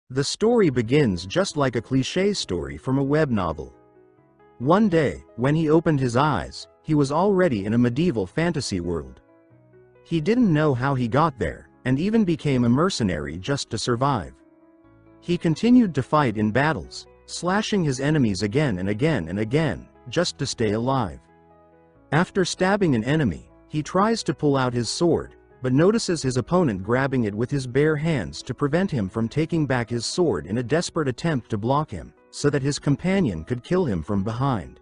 The story begins just like a cliché story from a web novel. One day, when he opened his eyes, he was already in a medieval fantasy world. He didn't know how he got there, and even became a mercenary just to survive. He continued to fight in battles, slashing his enemies again and again and again, just to stay alive. After stabbing an enemy, he tries to pull out his sword, but notices his opponent grabbing it with his bare hands to prevent him from taking back his sword in a desperate attempt to block him, so that his companion could kill him from behind.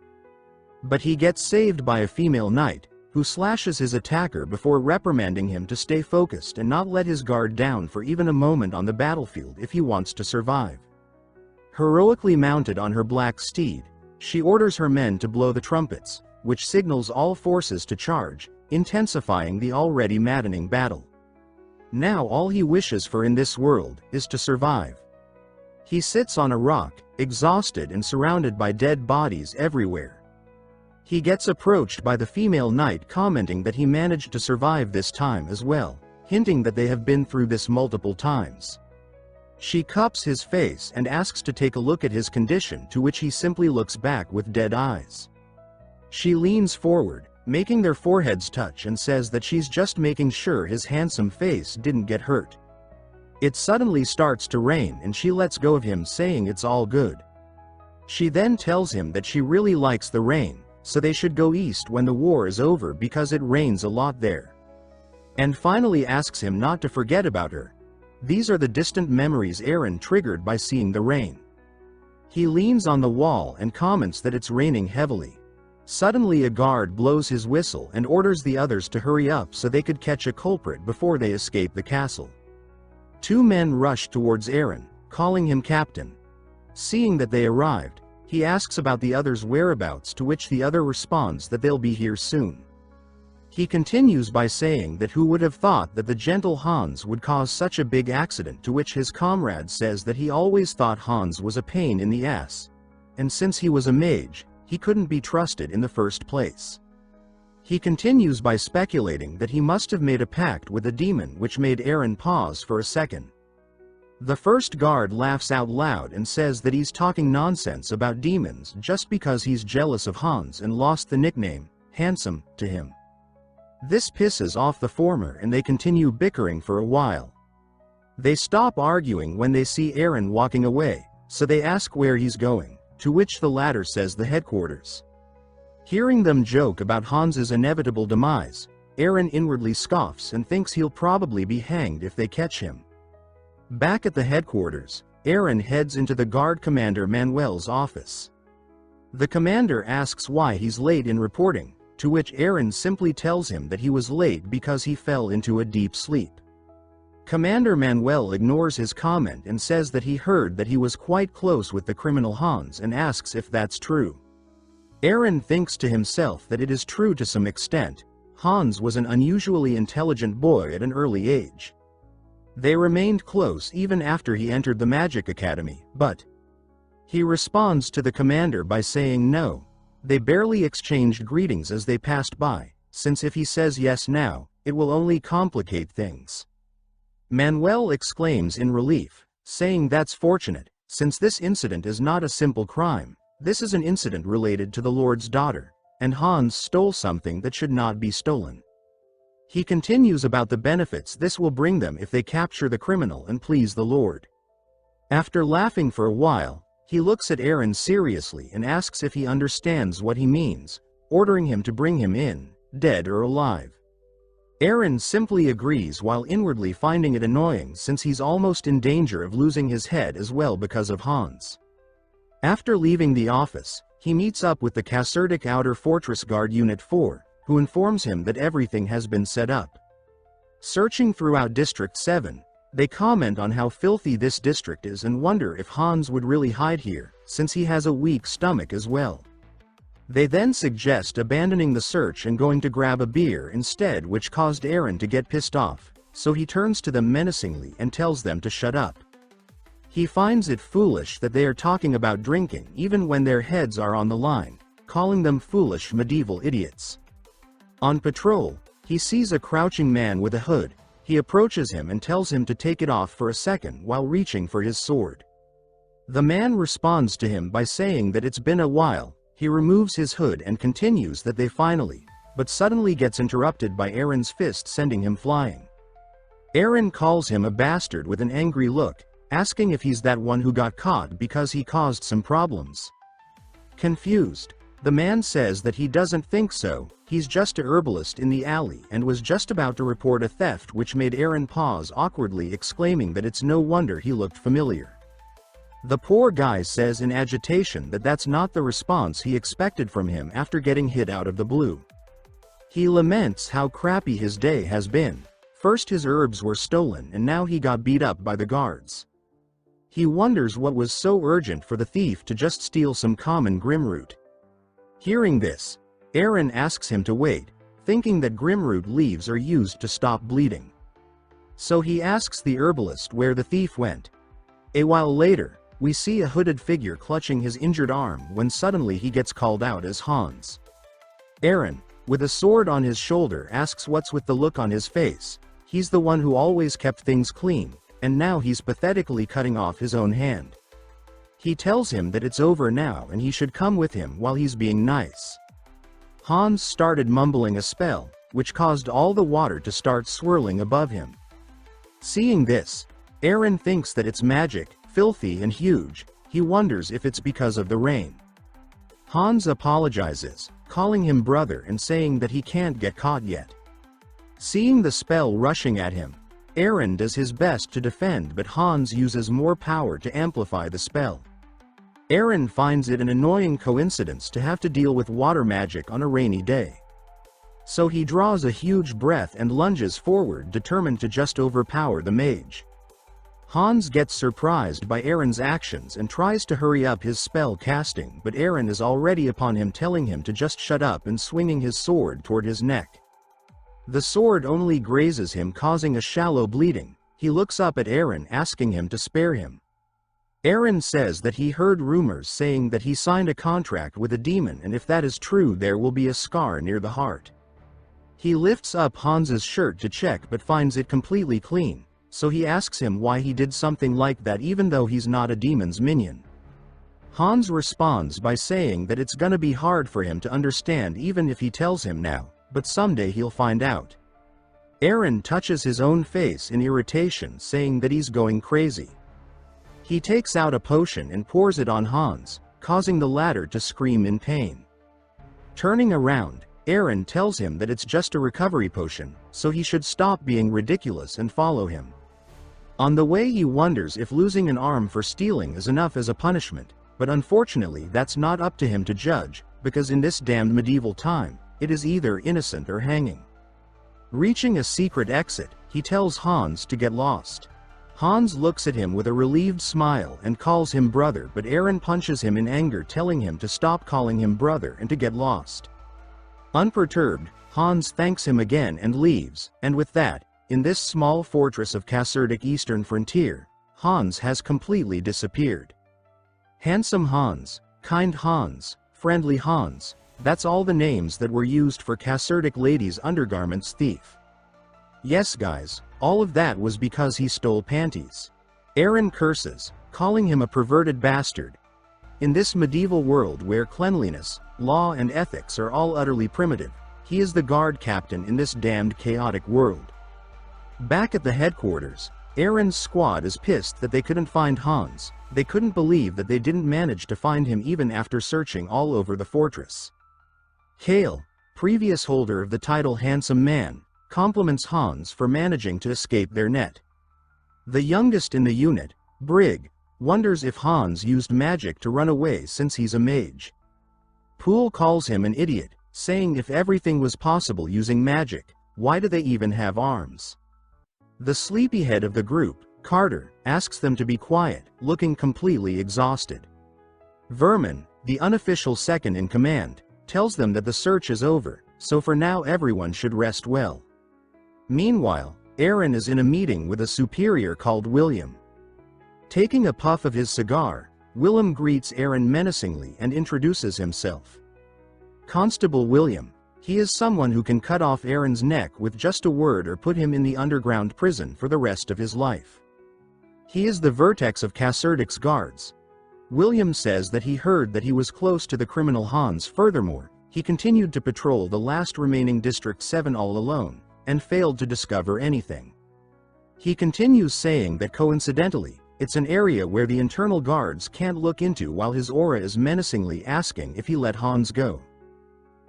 But he gets saved by a female knight, who slashes his attacker before reprimanding him to stay focused and not let his guard down for even a moment on the battlefield if he wants to survive. Heroically mounted on her black steed, she orders her men to blow the trumpets, which signals all forces to charge, intensifying the already maddening battle. Now all he wishes for in this world is to survive. He sits on a rock, exhausted and surrounded by dead bodies everywhere. He gets approached by the female knight commenting that he managed to survive this time as well, hinting that they have been through this multiple times. She cups his face and asks to take a look at his condition, to which he simply looks back with dead eyes. She leans forward, making their foreheads touch, and says that she's just making sure his handsome face didn't get hurt. It suddenly starts to rain and she lets go of him, saying it's all good. She then tells him that she really likes the rain, so they should go east when the war is over because it rains a lot there. And finally asks him not to forget about her. These are the distant memories Aaron triggered by seeing the rain. He leans on the wall and comments that it's raining heavily. Suddenly a guard blows his whistle and orders the others to hurry up so they could catch a culprit before they escape the castle. Two men rush towards Aaron, calling him captain. Seeing that they arrived, he asks about the others' whereabouts, to which the other responds that they'll be here soon. He continues by saying that who would have thought that the gentle Hans would cause such a big accident, to which his comrade says that he always thought Hans was a pain in the ass, and since he was a mage, he couldn't be trusted in the first place. He continues by speculating that he must have made a pact with a demon, which made Aaron pause for a second. The first guard laughs out loud and says that he's talking nonsense about demons just because he's jealous of Hans and lost the nickname, Handsome, to him. This pisses off the former and they continue bickering for a while. They stop arguing when they see Aaron walking away, so they ask where he's going, to which the latter says the headquarters. Hearing them joke about Hans's inevitable demise, Aaron inwardly scoffs and thinks he'll probably be hanged if they catch him. Back at the headquarters, Aaron heads into the guard commander Manuel's office. The commander asks why he's late in reporting, to which Aaron simply tells him that he was late because he fell into a deep sleep. Commander Manuel ignores his comment and says that he heard that he was quite close with the criminal Hans and asks if that's true. Aaron thinks to himself that it is true to some extent. Hans was an unusually intelligent boy at an early age. They remained close even after he entered the Magic Academy, but he responds to the commander by saying no. They barely exchanged greetings as they passed by, since if he says yes now, it will only complicate things. Manuel exclaims in relief, saying that's fortunate, since this incident is not a simple crime. This is an incident related to the Lord's daughter, and Hans stole something that should not be stolen. He continues about the benefits this will bring them if they capture the criminal and please the Lord. After laughing for a while, he looks at Aaron seriously and asks if he understands what he means, ordering him to bring him in, dead or alive. Aaron simply agrees while inwardly finding it annoying since he's almost in danger of losing his head as well because of Hans. After leaving the office, he meets up with the Casertic Outer Fortress Guard Unit 4, who informs him that everything has been set up. Searching throughout District 7, they comment on how filthy this district is and wonder if Hans would really hide here, since he has a weak stomach as well. They then suggest abandoning the search and going to grab a beer instead, which caused Aaron to get pissed off, so he turns to them menacingly and tells them to shut up. He finds it foolish that they are talking about drinking even when their heads are on the line, calling them foolish medieval idiots. On patrol, he sees a crouching man with a hood, He approaches him and tells him to take it off for a second while reaching for his sword. The man responds to him by saying that it's been a while. He removes his hood and continues that they finally, but suddenly gets interrupted by Aaron's fist sending him flying. Aaron calls him a bastard with an angry look, asking if he's that one who got caught because he caused some problems. Confused, the man says that he doesn't think so, he's just a herbalist in the alley and was just about to report a theft, which made Aaron pause awkwardly, exclaiming that it's no wonder he looked familiar. The poor guy says in agitation that that's not the response he expected from him after getting hit out of the blue. He laments how crappy his day has been. First his herbs were stolen and now he got beat up by the guards. He wonders what was so urgent for the thief to just steal some common grimroot. Hearing this, Aaron asks him to wait, thinking that grimroot leaves are used to stop bleeding. So he asks the herbalist where the thief went. A while later, we see a hooded figure clutching his injured arm when suddenly he gets called out as Hans. Aaron, with a sword on his shoulder, asks what's with the look on his face. He's the one who always kept things clean, and now he's pathetically cutting off his own hand. He tells him that it's over now and he should come with him while he's being nice. Hans started mumbling a spell, which caused all the water to start swirling above him. Seeing this, Aaron thinks that it's magic, filthy and huge. He wonders if it's because of the rain. Hans apologizes, calling him brother and saying that he can't get caught yet. Seeing the spell rushing at him, Aaron does his best to defend, but Hans uses more power to amplify the spell. Aaron finds it an annoying coincidence to have to deal with water magic on a rainy day. So he draws a huge breath and lunges forward, determined to just overpower the mage. Hans gets surprised by Aaron's actions and tries to hurry up his spell casting, but Aaron is already upon him, telling him to just shut up and swinging his sword toward his neck. The sword only grazes him, causing a shallow bleeding. He looks up at Aaron, asking him to spare him. Aaron says that he heard rumors saying that he signed a contract with a demon, and if that is true there will be a scar near the heart. He lifts up Hans's shirt to check but finds it completely clean, so he asks him why he did something like that even though he's not a demon's minion. Hans responds by saying that it's gonna be hard for him to understand even if he tells him now, but someday he'll find out. Aaron touches his own face in irritation, saying that he's going crazy. He takes out a potion and pours it on Hans, causing the latter to scream in pain. Turning around, Aaron tells him that it's just a recovery potion, so he should stop being ridiculous and follow him. On the way he wonders if losing an arm for stealing is enough as a punishment, but unfortunately that's not up to him to judge, because in this damned medieval time, it is either innocent or hanging. Reaching a secret exit, he tells Hans to get lost. Hans looks at him with a relieved smile and calls him brother, but Aaron punches him in anger, telling him to stop calling him brother and to get lost. Unperturbed, Hans thanks him again and leaves, and with that, in this small fortress of Kasserdic eastern frontier, Hans has completely disappeared. Handsome Hans, kind Hans, friendly Hans, that's all the names that were used for Kasserdic ladies' undergarments thief. Yes guys, all of that was because he stole panties. Aaron curses, calling him a perverted bastard. In this medieval world where cleanliness, law and ethics are all utterly primitive, he is the guard captain in this damned chaotic world. Back at the headquarters, Aaron's squad is pissed that they couldn't find Hans. They couldn't believe that they didn't manage to find him even after searching all over the fortress. Kale, previous holder of the title Handsome Man, compliments Hans for managing to escape their net. The youngest in the unit, Brig, wonders if Hans used magic to run away since he's a mage. Poole calls him an idiot, saying if everything was possible using magic, why do they even have arms? The sleepyhead of the group, Carter, asks them to be quiet, looking completely exhausted. Vermin, the unofficial second in command, tells them that the search is over, so for now everyone should rest well. Meanwhile, Aaron is in a meeting with a superior called William. Taking a puff of his cigar, Willem greets Aaron menacingly and introduces himself. Constable William, He is someone who can cut off Aaron's neck with just a word or put him in the underground prison for the rest of his life. He is the vertex of Kaserdic's guards. William says that he heard that he was close to the criminal Hans. Furthermore, he continued to patrol the last remaining District 7 all alone, and failed to discover anything. He continues saying that coincidentally, it's an area where the internal guards can't look into, while his aura is menacingly asking if he let Hans go.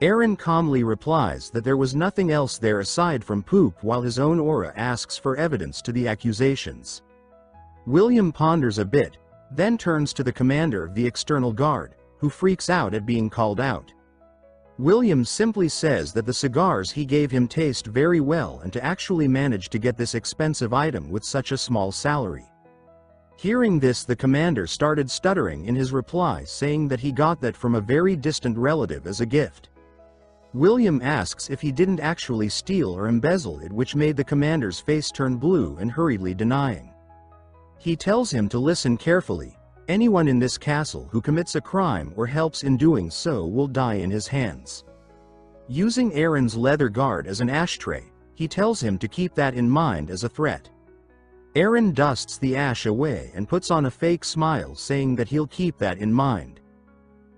Aaron calmly replies that there was nothing else there aside from poop, while his own aura asks for evidence to the accusations. William ponders a bit, then turns to the commander of the external guard, who freaks out at being called out. William simply says that the cigars he gave him taste very well and to actually manage to get this expensive item with such a small salary. Hearing this, the commander started stuttering in his reply, saying that he got that from a very distant relative as a gift. William asks if he didn't actually steal or embezzle it, which made the commander's face turn blue and hurriedly denying. He tells him to listen carefully. Anyone in this castle who commits a crime or helps in doing so will die in his hands. Using Aaron's leather guard as an ashtray, he tells him to keep that in mind as a threat. Aaron dusts the ash away and puts on a fake smile, saying that he'll keep that in mind.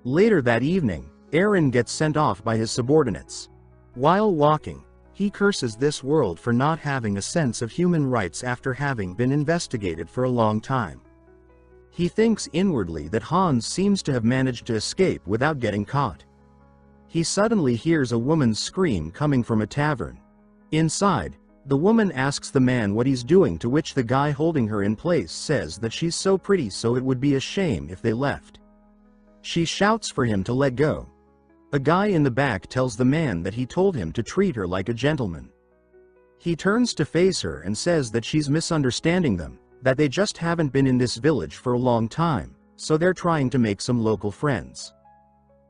Later that evening, Aaron gets sent off by his subordinates. While walking, he curses this world for not having a sense of human rights after having been investigated for a long time. He thinks inwardly that Hans seems to have managed to escape without getting caught. He suddenly hears a woman's scream coming from a tavern. Inside, the woman asks the man what he's doing, to which the guy holding her in place says that she's so pretty, so it would be a shame if they left. She shouts for him to let go. A guy in the back tells the man that he told him to treat her like a gentleman. He turns to face her and says that she's misunderstanding them, that they just haven't been in this village for a long time, so they're trying to make some local friends.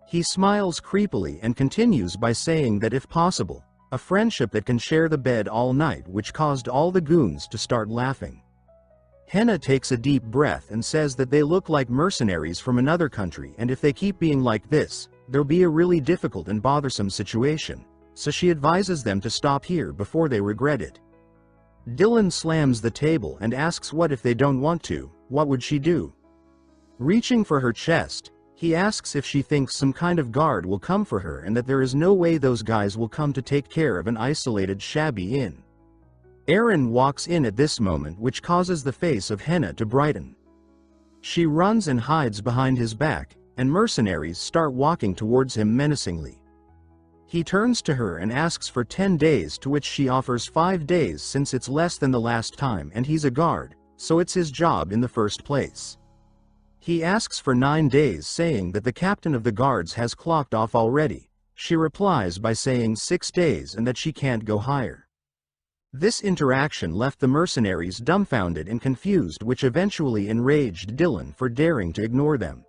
He smiles creepily and continues by saying that if possible, a friendship that can share the bed all night, which caused all the goons to start laughing. Henna takes a deep breath and says that they look like mercenaries from another country, and if they keep being like this, there'll be a really difficult and bothersome situation, so she advises them to stop here before they regret it. Dylan slams the table and asks what if they don't want to, what would she do? Reaching for her chest, he asks if she thinks some kind of guard will come for her and that there is no way those guys will come to take care of an isolated shabby inn. Aaron walks in at this moment, which causes the face of Henna to brighten. She runs and hides behind his back, and mercenaries start walking towards him menacingly. He turns to her and asks for 10 days, to which she offers 5 days since it's less than the last time and he's a guard, so it's his job in the first place. He asks for 9 days, saying that the captain of the guards has clocked off already. She replies by saying 6 days and that she can't go higher. This interaction left the mercenaries dumbfounded and confused, which eventually enraged Dylan for daring to ignore them.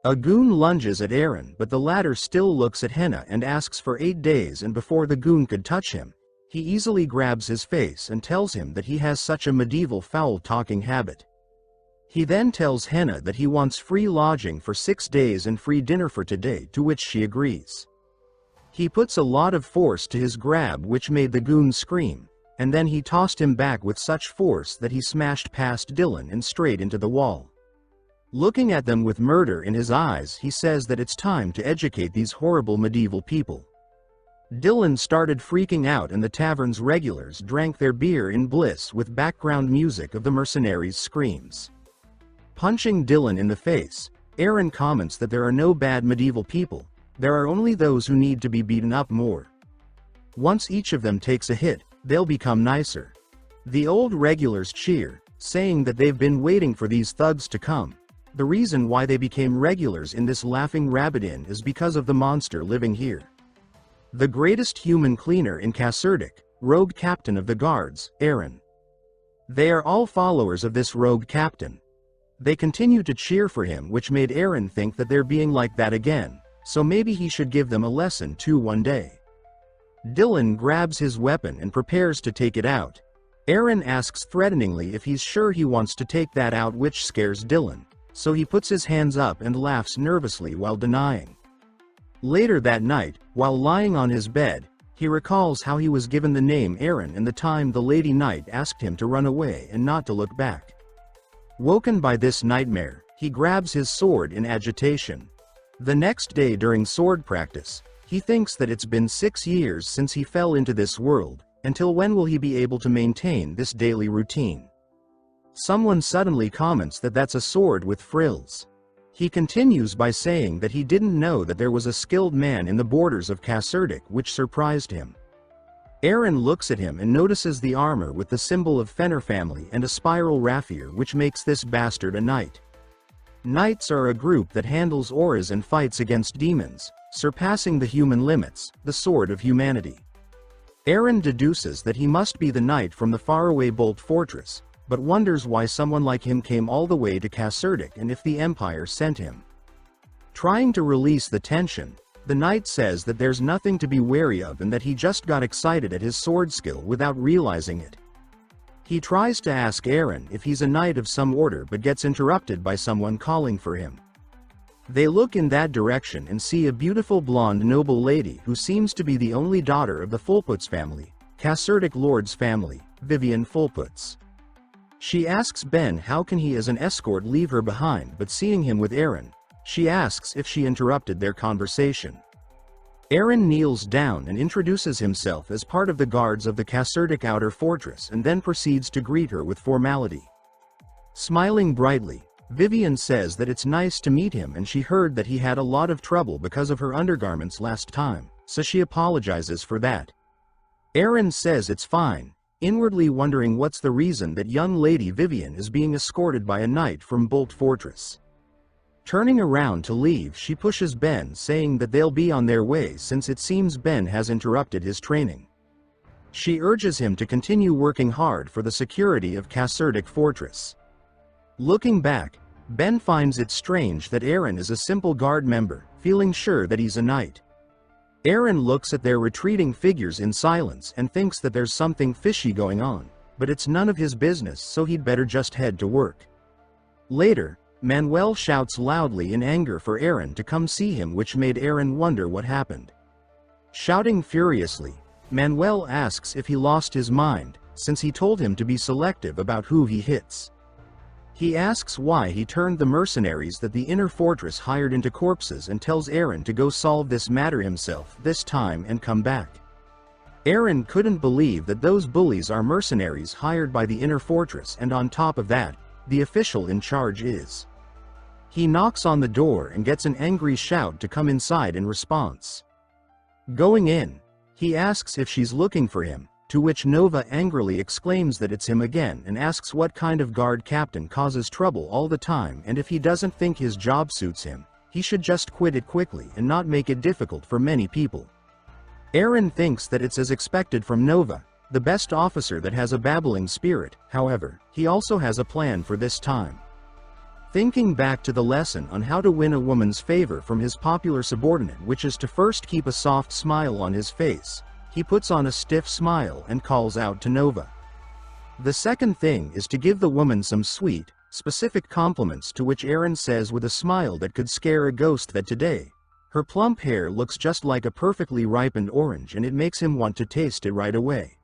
A goon lunges at Aaron, but the latter still looks at Henna and asks for 8 days, and before the goon could touch him, he easily grabs his face and tells him that he has such a medieval foul-talking habit. He then tells Henna that he wants free lodging for 6 days and free dinner for today, to which she agrees. He puts a lot of force to his grab, which made the goon scream, and then he tossed him back with such force that he smashed past Dylan and straight into the wall. Looking at them with murder in his eyes, he says that it's time to educate these horrible medieval people. Dylan started freaking out and the tavern's regulars drank their beer in bliss with background music of the mercenaries' screams. Punching Dylan in the face, Aaron comments that there are no bad medieval people, there are only those who need to be beaten up more. Once each of them takes a hit, they'll become nicer. The old regulars cheer, saying that they've been waiting for these thugs to come. The reason why they became regulars in this Laughing Rabbit Inn is because of the monster living here. The greatest human cleaner in Kaserdic, rogue captain of the guards, Aaron. They are all followers of this rogue captain. They continue to cheer for him, which made Aaron think that they're being like that again, so maybe he should give them a lesson too one day. Dylan grabs his weapon and prepares to take it out. Aaron asks threateningly if he's sure he wants to take that out, which scares Dylan, so he puts his hands up and laughs nervously while denying. Later that night, while lying on his bed, he recalls how he was given the name Aaron and the time the Lady Knight asked him to run away and not to look back. Woken by this nightmare, he grabs his sword in agitation. The next day during sword practice, he thinks that it's been 6 years since he fell into this world, until when will he be able to maintain this daily routine? Someone suddenly comments that that's a sword with frills. He continues by saying that he didn't know that there was a skilled man in the borders of Caserdic, which surprised him. Aaron looks at him and notices the armor with the symbol of Fenner family and a spiral rapier, which makes this bastard a knight. Knights are a group that handles auras and fights against demons, surpassing the human limits, the sword of humanity. Aaron deduces that he must be the knight from the faraway Bolt Fortress, but wonders why someone like him came all the way to Caserdic and if the Empire sent him. Trying to release the tension, the knight says that there's nothing to be wary of and that he just got excited at his sword skill without realizing it. He tries to ask Aaron if he's a knight of some order but gets interrupted by someone calling for him. They look in that direction and see a beautiful blonde noble lady who seems to be the only daughter of the Fulputs family, Caserdic Lord's family, Vivian Fulputs. She asks Ben how can he as an escort leave her behind, but seeing him with Aaron, she asks if she interrupted their conversation. Aaron kneels down and introduces himself as part of the guards of the Caserdic Outer Fortress and then proceeds to greet her with formality. Smiling brightly, Vivian says that it's nice to meet him and she heard that he had a lot of trouble because of her undergarments last time, so she apologizes for that. Aaron says it's fine, inwardly wondering what's the reason that young Lady Vivian is being escorted by a knight from Bolt Fortress. Turning around to leave, she pushes Ben, saying that they'll be on their way since it seems Ben has interrupted his training. She urges him to continue working hard for the security of Caserdic Fortress. Looking back, Ben finds it strange that Aaron is a simple guard member, feeling sure that he's a knight. Aaron looks at their retreating figures in silence and thinks that there's something fishy going on, but it's none of his business, so he'd better just head to work. Later, Manuel shouts loudly in anger for Aaron to come see him, which made Aaron wonder what happened. Shouting furiously, Manuel asks if he lost his mind, since he told him to be selective about who he hits. He asks why he turned the mercenaries that the inner fortress hired into corpses and tells Aaron to go solve this matter himself this time and come back. Aaron couldn't believe that those bullies are mercenaries hired by the inner fortress, and on top of that, the official in charge is. He knocks on the door and gets an angry shout to come inside in response. Going in, he asks if she's looking for him, to which Nova angrily exclaims that it's him again and asks what kind of guard captain causes trouble all the time, and if he doesn't think his job suits him, he should just quit it quickly and not make it difficult for many people. Aaron thinks that it's as expected from Nova, the best officer that has a babbling spirit. However, he also has a plan for this time. Thinking back to the lesson on how to win a woman's favor from his popular subordinate, which is to first keep a soft smile on his face, he puts on a stiff smile and calls out to Nova. The second thing is to give the woman some sweet, specific compliments, to which Aaron says with a smile that could scare a ghost that today, her plump hair looks just like a perfectly ripened orange and it makes him want to taste it right away.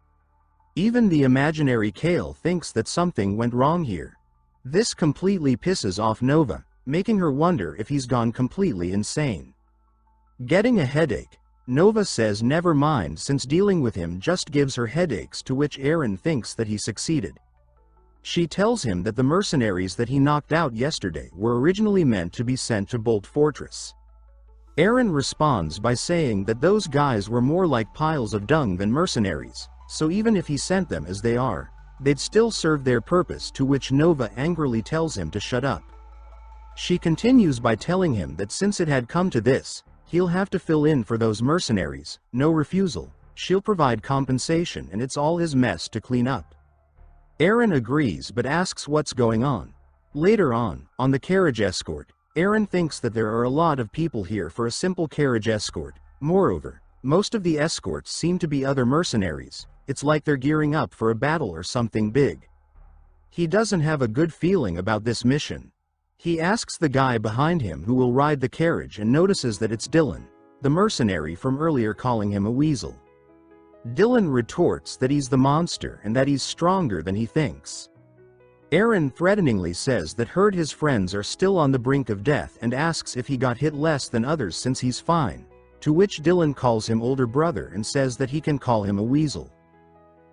Even the imaginary Kale thinks that something went wrong here. This completely pisses off Nova, making her wonder if he's gone completely insane. Getting a headache, Nova says never mind since dealing with him just gives her headaches, to which Aaron thinks that he succeeded. She tells him that the mercenaries that he knocked out yesterday were originally meant to be sent to Bolt Fortress. Aaron responds by saying that those guys were more like piles of dung than mercenaries, so even if he sent them as they are, they'd still serve their purpose, to which Nova angrily tells him to shut up. She continues by telling him that since it had come to this, he'll have to fill in for those mercenaries, no refusal, she'll provide compensation and it's all his mess to clean up. Aaron agrees but asks what's going on. Later on the carriage escort, Aaron thinks that there are a lot of people here for a simple carriage escort. Moreover, most of the escorts seem to be other mercenaries. It's like they're gearing up for a battle or something big. He doesn't have a good feeling about this mission. He asks the guy behind him who will ride the carriage and notices that it's Dylan, the mercenary from earlier, calling him a weasel. Dylan retorts that he's the monster and that he's stronger than he thinks. Aaron threateningly says that his friends are still on the brink of death and asks if he got hit less than others since he's fine, to which Dylan calls him older brother and says that he can call him a weasel.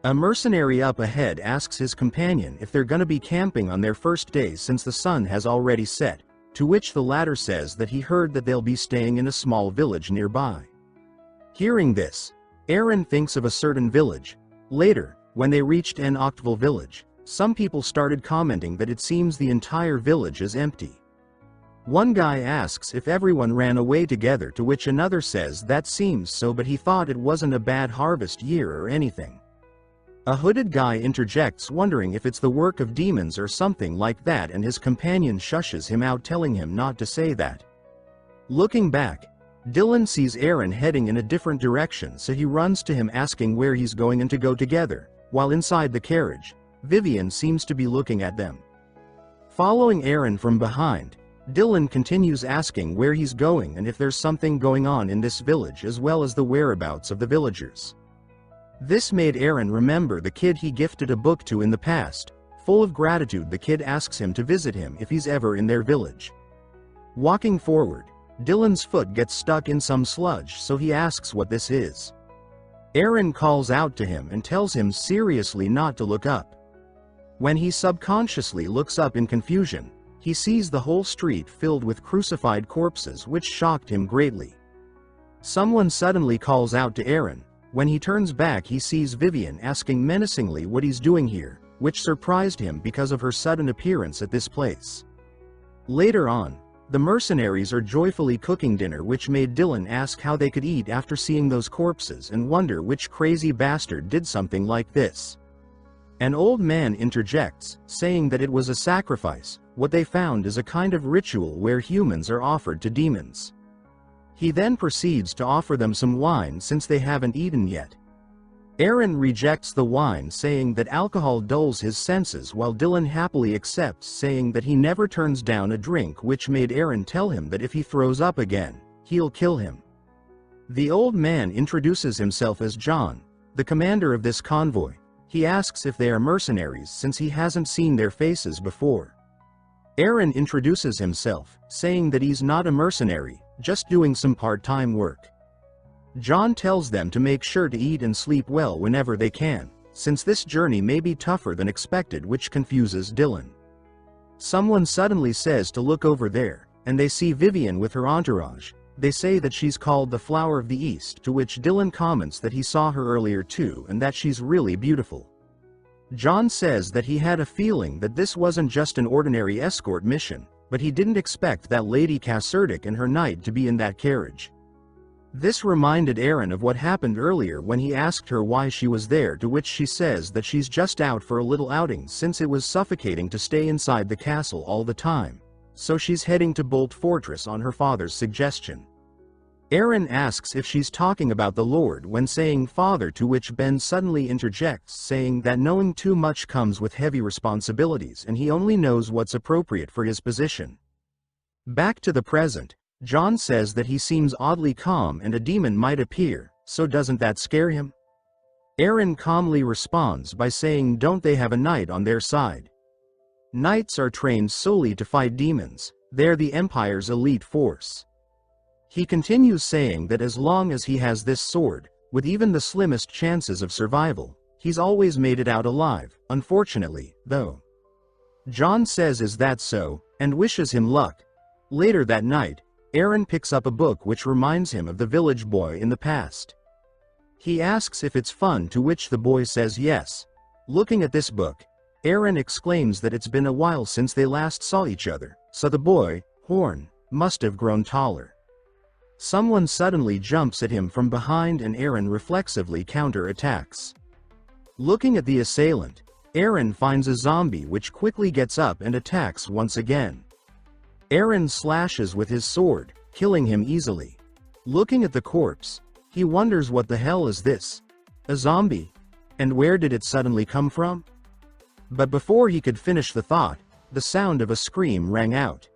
A mercenary up ahead asks his companion if they're gonna be camping on their first day since the sun has already set, to which the latter says that he heard that they'll be staying in a small village nearby. Hearing this, Aaron thinks of a certain village. Later, when they reached N Octeville village, some people started commenting that it seems the entire village is empty. One guy asks if everyone ran away together, to which another says that seems so, but he thought it wasn't a bad harvest year or anything. A hooded guy interjects, wondering if it's the work of demons or something like that, and his companion shushes him out, telling him not to say that. Looking back, Dylan sees Aaron heading in a different direction, so he runs to him asking where he's going and to go together. While inside the carriage, Vivian seems to be looking at them. Following Aaron from behind, Dylan continues asking where he's going and if there's something going on in this village, as well as the whereabouts of the villagers. This made Aaron remember the kid he gifted a book to in the past. Full of gratitude, the kid asks him to visit him if he's ever in their village. Walking forward, Dylan's foot gets stuck in some sludge, so he asks what this is. Aaron calls out to him and tells him seriously not to look up. When he subconsciously looks up in confusion, he sees the whole street filled with crucified corpses, which shocked him greatly. Someone suddenly calls out to Aaron. When he turns back, he sees Vivian asking menacingly what he's doing here, which surprised him because of her sudden appearance at this place. Later on, the mercenaries are joyfully cooking dinner, which made Dylan ask how they could eat after seeing those corpses and wonder which crazy bastard did something like this. An old man interjects, saying that it was a sacrifice. What they found is a kind of ritual where humans are offered to demons. He then proceeds to offer them some wine since they haven't eaten yet. Aaron rejects the wine, saying that alcohol dulls his senses, while Dylan happily accepts, saying that he never turns down a drink, which made Aaron tell him that if he throws up again, he'll kill him. The old man introduces himself as John, the commander of this convoy. He asks if they are mercenaries since he hasn't seen their faces before. Aaron introduces himself, saying that he's not a mercenary, just doing some part-time work. John tells them to make sure to eat and sleep well whenever they can, since this journey may be tougher than expected, which confuses Dylan. Someone suddenly says to look over there, and they see Vivian with her entourage. They say that she's called the Flower of the East, to which Dylan comments that he saw her earlier too and that she's really beautiful. John says that he had a feeling that this wasn't just an ordinary escort mission, but he didn't expect that Lady Caserdic and her knight to be in that carriage. This reminded Aaron of what happened earlier when he asked her why she was there, to which she says that she's just out for a little outing since it was suffocating to stay inside the castle all the time, so she's heading to Bolt Fortress on her father's suggestion. Aaron asks if she's talking about the Lord when saying father, to which Ben suddenly interjects, saying that knowing too much comes with heavy responsibilities and he only knows what's appropriate for his position. Back to the present, John says that he seems oddly calm and a demon might appear, so doesn't that scare him? Aaron calmly responds by saying don't they have a knight on their side? Knights are trained solely to fight demons, they're the Empire's elite force. He continues saying that as long as he has this sword, with even the slimmest chances of survival, he's always made it out alive, unfortunately, though. John says is that so, and wishes him luck. Later that night, Aaron picks up a book which reminds him of the village boy in the past. He asks if it's fun, to which the boy says yes. Looking at this book, Aaron exclaims that it's been a while since they last saw each other, so the boy, Horn, must have grown taller. Someone suddenly jumps at him from behind and Aaron reflexively counter-attacks. Looking at the assailant, Aaron finds a zombie which quickly gets up and attacks once again. Aaron slashes with his sword, killing him easily. Looking at the corpse, he wonders what the hell is this? A zombie? And where did it suddenly come from? But before he could finish the thought, the sound of a scream rang out.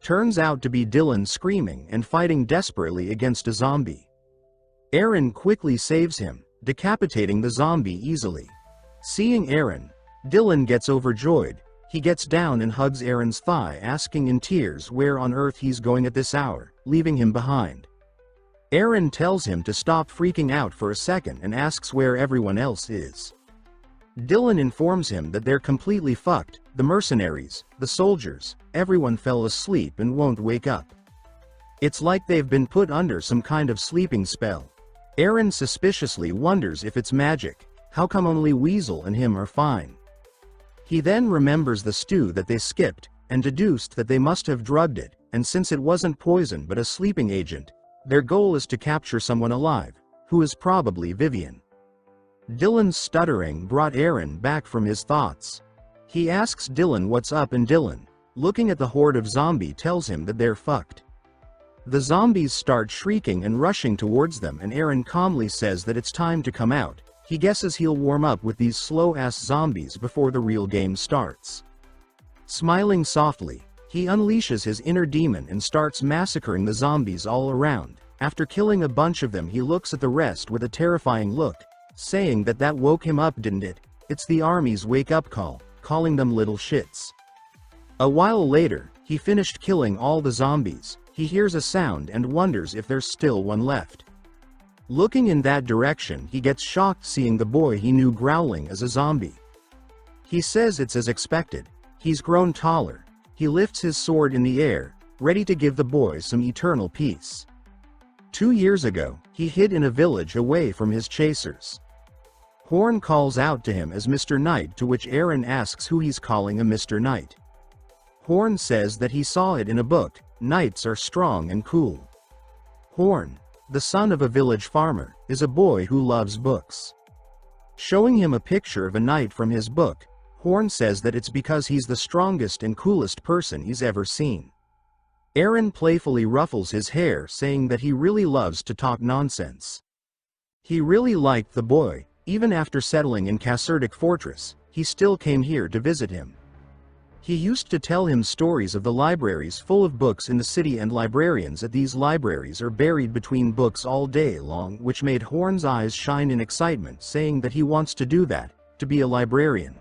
Turns out to be Dylan screaming and fighting desperately against a zombie. Aaron quickly saves him, decapitating the zombie easily. Seeing Aaron, Dylan gets overjoyed. He gets down and hugs Aaron's thigh, asking in tears where on earth he's going at this hour, leaving him behind. Aaron tells him to stop freaking out for a second and asks where everyone else is. Dylan informs him that they're completely fucked, the mercenaries, the soldiers, everyone fell asleep and won't wake up. It's like they've been put under some kind of sleeping spell. Aaron suspiciously wonders if it's magic. How come only Weasel and him are fine? He then remembers the stew that they skipped, and deduced that they must have drugged it, and since it wasn't poison but a sleeping agent, their goal is to capture someone alive, who is probably Vivian. Dylan's stuttering brought Aaron back from his thoughts. He asks Dylan what's up and Dylan, looking at the horde of zombies, tells him that they're fucked. The zombies start shrieking and rushing towards them and Aaron calmly says that it's time to come out. He guesses he'll warm up with these slow-ass zombies before the real game starts. Smiling softly, he unleashes his inner demon and starts massacring the zombies all around. After killing a bunch of them, he looks at the rest with a terrifying look, saying that woke him up, didn't it? It's the army's wake-up call, calling them little shits. A while later, he finished killing all the zombies. He hears a sound and wonders if there's still one left. Looking in that direction, he gets shocked seeing the boy he knew growling as a zombie. He says it's as expected. He's grown taller. He lifts his sword in the air, ready to give the boy some eternal peace. 2 years ago, he hid in a village away from his chasers. Horn calls out to him as Mr. Knight, to which Aaron asks who he's calling a Mr. Knight. Horn says that he saw it in a book. Knights are strong and cool. Horn, the son of a village farmer, is a boy who loves books. Showing him a picture of a knight from his book, Horn says that it's because he's the strongest and coolest person he's ever seen. Aaron playfully ruffles his hair, saying that he really loves to talk nonsense. He really liked the boy. Even after settling in Caserdic Fortress, he still came here to visit him. He used to tell him stories of the libraries full of books in the city, and librarians at these libraries are buried between books all day long, which made Horn's eyes shine in excitement, saying that he wants to do that, to be a librarian.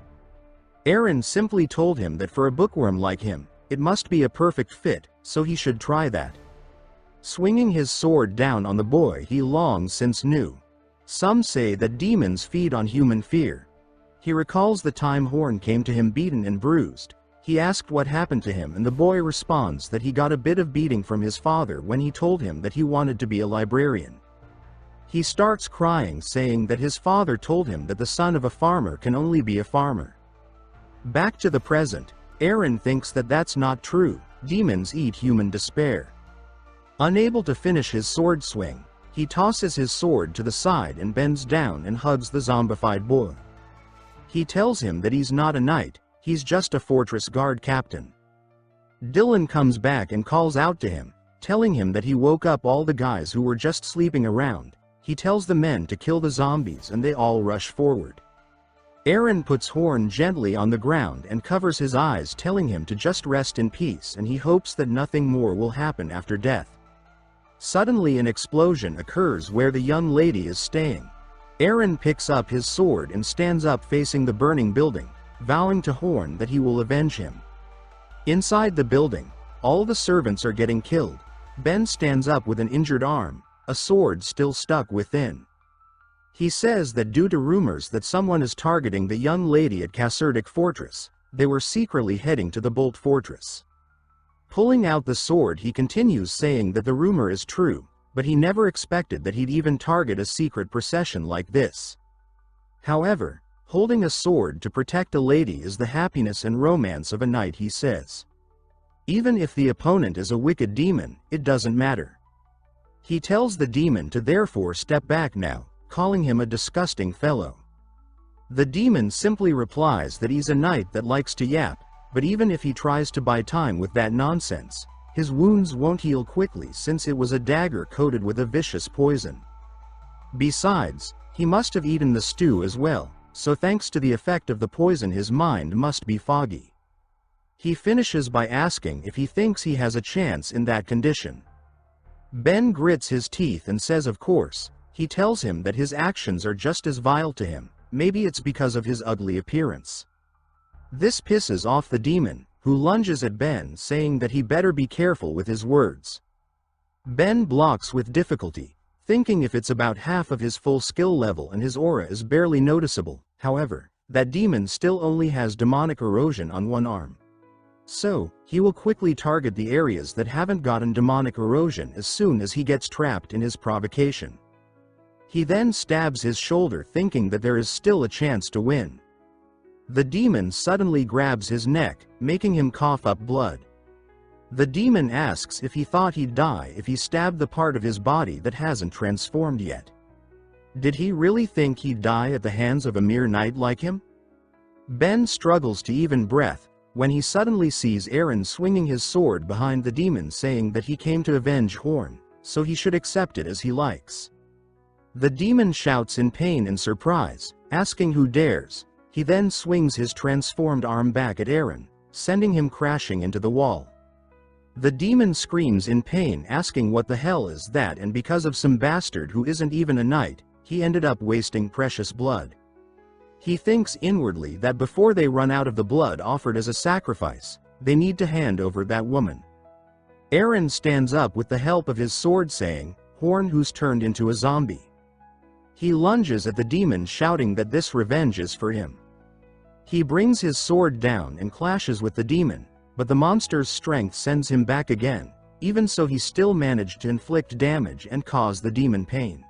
Aaron simply told him that for a bookworm like him, it must be a perfect fit, so he should try that. Swinging his sword down on the boy he long since knew. Some say that demons feed on human fear. He recalls the time Horn came to him beaten and bruised. He asked what happened to him, and the boy responds that he got a bit of beating from his father when he told him that he wanted to be a librarian. He starts crying, saying that his father told him that the son of a farmer can only be a farmer. Back to the present, Aaron thinks that that's not true. Demons eat human despair. Unable to finish his sword swing, he tosses his sword to the side and bends down and hugs the zombified boy. He tells him that he's not a knight, he's just a fortress guard captain. Dylan comes back and calls out to him, telling him that he woke up all the guys who were just sleeping around. He tells the men to kill the zombies and they all rush forward. Aaron puts Horn gently on the ground and covers his eyes, telling him to just rest in peace, and he hopes that nothing more will happen after death. Suddenly an explosion occurs where the young lady is staying. Aaron picks up his sword and stands up facing the burning building, vowing to Horn that he will avenge him. Inside the building, all the servants are getting killed. Ben stands up with an injured arm, a sword still stuck within. He says that due to rumors that someone is targeting the young lady at Caserdic Fortress, they were secretly heading to the Bolt Fortress. Pulling out the sword, he continues saying that the rumor is true, but he never expected that he'd even target a secret procession like this. However, holding a sword to protect a lady is the happiness and romance of a knight, he says. Even if the opponent is a wicked demon, it doesn't matter. He tells the demon to therefore step back now, calling him a disgusting fellow. The demon simply replies that he's a knight that likes to yap, but even if he tries to buy time with that nonsense, his wounds won't heal quickly since it was a dagger coated with a vicious poison. Besides, he must have eaten the stew as well, so thanks to the effect of the poison his mind must be foggy. He finishes by asking if he thinks he has a chance in that condition. Ben grits his teeth and says of course. He tells him that his actions are just as vile to him, maybe it's because of his ugly appearance. This pisses off the demon, who lunges at Ben saying that he better be careful with his words. Ben blocks with difficulty, thinking if it's about half of his full skill level and his aura is barely noticeable. However, that demon still only has demonic erosion on one arm. So, he will quickly target the areas that haven't gotten demonic erosion as soon as he gets trapped in his provocation. He then stabs his shoulder thinking that there is still a chance to win. The demon suddenly grabs his neck, making him cough up blood. The demon asks if he thought he'd die if he stabbed the part of his body that hasn't transformed yet. Did he really think he'd die at the hands of a mere knight like him? Ben struggles to even breath, when he suddenly sees Eren swinging his sword behind the demon saying that he came to avenge Horn, so he should accept it as he likes. The demon shouts in pain and surprise, asking who dares. He then swings his transformed arm back at Eren, sending him crashing into the wall. The demon screams in pain asking what the hell is that, and because of some bastard who isn't even a knight, he ended up wasting precious blood. He thinks inwardly that before they run out of the blood offered as a sacrifice, they need to hand over that woman. Eren stands up with the help of his sword saying, Horn who's turned into a zombie. He lunges at the demon shouting that this revenge is for him. He brings his sword down and clashes with the demon, but the monster's strength sends him back again. Even so, he still managed to inflict damage and cause the demon pain.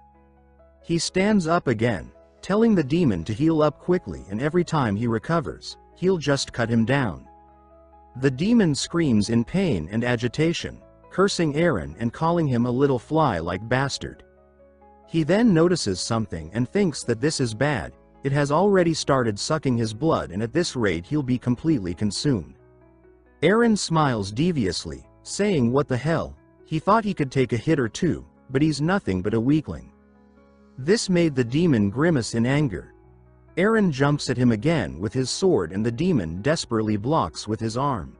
He stands up again, telling the demon to heal up quickly, and every time he recovers, he'll just cut him down. The demon screams in pain and agitation, cursing Eren and calling him a little fly-like bastard. He then notices something and thinks that this is bad. It has already started sucking his blood, and at this rate he'll be completely consumed. Eren smiles deviously, saying what the hell, he thought he could take a hit or two, but he's nothing but a weakling. This made the demon grimace in anger. Eren jumps at him again with his sword and the demon desperately blocks with his arm.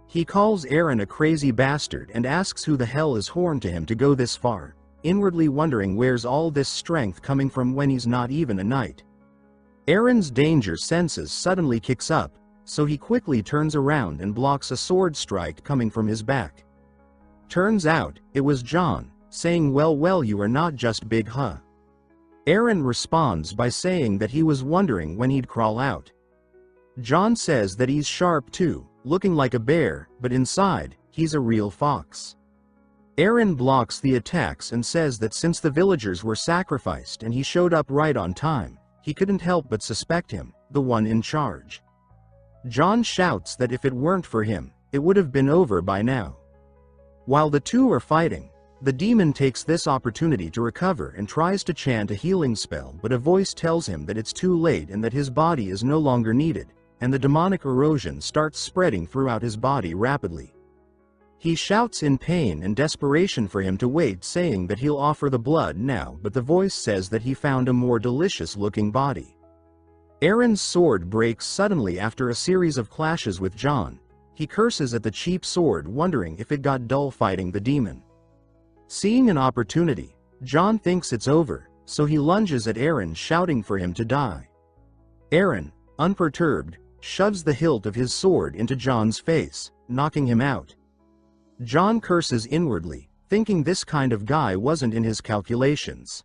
He calls Eren a crazy bastard and asks who the hell is Horn to him to go this far, inwardly wondering where's all this strength coming from when he's not even a knight. Eren's danger senses suddenly kicks up, so he quickly turns around and blocks a sword strike coming from his back. Turns out, it was John, saying well you are not just big huh. Eren responds by saying that he was wondering when he'd crawl out. John says that he's sharp too, looking like a bear, but inside, he's a real fox. Eren blocks the attacks and says that since the villagers were sacrificed and he showed up right on time, he couldn't help but suspect him, the one in charge. John shouts that if it weren't for him, it would have been over by now. While the two are fighting, the demon takes this opportunity to recover and tries to chant a healing spell, but a voice tells him that it's too late and that his body is no longer needed, and the demonic erosion starts spreading throughout his body rapidly. He shouts in pain and desperation for him to wait, saying that he'll offer the blood now, but the voice says that he found a more delicious-looking body. Eren's sword breaks suddenly after a series of clashes with John. He curses at the cheap sword, wondering if it got dull fighting the demon. Seeing an opportunity, John thinks it's over, so he lunges at Eren shouting for him to die. Eren, unperturbed, shoves the hilt of his sword into John's face, knocking him out. John curses inwardly, thinking this kind of guy wasn't in his calculations.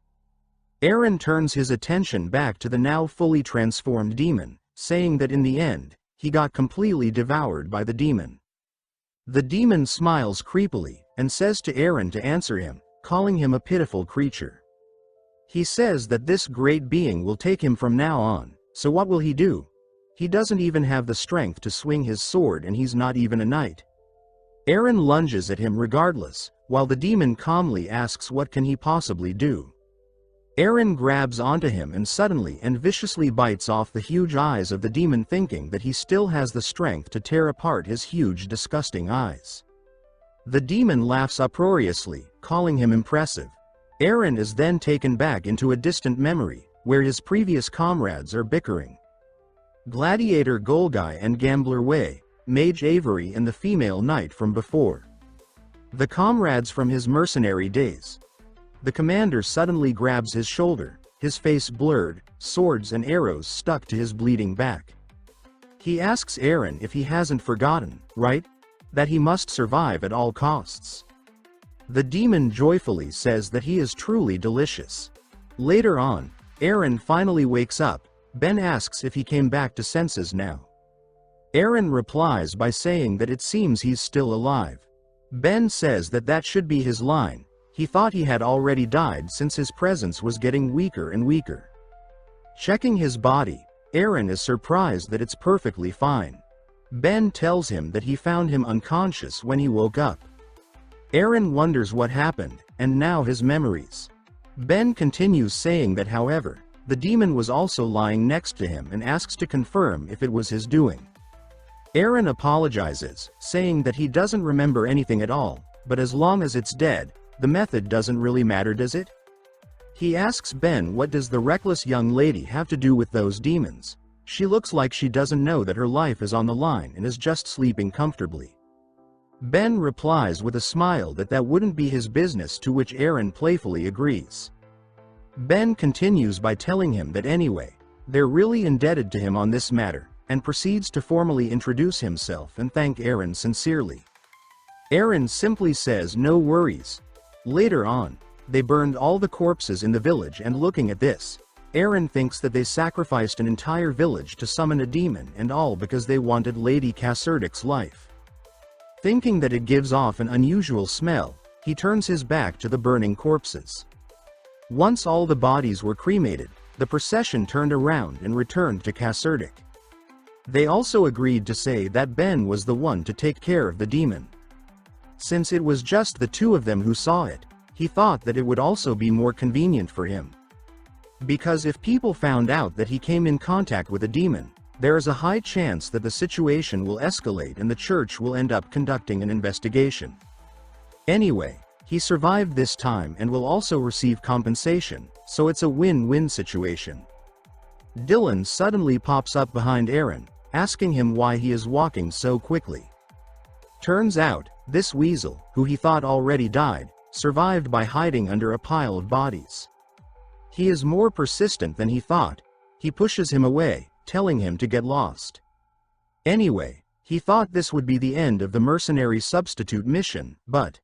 Eren turns his attention back to the now fully transformed demon, saying that in the end, he got completely devoured by the demon. The demon smiles creepily, and says to Eren to answer him, calling him a pitiful creature. He says that this great being will take him from now on, so what will he do? He doesn't even have the strength to swing his sword and he's not even a knight. Eren lunges at him regardless, while the demon calmly asks what can he possibly do. Eren grabs onto him and suddenly and viciously bites off the huge eyes of the demon, thinking that he still has the strength to tear apart his huge disgusting eyes. The demon laughs uproariously, calling him impressive. Eren is then taken back into a distant memory, where his previous comrades are bickering. Gladiator Golgai and Gambler Wei, Mage Avery and the female knight from before. The comrades from his mercenary days. The commander suddenly grabs his shoulder, his face blurred, swords and arrows stuck to his bleeding back. He asks Eren if he hasn't forgotten, right? That he must survive at all costs. The demon joyfully says that he is truly delicious. Later on, Eren finally wakes up. Ben asks if he came back to senses now. Eren replies by saying that it seems he's still alive. Ben says that that should be his line. He thought he had already died since his presence was getting weaker and weaker. Checking his body, Eren is surprised that it's perfectly fine. Ben tells him that he found him unconscious when he woke up. Eren wonders what happened, and now his memories. Ben continues saying that however, the demon was also lying next to him and asks to confirm if it was his doing. Eren apologizes, saying that he doesn't remember anything at all, but as long as it's dead, the method doesn't really matter, does it? He asks Ben what does the reckless young lady have to do with those demons. She looks like she doesn't know that her life is on the line and is just sleeping comfortably. Ben replies with a smile that that wouldn't be his business, to which Eren playfully agrees. Ben continues by telling him that anyway, they're really indebted to him on this matter, and proceeds to formally introduce himself and thank Eren sincerely. Eren simply says no worries. Later on, they burned all the corpses in the village, and looking at this, Eren thinks that they sacrificed an entire village to summon a demon, and all because they wanted Lady Casserdic's life. Thinking that it gives off an unusual smell, he turns his back to the burning corpses. Once all the bodies were cremated, the procession turned around and returned to Casserdic. They also agreed to say that Ben was the one to take care of the demon. Since it was just the two of them who saw it, he thought that it would also be more convenient for him. Because if people found out that he came in contact with a demon, there is a high chance that the situation will escalate and the church will end up conducting an investigation. Anyway, he survived this time and will also receive compensation, so it's a win-win situation. Dylan suddenly pops up behind Eren, asking him why he is walking so quickly. Turns out, this weasel, who he thought already died, survived by hiding under a pile of bodies. He is more persistent than he thought. He pushes him away, telling him to get lost. Anyway, he thought this would be the end of the mercenary substitute mission, but...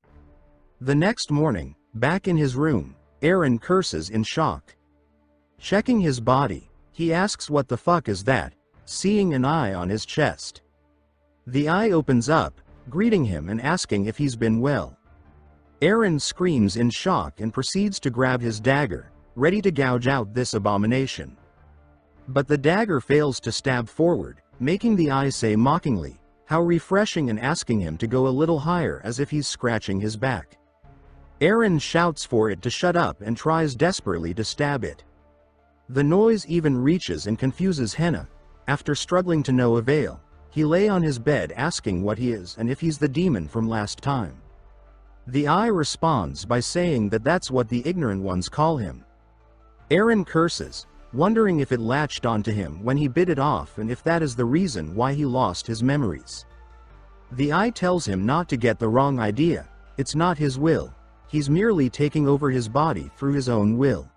The next morning, back in his room, Eren curses in shock. Checking his body, he asks what the fuck is that, seeing an eye on his chest. The eye opens up, greeting him and asking if he's been well. Eren screams in shock and proceeds to grab his dagger, ready to gouge out this abomination. But the dagger fails to stab forward, making the eye say mockingly, "How refreshing," and asking him to go a little higher as if he's scratching his back. Eren shouts for it to shut up and tries desperately to stab it. The noise even reaches and confuses Henna. After struggling to no avail, he lay on his bed asking what he is and if he's the demon from last time. The eye responds by saying that that's what the ignorant ones call him. Eren curses, wondering if it latched onto him when he bit it off and if that is the reason why he lost his memories. The eye tells him not to get the wrong idea, it's not his will, he's merely taking over his body through his own will.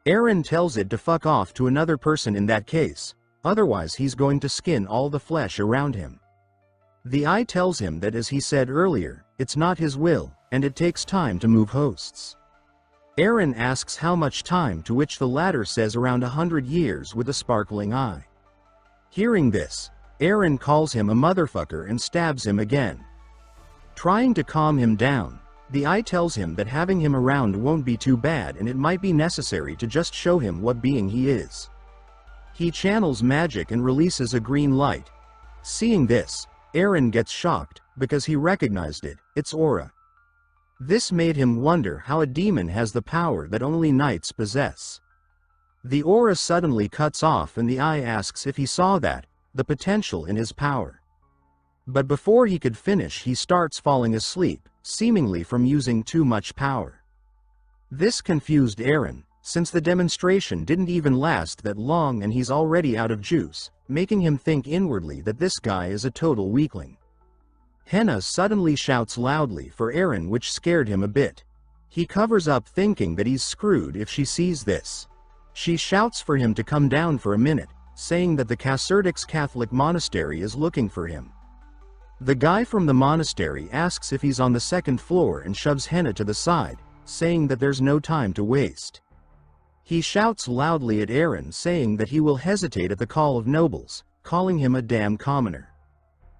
Eren tells it to fuck off to another person in that case, otherwise he's going to skin all the flesh around him. The eye tells him that, as he said earlier, it's not his will, and it takes time to move hosts. Eren asks how much time, to which the latter says around 100 years with a sparkling eye. Hearing this, Eren calls him a motherfucker and stabs him again. Trying to calm him down, the eye tells him that having him around won't be too bad and it might be necessary to just show him what being he is. He channels magic and releases a green light. Seeing this, Eren gets shocked, because he recognized it, its aura. This made him wonder how a demon has the power that only knights possess. The aura suddenly cuts off and the eye asks if he saw that, the potential in his power. But before he could finish, he starts falling asleep, seemingly from using too much power. This confused Eren, since the demonstration didn't even last that long and he's already out of juice, making him think inwardly that this guy is a total weakling. Henna suddenly shouts loudly for Eren, which scared him a bit. He covers up thinking that he's screwed if she sees this. She shouts for him to come down for a minute, saying that the Kaserdix Catholic monastery is looking for him. The guy from the monastery asks if he's on the second floor and shoves Henna to the side, saying that there's no time to waste. He shouts loudly at Eren, saying that he will hesitate at the call of nobles, calling him a damn commoner.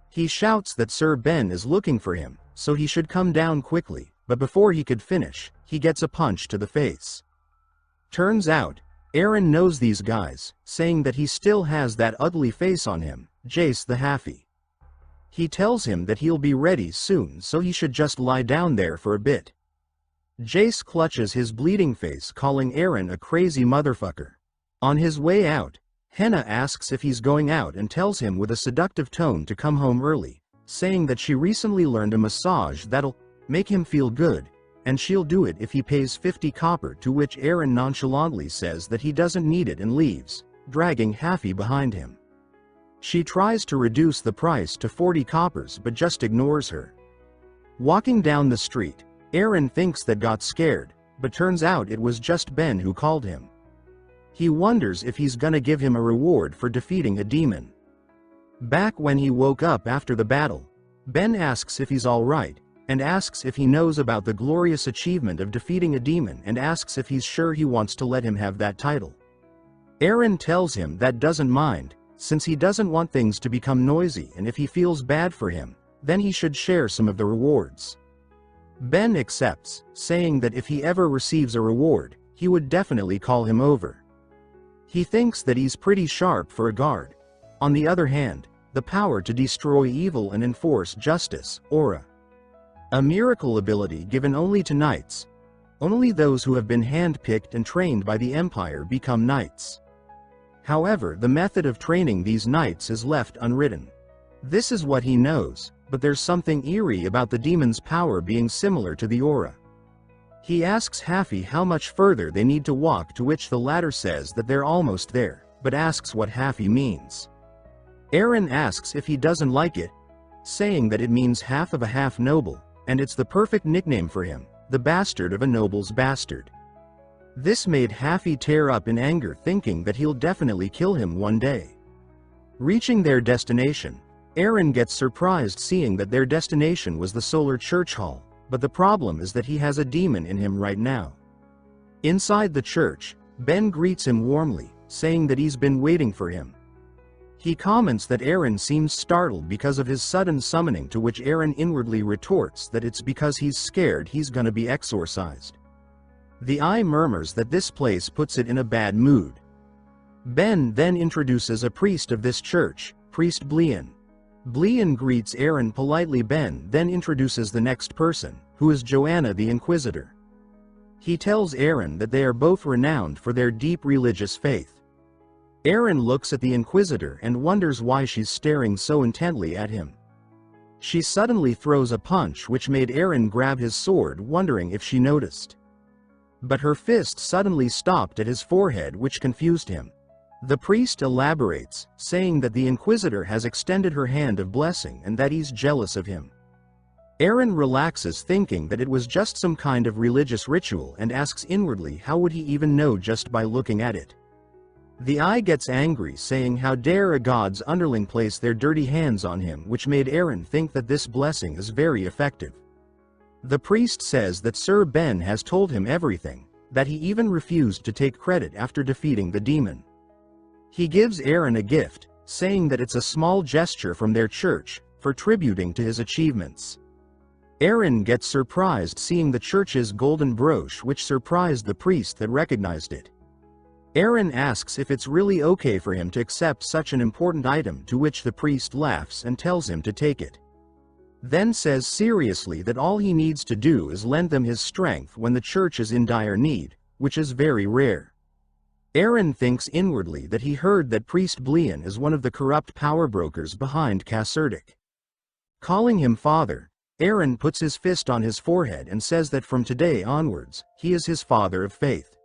He shouts that Sir Ben is looking for him, so he should come down quickly, but before he could finish, he gets a punch to the face. Turns out, Eren knows these guys, saying that he still has that ugly face on him, Jace the Halfie. He tells him that he'll be ready soon, so he should just lie down there for a bit. Jace clutches his bleeding face, calling Eren a crazy motherfucker. On his way out, Henna asks if he's going out and tells him with a seductive tone to come home early, saying that she recently learned a massage that'll make him feel good, and she'll do it if he pays 50 copper, to which Eren nonchalantly says that he doesn't need it and leaves, dragging Halfie behind him. She tries to reduce the price to 40 coppers but just ignores her. Walking down the street, Eren thinks that got scared, but turns out it was just Ben who called him. He wonders if he's gonna give him a reward for defeating a demon. Back when he woke up after the battle, Ben asks if he's alright, and asks if he knows about the glorious achievement of defeating a demon, and asks if he's sure he wants to let him have that title. Eren tells him that doesn't mind, since he doesn't want things to become noisy, and if he feels bad for him, then he should share some of the rewards. Ben accepts, saying that if he ever receives a reward, he would definitely call him over. He thinks that he's pretty sharp for a guard. On the other hand, the power to destroy evil and enforce justice, aura. A miracle ability given only to knights. Only those who have been handpicked and trained by the Empire become knights. However, the method of training these knights is left unwritten. This is what he knows, but there's something eerie about the demon's power being similar to the aura. He asks Halfie how much further they need to walk, to which the latter says that they're almost there, but asks what Halfie means. Eren asks if he doesn't like it, saying that it means half of a half noble, and it's the perfect nickname for him, the bastard of a noble's bastard. This made Halfie tear up in anger, thinking that he'll definitely kill him one day. Reaching their destination, Eren gets surprised seeing that their destination was the Solar Church Hall, but the problem is that he has a demon in him right now. Inside the church, Ben greets him warmly, saying that he's been waiting for him. He comments that Eren seems startled because of his sudden summoning, to which Eren inwardly retorts that it's because he's scared he's gonna be exorcised. The Eye murmurs that this place puts it in a bad mood. Ben then introduces a priest of this church, Priest Blian. Blian greets Eren politely. Ben then introduces the next person, who is Joanna the Inquisitor. He tells Eren that they are both renowned for their deep religious faith. Eren looks at the Inquisitor and wonders why she's staring so intently at him. She suddenly throws a punch which made Eren grab his sword, wondering if she noticed. But her fist suddenly stopped at his forehead, which confused him. The priest elaborates, saying that the Inquisitor has extended her hand of blessing and that he's jealous of him. Eren relaxes, thinking that it was just some kind of religious ritual, and asks inwardly how would he even know just by looking at it. The Eye gets angry, saying how dare a god's underling place their dirty hands on him, which made Eren think that this blessing is very effective. The priest says that Sir Ben has told him everything, that he even refused to take credit after defeating the demon. He gives Eren a gift, saying that it's a small gesture from their church, for tributing to his achievements. Eren gets surprised seeing the church's golden brooch, which surprised the priest that recognized it. Eren asks if it's really okay for him to accept such an important item, to which the priest laughs and tells him to take it. Then says seriously that all he needs to do is lend them his strength when the church is in dire need, which is very rare. Eren thinks inwardly that he heard that Priest Blian is one of the corrupt power brokers behind Kaserdix. Calling him father, Eren puts his fist on his forehead and says that from today onwards, he is his father of faith.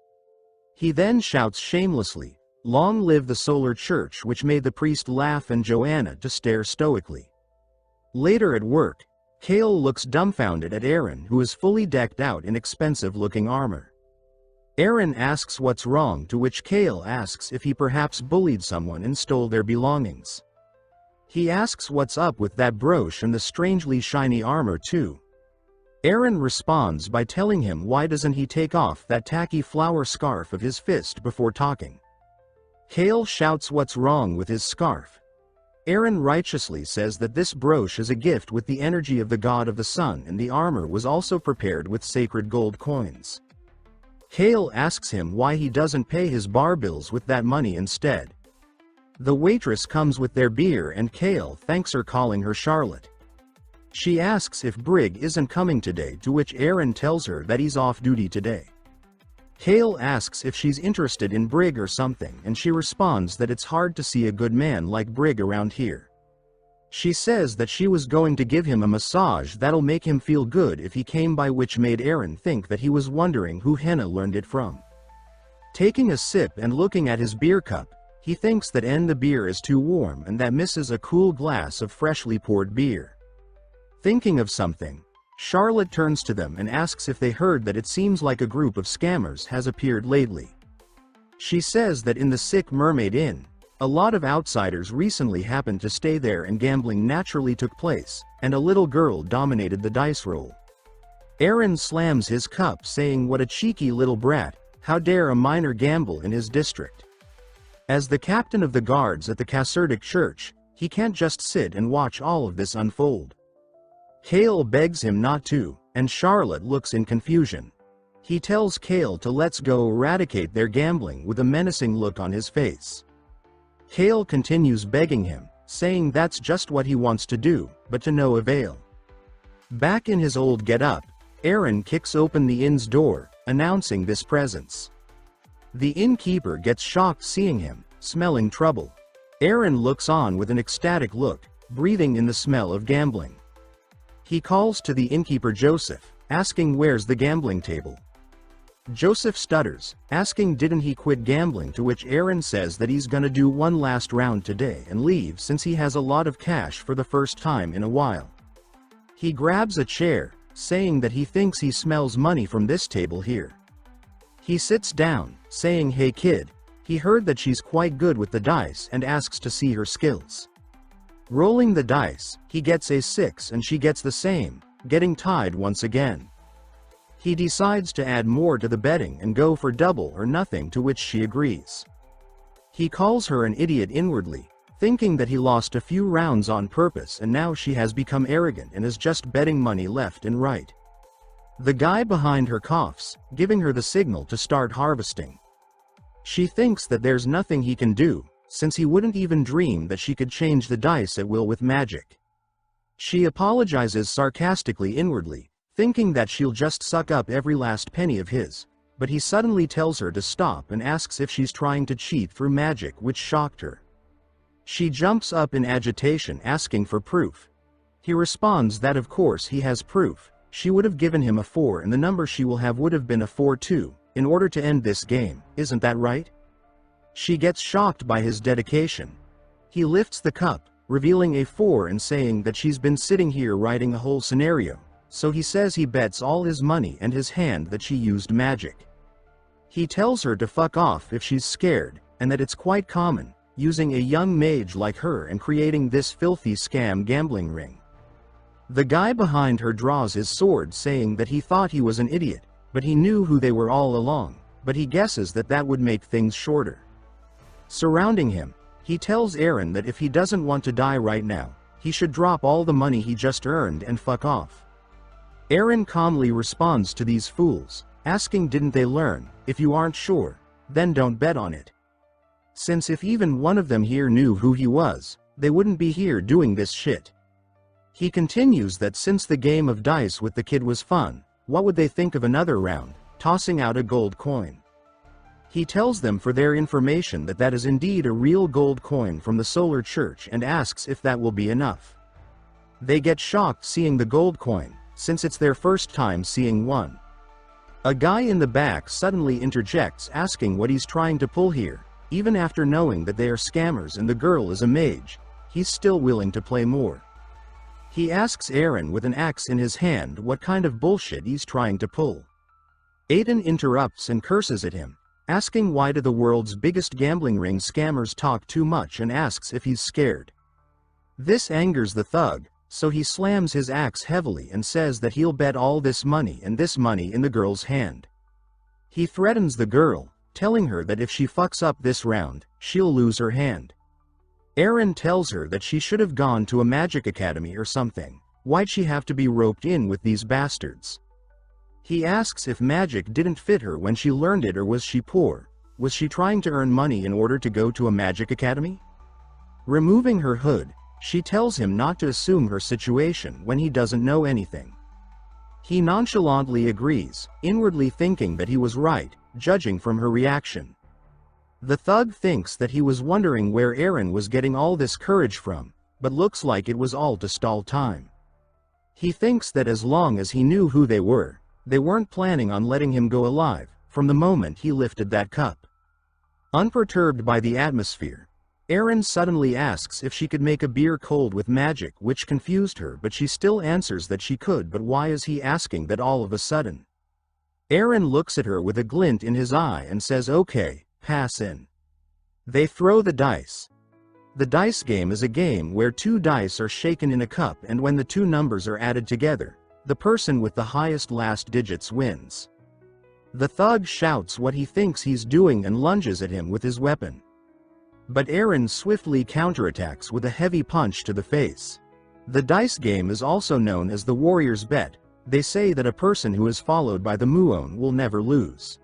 He then shouts shamelessly, "Long live the solar church," which made the priest laugh and Joanna to stare stoically. Later at work, Kale looks dumbfounded at Aaron, who is fully decked out in expensive-looking armor. Aaron asks what's wrong, to which Kale asks if he perhaps bullied someone and stole their belongings. He asks what's up with that brooch and the strangely shiny armor too. Aaron responds by telling him why doesn't he take off that tacky flower scarf of his fist before talking. Kale shouts what's wrong with his scarf. Aaron righteously says that this brooch is a gift with the energy of the god of the sun, and the armor was also prepared with sacred gold coins. Kale asks him why he doesn't pay his bar bills with that money instead. The waitress comes with their beer and Kale thanks her, calling her Charlotte. She asks if Brig isn't coming today, to which Aaron tells her that he's off duty today. Kale asks if she's interested in Brig or something, and she responds that it's hard to see a good man like Brig around here. She says that she was going to give him a massage that'll make him feel good if he came by, which made Aaron think that he was wondering who Henna learned it from. Taking a sip and looking at his beer cup, he thinks that the beer is too warm and that misses a cool glass of freshly poured beer. Thinking of something, Charlotte turns to them and asks if they heard that it seems like a group of scammers has appeared lately. She says that in the Sick Mermaid Inn, a lot of outsiders recently happened to stay there and gambling naturally took place, and a little girl dominated the dice roll. Aaron slams his cup, saying what a cheeky little brat, how dare a minor gamble in his district. As the captain of the guards at the Caserdic church, he can't just sit and watch all of this unfold. Kale begs him not to, and Charlotte looks in confusion. He tells Kale to let's go eradicate their gambling with a menacing look on his face. Kale continues begging him, saying that's just what he wants to do, but to no avail. Back in his old get-up, Aaron kicks open the inn's door, announcing this presence. The innkeeper gets shocked seeing him, smelling trouble. Aaron looks on with an ecstatic look, breathing in the smell of gambling. He calls to the innkeeper Joseph, asking where's the gambling table. Joseph stutters, asking didn't he quit gambling, to which Aaron says that he's gonna do one last round today and leave since he has a lot of cash for the first time in a while. He grabs a chair, saying that he thinks he smells money from this table here. He sits down, saying hey kid, he heard that she's quite good with the dice and asks to see her skills. Rolling the dice, he gets a 6 and she gets the same, getting tied once again. He decides to add more to the betting and go for double or nothing, to which she agrees. He calls her an idiot inwardly, thinking that he lost a few rounds on purpose and now she has become arrogant and is just betting money left and right. The guy behind her coughs, giving her the signal to start harvesting. She thinks that there's nothing he can do, since he wouldn't even dream that she could change the dice at will with magic. She apologizes sarcastically inwardly, thinking that she'll just suck up every last penny of his, but he suddenly tells her to stop and asks if she's trying to cheat through magic, which shocked her. She jumps up in agitation, asking for proof. He responds that of course he has proof. She would have given him a 4 and the number she will have would have been a 4 too, in order to end this game, isn't that right? She gets shocked by his dedication. He lifts the cup, revealing a 4 and saying that she's been sitting here writing a whole scenario, so he says he bets all his money and his hand that she used magic. He tells her to fuck off if she's scared, and that it's quite common, using a young mage like her and creating this filthy scam gambling ring. The guy behind her draws his sword, saying that he thought he was an idiot, but he knew who they were all along, but he guesses that that would make things shorter. Surrounding him, he tells Aaron that if he doesn't want to die right now, he should drop all the money he just earned and fuck off. Aaron calmly responds to these fools, asking didn't they learn, if you aren't sure, then don't bet on it. Since if even one of them here knew who he was, they wouldn't be here doing this shit. He continues that since the game of dice with the kid was fun, what would they think of another round, tossing out a gold coin. He tells them for their information that that is indeed a real gold coin from the Solar Church and asks if that will be enough. They get shocked seeing the gold coin, since it's their first time seeing one. A guy in the back suddenly interjects asking what he's trying to pull here. Even after knowing that they are scammers and the girl is a mage, he's still willing to play more. He asks Aaron with an axe in his hand what kind of bullshit he's trying to pull. Aiden interrupts and curses at him, asking why do the world's biggest gambling ring scammers talk too much, and asks if he's scared. This angers the thug, so he slams his axe heavily and says that he'll bet all this money and this money in the girl's hand. He threatens the girl, telling her that if she fucks up this round, she'll lose her hand. Aaron tells her that she should have gone to a magic academy or something. Why'd she have to be roped in with these bastards? He asks if magic didn't fit her when she learned it, or was she poor? Was she trying to earn money in order to go to a magic academy? Removing her hood, she tells him not to assume her situation when he doesn't know anything. He nonchalantly agrees, inwardly thinking that he was right, judging from her reaction. The thug thinks that he was wondering where Aaron was getting all this courage from, but looks like it was all to stall time. He thinks that as long as he knew who they weren't planning on letting him go alive, from the moment he lifted that cup. Unperturbed by the atmosphere, Aaron suddenly asks if she could make a beer cold with magic, which confused her, but she still answers that she could. But why is he asking that all of a sudden? Aaron looks at her with a glint in his eye and says okay, pass in. They throw the dice. The dice game is a game where 2 dice are shaken in a cup, and when the 2 numbers are added together, the person with the highest last digits wins. The thug shouts what he thinks he's doing and lunges at him with his weapon. But Aaron swiftly counterattacks with a heavy punch to the face. The dice game is also known as the warrior's bet. They say that a person who is followed by the muon will never lose.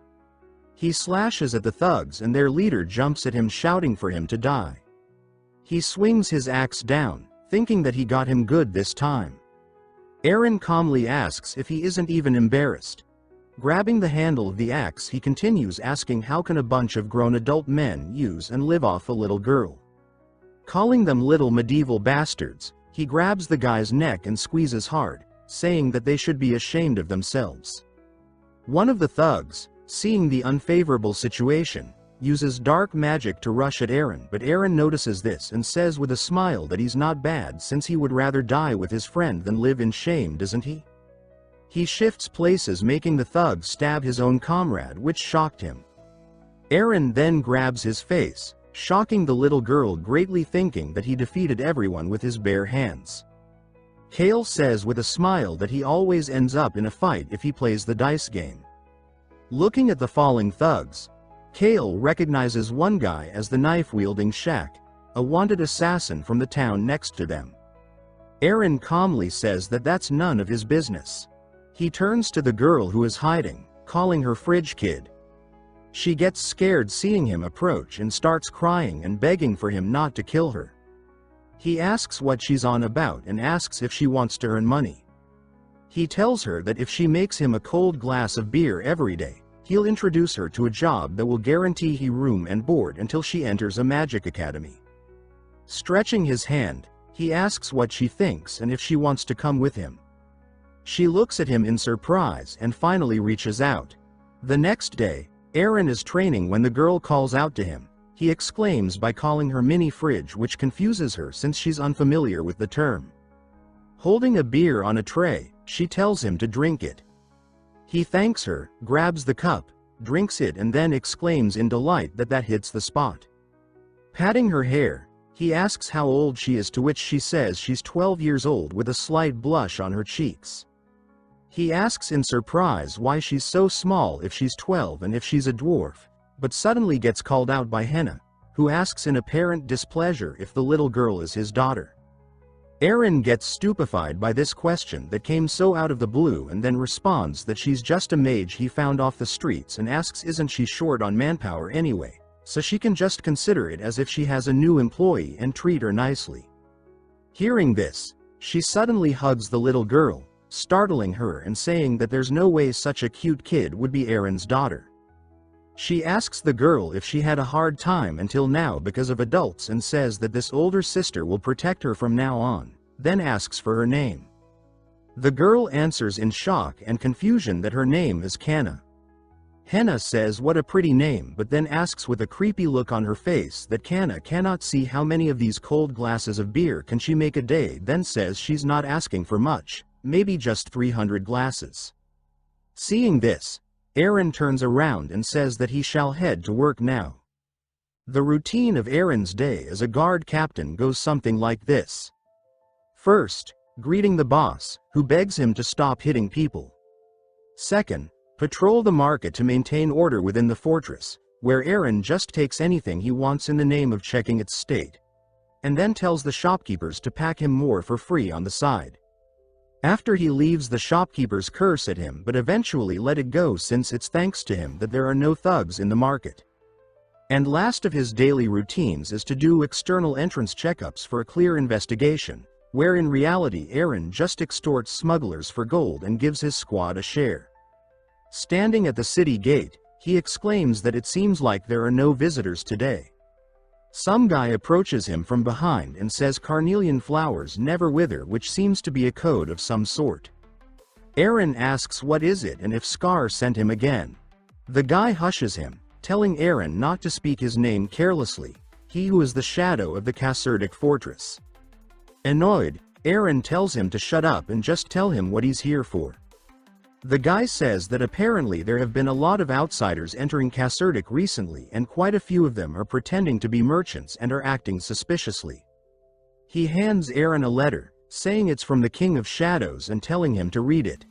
He slashes at the thugs and their leader jumps at him, shouting for him to die. He swings his axe down, thinking that he got him good this time. Aaron calmly asks if he isn't even embarrassed. Grabbing the handle of the axe, he continues asking how can a bunch of grown adult men use and live off a little girl. Calling them little medieval bastards, he grabs the guy's neck and squeezes hard, saying that they should be ashamed of themselves. One of the thugs, seeing the unfavorable situation, uses dark magic to rush at Aaron, but Aaron notices this and says with a smile that he's not bad, since he would rather die with his friend than live in shame, doesn't he? He shifts places, making the thug stab his own comrade, which shocked him. Aaron then grabs his face, shocking the little girl greatly, thinking that he defeated everyone with his bare hands. Kale says with a smile that he always ends up in a fight if he plays the dice game. Looking at the falling thugs, Kale recognizes one guy as the knife-wielding Shaq, a wanted assassin from the town next to them. Aaron calmly says that that's none of his business. He turns to the girl who is hiding, calling her fridge kid. She gets scared seeing him approach and starts crying and begging for him not to kill her. He asks what she's on about and asks if she wants to earn money. He tells her that if she makes him a cold glass of beer every day, he'll introduce her to a job that will guarantee he room and board until she enters a magic academy. Stretching his hand, he asks what she thinks and if she wants to come with him. She looks at him in surprise and finally reaches out. The next day, Aaron is training when the girl calls out to him. He exclaims by calling her mini fridge, which confuses her since she's unfamiliar with the term. Holding a beer on a tray, she tells him to drink it. He thanks her, grabs the cup, drinks it, and then exclaims in delight that hits the spot. Patting her hair, he asks how old she is, to which she says she's 12 years old with a slight blush on her cheeks. He asks in surprise why she's so small if she's 12 and if she's a dwarf, but suddenly gets called out by Henna, who asks in apparent displeasure if the little girl is his daughter. Aaron gets stupefied by this question that came so out of the blue and then responds that she's just a mage he found off the streets and asks isn't she short on manpower anyway, so she can just consider it as if she has a new employee and treat her nicely. Hearing this, she suddenly hugs the little girl, startling her and saying that there's no way such a cute kid would be Aaron's daughter. She asks the girl if she had a hard time until now because of adults and says that this older sister will protect her from now on, then asks for her name. The girl answers in shock and confusion that her name is Kana, Henna says what a pretty name, but then asks with a creepy look on her face that Kanna cannot see how many of these cold glasses of beer can she make a day, then says she's not asking for much, maybe just 300 glasses. Seeing this, Eren turns around and says that he shall head to work now. The routine of Eren's day as a guard captain goes something like this. First, greeting the boss, who begs him to stop hitting people. Second, patrol the market to maintain order within the fortress, where Eren just takes anything he wants in the name of checking its state. And then tells the shopkeepers to pack him more for free on the side. After he leaves, the shopkeepers curse at him but eventually let it go since it's thanks to him that there are no thugs in the market. And last of his daily routines is to do external entrance checkups for a clear investigation, where in reality Eren just extorts smugglers for gold and gives his squad a share. Standing at the city gate, he exclaims that it seems like there are no visitors today. Some guy approaches him from behind and says carnelian flowers never wither, which seems to be a code of some sort. Eren asks what is it and if Scar sent him again. The guy hushes him, telling Eren not to speak his name carelessly, he who is the shadow of the Caserdic fortress. Annoyed, Eren tells him to shut up and just tell him what he's here for. The guy says that apparently there have been a lot of outsiders entering Caserdic recently and quite a few of them are pretending to be merchants and are acting suspiciously. He hands Eren a letter, saying it's from the King of Shadows and telling him to read it.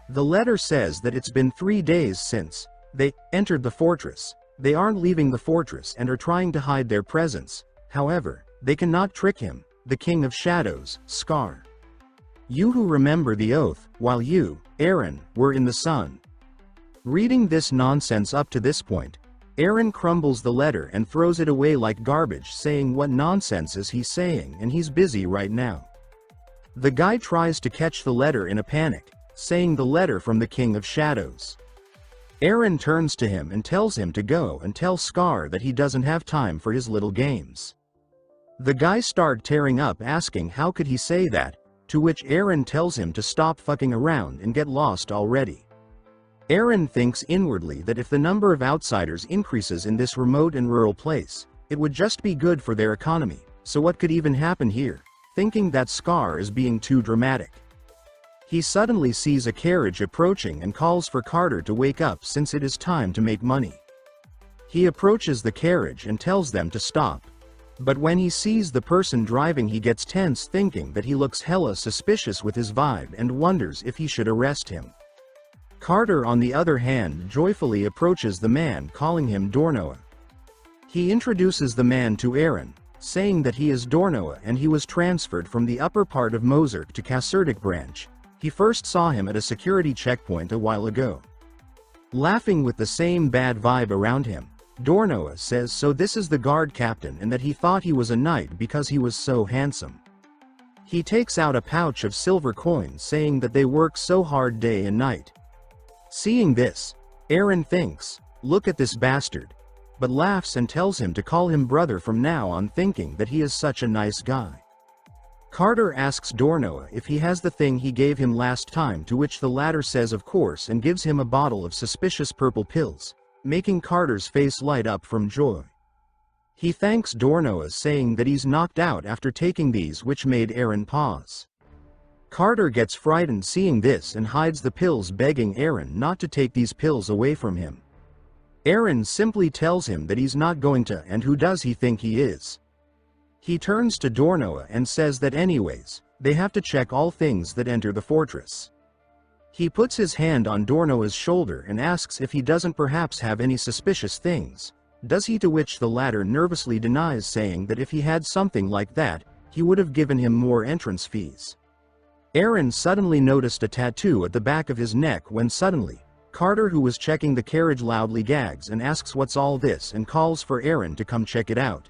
The letter says that it's been 3 days since they entered the fortress. They aren't leaving the fortress and are trying to hide their presence. However, they cannot trick him, the King of Shadows, Scar. You who remember the oath, while you, Eren, were in the sun. Reading this nonsense up to this point, Eren crumbles the letter and throws it away like garbage, saying what nonsense is he saying and he's busy right now. The guy tries to catch the letter in a panic, saying the letter from the King of Shadows. Eren turns to him and tells him to go and tell Scar that he doesn't have time for his little games. The guy starts tearing up asking how could he say that, to which Eren tells him to stop fucking around and get lost already. Eren thinks inwardly that if the number of outsiders increases in this remote and rural place, it would just be good for their economy, so what could even happen here, thinking that Scar is being too dramatic. He suddenly sees a carriage approaching and calls for Carter to wake up since it is time to make money. He approaches the carriage and tells them to stop. But when he sees the person driving he gets tense, thinking that he looks hella suspicious with his vibe and wonders if he should arrest him. Carter on the other hand joyfully approaches the man, calling him Dornoa. He introduces the man to Eren, saying that he is Dornoa and he was transferred from the upper part of Mozark to Caserdic branch. He first saw him at a security checkpoint a while ago. Laughing with the same bad vibe around him, Dornoa says so this is the guard captain and that he thought he was a knight because he was so handsome. He takes out a pouch of silver coins, saying that they work so hard day and night. Seeing this, Eren thinks, look at this bastard, but laughs and tells him to call him brother from now on, thinking that he is such a nice guy. Carter asks Dornoa if he has the thing he gave him last time, to which the latter says of course and gives him a bottle of suspicious purple pills, making Carter's face light up from joy. He thanks Dornoa, saying that he's knocked out after taking these, which made Eren pause. Carter gets frightened seeing this and hides the pills, begging Eren not to take these pills away from him. Eren simply tells him that he's not going to, and who does he think he is? He turns to Dornoa and says that anyways, they have to check all things that enter the fortress. He puts his hand on Dornoa's shoulder and asks if he doesn't perhaps have any suspicious things. Does he? To which the latter nervously denies, saying that if he had something like that, he would have given him more entrance fees. Eren suddenly noticed a tattoo at the back of his neck when suddenly, Carter, who was checking the carriage, loudly gags and asks what's all this and calls for Eren to come check it out.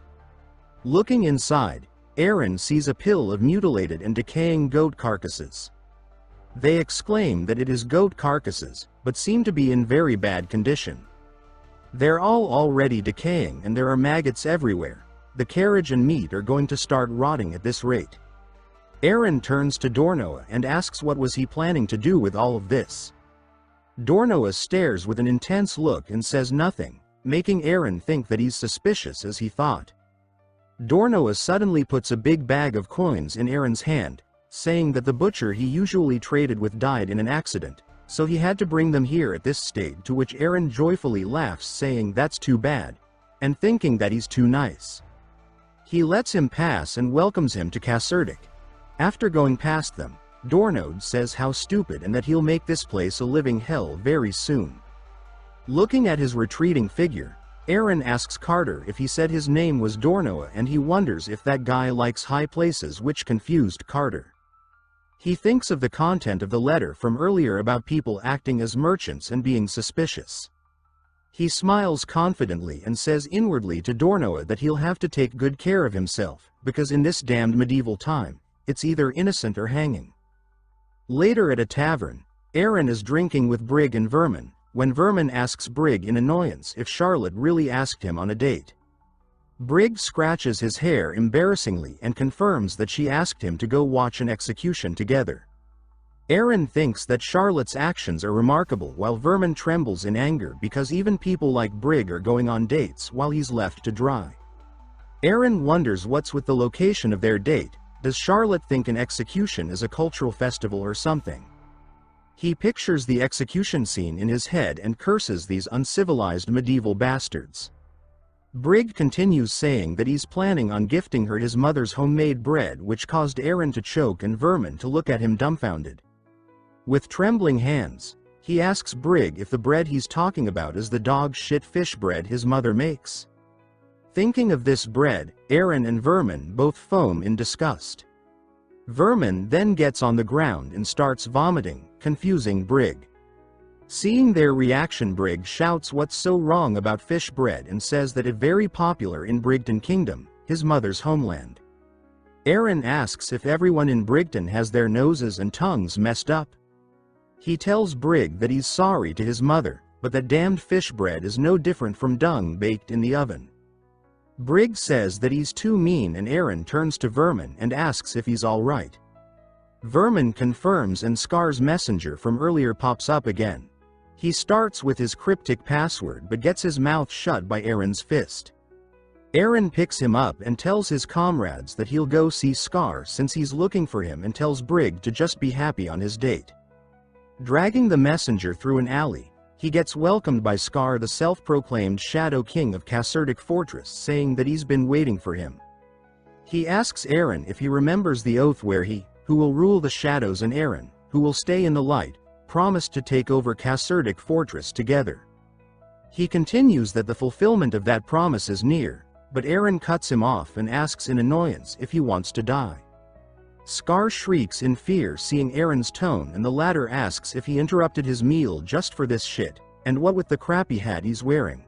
Looking inside, Eren sees a pile of mutilated and decaying goat carcasses. They exclaim that it is goat carcasses, but seem to be in very bad condition. They're all already decaying and there are maggots everywhere. The carriage and meat are going to start rotting at this rate. Eren turns to Dornoa and asks what was he planning to do with all of this. Dornoa stares with an intense look and says nothing, making Eren think that he's suspicious as he thought. Dornoa suddenly puts a big bag of coins in Eren's hand, saying that the butcher he usually traded with died in an accident, so he had to bring them here at this stage, to which Eren joyfully laughs, saying that's too bad, and thinking that he's too nice. He lets him pass and welcomes him to Caserdic. After going past them, Dornoa says how stupid and that he'll make this place a living hell very soon. Looking at his retreating figure, Eren asks Carter if he said his name was Dornoa, and he wonders if that guy likes high places, which confused Carter. He thinks of the content of the letter from earlier about people acting as merchants and being suspicious. He smiles confidently and says inwardly to Dornoa that he'll have to take good care of himself, because in this damned medieval time, it's either innocent or hanging. Later at a tavern, Eren is drinking with Brig and Vermin, when Vermin asks Brig in annoyance if Charlotte really asked him on a date. Brig scratches his hair embarrassingly and confirms that she asked him to go watch an execution together. Eren thinks that Charlotte's actions are remarkable, while Vermin trembles in anger because even people like Brig are going on dates while he's left to dry. Eren wonders what's with the location of their date. Does Charlotte think an execution is a cultural festival or something? He pictures the execution scene in his head and curses these uncivilized medieval bastards. Brig continues saying that he's planning on gifting her his mother's homemade bread, which caused Eren to choke and Vermin to look at him dumbfounded. With trembling hands, he asks Brig if the bread he's talking about is the dog shit fish bread his mother makes. Thinking of this bread, Eren and Vermin both foam in disgust. Vermin then gets on the ground and starts vomiting, confusing Brig. Seeing their reaction, Brig shouts what's so wrong about fish bread and says that it's very popular in Brigton Kingdom, his mother's homeland. Eren asks if everyone in Brigton has their noses and tongues messed up. He tells Brig that he's sorry to his mother, but that damned fish bread is no different from dung baked in the oven. Brig says that he's too mean, and Eren turns to Vermin and asks if he's alright. Vermin confirms and Scar's messenger from earlier pops up again. He starts with his cryptic password but gets his mouth shut by Eren's fist. Eren picks him up and tells his comrades that he'll go see Scar since he's looking for him, and tells Brig to just be happy on his date. Dragging the messenger through an alley, he gets welcomed by Scar, the self-proclaimed Shadow King of Caserdic Fortress, saying that he's been waiting for him. He asks Eren if he remembers the oath where he, who will rule the shadows, and Eren, who will stay in the light, promised to take over Caserdic Fortress together. He continues that the fulfillment of that promise is near, but Eren cuts him off and asks in annoyance if he wants to die. Scar shrieks in fear seeing Eren's tone, and the latter asks if he interrupted his meal just for this shit, and what with the crappy hat he's wearing.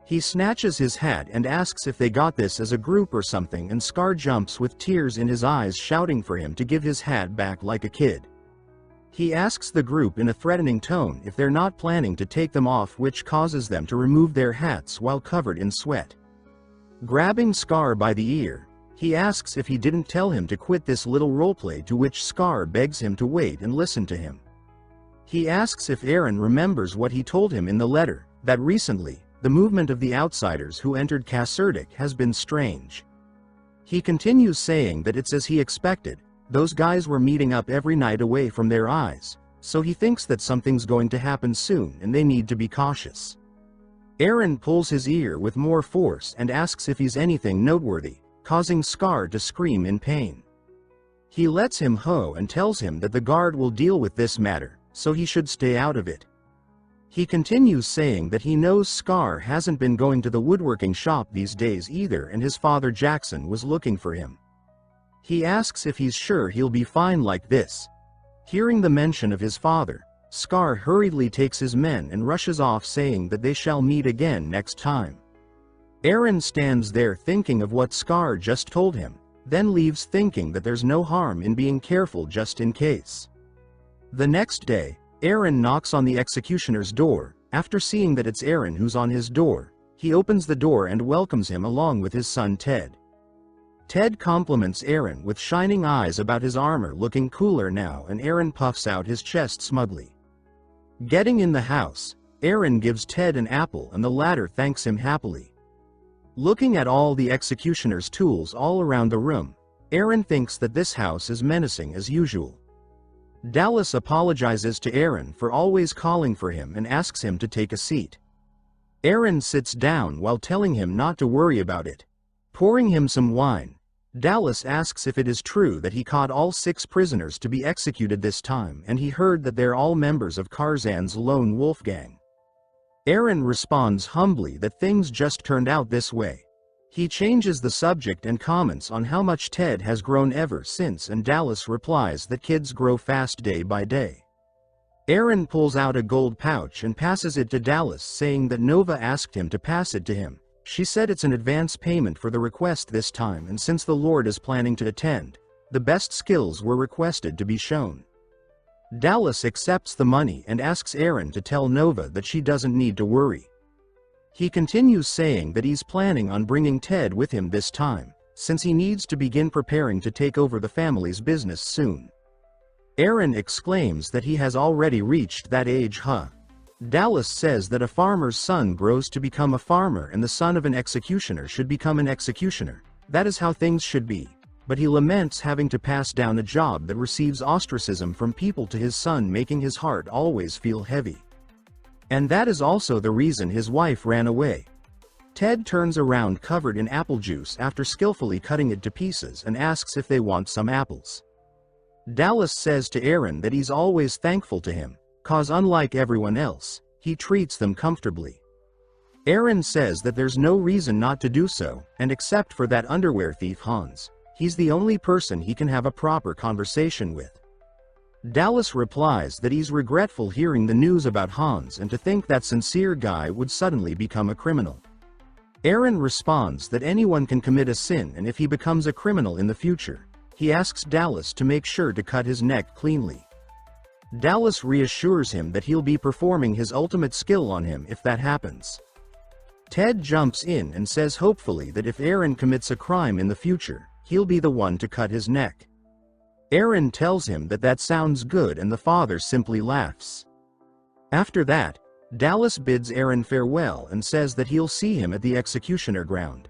He snatches his hat and asks if they got this as a group or something, and Scar jumps with tears in his eyes, shouting for him to give his hat back like a kid. He asks the group in a threatening tone if they're not planning to take them off, which causes them to remove their hats while covered in sweat. Grabbing Scar by the ear, he asks if he didn't tell him to quit this little roleplay, to which Scar begs him to wait and listen to him. He asks if Eren remembers what he told him in the letter, that recently, the movement of the outsiders who entered Caserdic has been strange. He continues saying that it's as he expected, those guys were meeting up every night away from their eyes, so he thinks that something's going to happen soon and they need to be cautious. Eren pulls his ear with more force and asks if he's anything noteworthy, causing Scar to scream in pain. He lets him go and tells him that the guard will deal with this matter, so he should stay out of it. He continues saying that he knows Scar hasn't been going to the woodworking shop these days either, and his father Jackson was looking for him. He asks if he's sure he'll be fine like this. Hearing the mention of his father, Scar hurriedly takes his men and rushes off, saying that they shall meet again next time. Eren stands there thinking of what Scar just told him, then leaves thinking that there's no harm in being careful just in case. The next day, Eren knocks on the executioner's door. After seeing that it's Eren who's on his door, he opens the door and welcomes him along with his son Ted. Ted compliments Eren with shining eyes about his armor looking cooler now, and Eren puffs out his chest smugly. Getting in the house, Aaron gives Ted an apple and the latter thanks him happily. Looking at all the executioner's tools all around the room, Aaron thinks that this house is menacing as usual. Dallas apologizes to Aaron for always calling for him and asks him to take a seat. Aaron sits down while telling him not to worry about it. Pouring him some wine, Dallas asks if it is true that he caught all 6 prisoners to be executed this time and he heard that they're all members of Tarzan's lone wolf gang. Aaron responds humbly that things just turned out this way. He changes the subject and comments on how much Ted has grown ever since, and Dallas replies that kids grow fast day by day. Aaron pulls out a gold pouch and passes it to Dallas, saying that Nova asked him to pass it to him. She said it's an advance payment for the request this time, and since the Lord is planning to attend, the best skills were requested to be shown. Dallas accepts the money and asks Aaron to tell Nova that she doesn't need to worry. He continues saying that he's planning on bringing Ted with him this time, since he needs to begin preparing to take over the family's business soon. Aaron exclaims that he has already reached that age, Dallas says that a farmer's son grows to become a farmer and the son of an executioner should become an executioner. That is how things should be. But he laments having to pass down a job that receives ostracism from people to his son, making his heart always feel heavy. And that is also the reason his wife ran away. Ted turns around covered in apple juice after skillfully cutting it to pieces and asks if they want some apples. Dallas says to Aaron that he's always thankful to him, cause unlike everyone else, he treats them comfortably. Aaron says that there's no reason not to do so, and except for that underwear thief Hans, he's the only person he can have a proper conversation with. Dallas replies that he's regretful hearing the news about Hans and to think that sincere guy would suddenly become a criminal. Aaron responds that anyone can commit a sin, and if he becomes a criminal in the future, he asks Dallas to make sure to cut his neck cleanly. Dallas reassures him that he'll be performing his ultimate skill on him if that happens. Ted jumps in and says hopefully that if Aaron commits a crime in the future, he'll be the one to cut his neck. Aaron tells him that that sounds good, and the father simply laughs. After that, Dallas bids Aaron farewell and says that he'll see him at the executioner ground.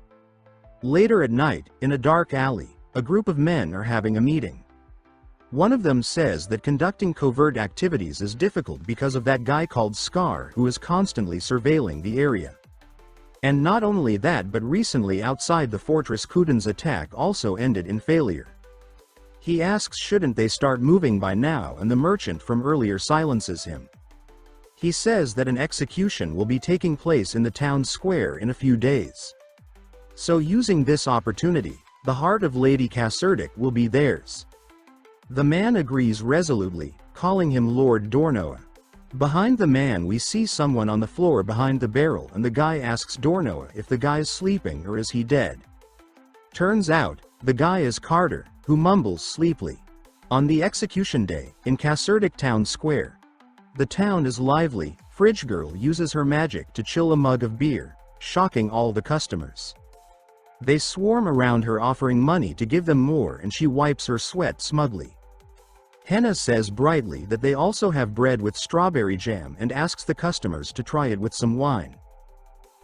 Later at night, in a dark alley, a group of men are having a meeting. One of them says that conducting covert activities is difficult because of that guy called Scar who is constantly surveilling the area. And not only that, but recently outside the fortress Kuden's attack also ended in failure. He asks shouldn't they start moving by now, and the merchant from earlier silences him. He says that an execution will be taking place in the town square in a few days. So using this opportunity, the heart of Lady Caserdic will be theirs. The man agrees resolutely, calling him Lord Dornoa. Behind the man we see someone on the floor behind the barrel, and the guy asks Dornoa if the guy's sleeping or is he dead. Turns out, the guy is Carter, who mumbles sleepily. On the execution day, in Caserdic Town Square, the town is lively. Fridge Girl uses her magic to chill a mug of beer, shocking all the customers. They swarm around her offering money to give them more, and she wipes her sweat smugly. Henna says brightly that they also have bread with strawberry jam and asks the customers to try it with some wine.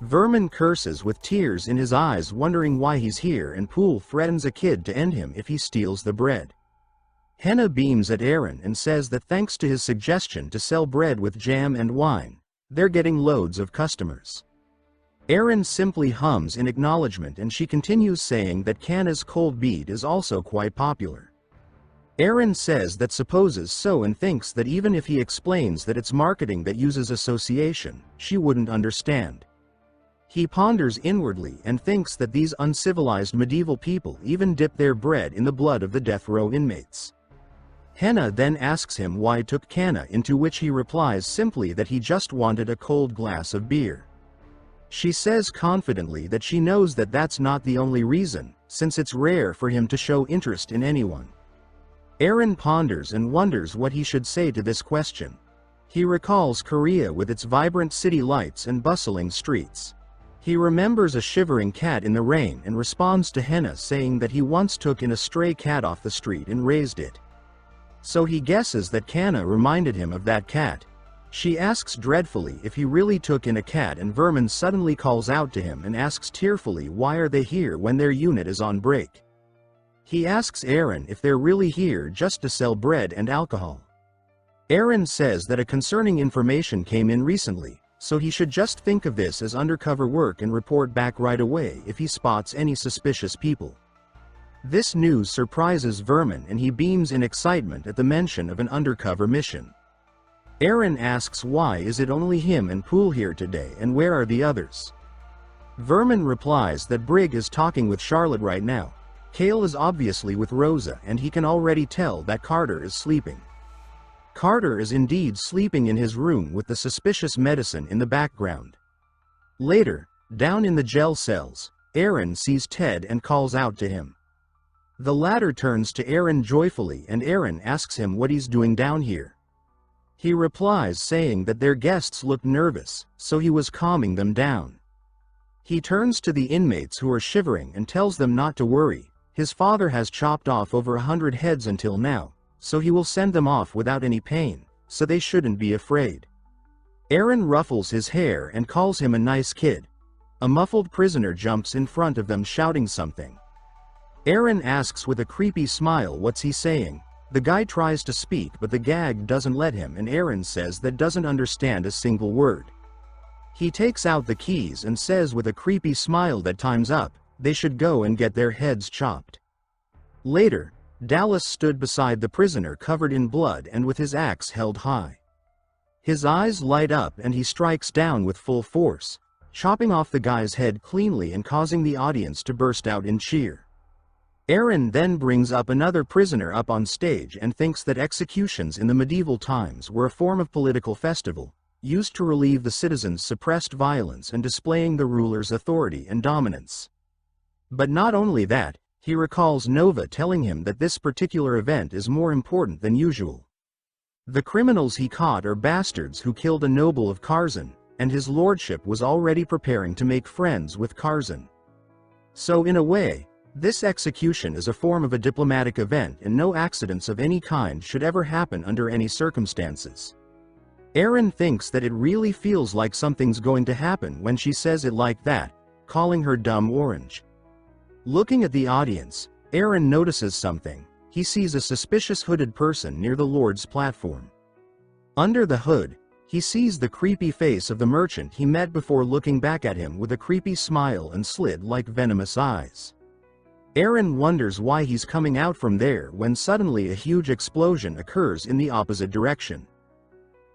Vermin curses with tears in his eyes, wondering why he's here, and Poole threatens a kid to end him if he steals the bread. Henna beams at Aaron and says that thanks to his suggestion to sell bread with jam and wine, they're getting loads of customers. Aaron simply hums in acknowledgement, and she continues saying that Kanna's cold bead is also quite popular. Aaron says that supposes so, and thinks that even if he explains that it's marketing that uses association, she wouldn't understand. He ponders inwardly and thinks that these uncivilized medieval people even dip their bread in the blood of the death row inmates. Henna then asks him why he took Kanna, into which he replies simply that he just wanted a cold glass of beer. She says confidently that she knows that that's not the only reason, since it's rare for him to show interest in anyone. Aaron ponders and wonders what he should say to this question. He recalls Korea with its vibrant city lights and bustling streets. He remembers a shivering cat in the rain and responds to Henna saying that he once took in a stray cat off the street and raised it. So he guesses that Kanna reminded him of that cat. She asks dreadfully if he really took in a cat, and Vermin suddenly calls out to him and asks tearfully why are they here when their unit is on break. He asks Aaron if they're really here just to sell bread and alcohol. Aaron says that a concerning information came in recently, so he should just think of this as undercover work and report back right away if he spots any suspicious people. This news surprises Vermin and he beams in excitement at the mention of an undercover mission. Aaron asks why is it only him and Poole here today and where are the others. Vermin replies that Brig is talking with Charlotte right now. Kale is obviously with Rosa and he can already tell that Carter is sleeping. Carter is indeed sleeping in his room with the suspicious medicine in the background. Later, down in the jail cells, Aaron sees Ted and calls out to him. The latter turns to Aaron joyfully and Aaron asks him what he's doing down here. He replies saying that their guests looked nervous, so he was calming them down. He turns to the inmates who are shivering and tells them not to worry. His father has chopped off over 100 heads until now, so he will send them off without any pain, so they shouldn't be afraid. Aaron ruffles his hair and calls him a nice kid. A muffled prisoner jumps in front of them shouting something. Aaron asks with a creepy smile what's he saying. The guy tries to speak but the gag doesn't let him and Aaron says that doesn't understand a single word. He takes out the keys and says with a creepy smile that time's up, they should go and get their heads chopped. Later, Dallas stood beside the prisoner covered in blood and with his axe held high. His eyes light up and he strikes down with full force, chopping off the guy's head cleanly and causing the audience to burst out in cheer. Aaron then brings up another prisoner up on stage and thinks that executions in the medieval times were a form of political festival, used to relieve the citizens' suppressed violence and displaying the ruler's authority and dominance. But not only that, he recalls Nova telling him that this particular event is more important than usual. The criminals he caught are bastards who killed a noble of Karzan, and his lordship was already preparing to make friends with Karzan. So in a way, this execution is a form of a diplomatic event and no accidents of any kind should ever happen under any circumstances. Aaron thinks that it really feels like something's going to happen when she says it like that, calling her dumb orange. Looking at the audience, Aaron notices something. He sees a suspicious hooded person near the Lord's platform. Under the hood, he sees the creepy face of the merchant he met before looking back at him with a creepy smile and slit-like venomous eyes. Aaron wonders why he's coming out from there when suddenly a huge explosion occurs in the opposite direction.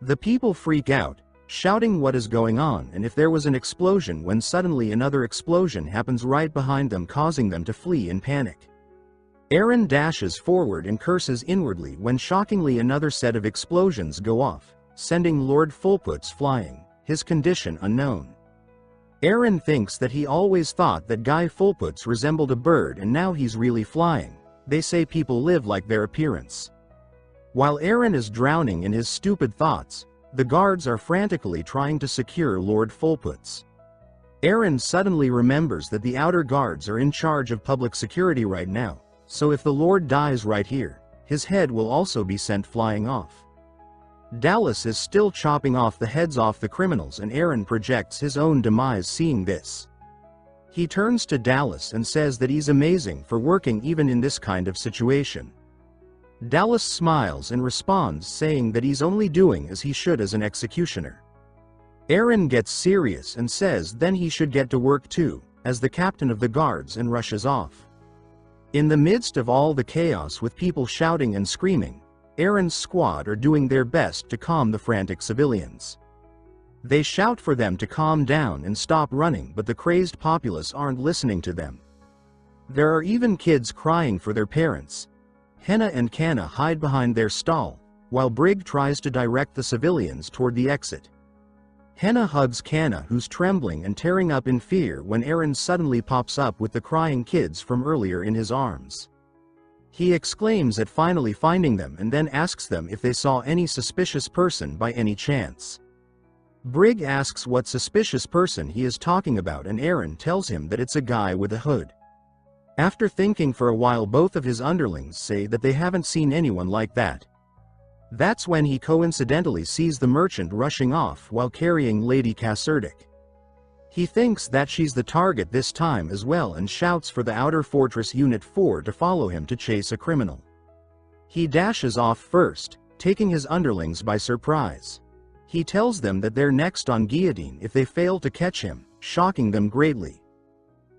The people freak out, shouting what is going on and if there was an explosion when suddenly another explosion happens right behind them causing them to flee in panic. Aaron dashes forward and curses inwardly when shockingly another set of explosions go off, sending Lord Fulputs flying, his condition unknown. Aaron thinks that he always thought that Guy Fulputs resembled a bird and now he's really flying. They say people live like their appearance. While Aaron is drowning in his stupid thoughts, the guards are frantically trying to secure Lord Fulputs. Aaron suddenly remembers that the outer guards are in charge of public security right now, so if the Lord dies right here, his head will also be sent flying off. Dallas is still chopping off the heads off the criminals and Aaron projects his own demise seeing this. He turns to Dallas and says that he's amazing for working even in this kind of situation. Dallas smiles and responds saying that he's only doing as he should as an executioner. Aaron gets serious and says then he should get to work too, as the captain of the guards and rushes off. In the midst of all the chaos with people shouting and screaming, Aaron's squad are doing their best to calm the frantic civilians. They shout for them to calm down and stop running but the crazed populace aren't listening to them. There are even kids crying for their parents. Henna and Kanna hide behind their stall, while Brig tries to direct the civilians toward the exit. Henna hugs Kanna who's trembling and tearing up in fear when Aaron suddenly pops up with the crying kids from earlier in his arms. He exclaims at finally finding them and then asks them if they saw any suspicious person by any chance. Brig asks what suspicious person he is talking about and Aaron tells him that it's a guy with a hood. After thinking for a while both of his underlings say that they haven't seen anyone like that. That's when he coincidentally sees the merchant rushing off while carrying Lady Caserdic. He thinks that she's the target this time as well and shouts for the Outer Fortress Unit 4 to follow him to chase a criminal. He dashes off first, taking his underlings by surprise. He tells them that they're next on guillotine if they fail to catch him, shocking them greatly.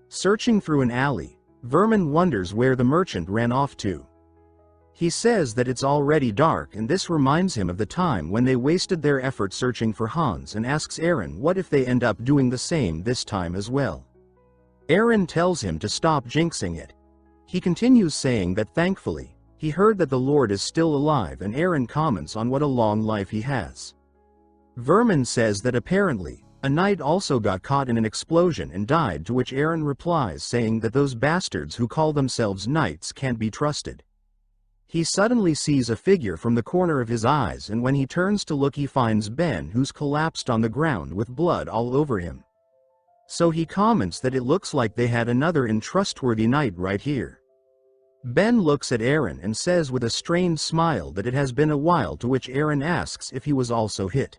Searching through an alley, Vermin wonders where the merchant ran off to. He says that it's already dark and this reminds him of the time when they wasted their effort searching for Hans and asks Aaron what if they end up doing the same this time as well. Aaron tells him to stop jinxing it. He continues saying that thankfully, he heard that the Lord is still alive and Aaron comments on what a long life he has. Vermin says that apparently, a knight also got caught in an explosion and died, to which Aaron replies saying that those bastards who call themselves knights can't be trusted. He suddenly sees a figure from the corner of his eyes and when he turns to look he finds Ben, who's collapsed on the ground with blood all over him. So he comments that it looks like they had another untrustworthy knight right here. Ben looks at Aaron and says with a strained smile that it has been a while, to which Aaron asks if he was also hit.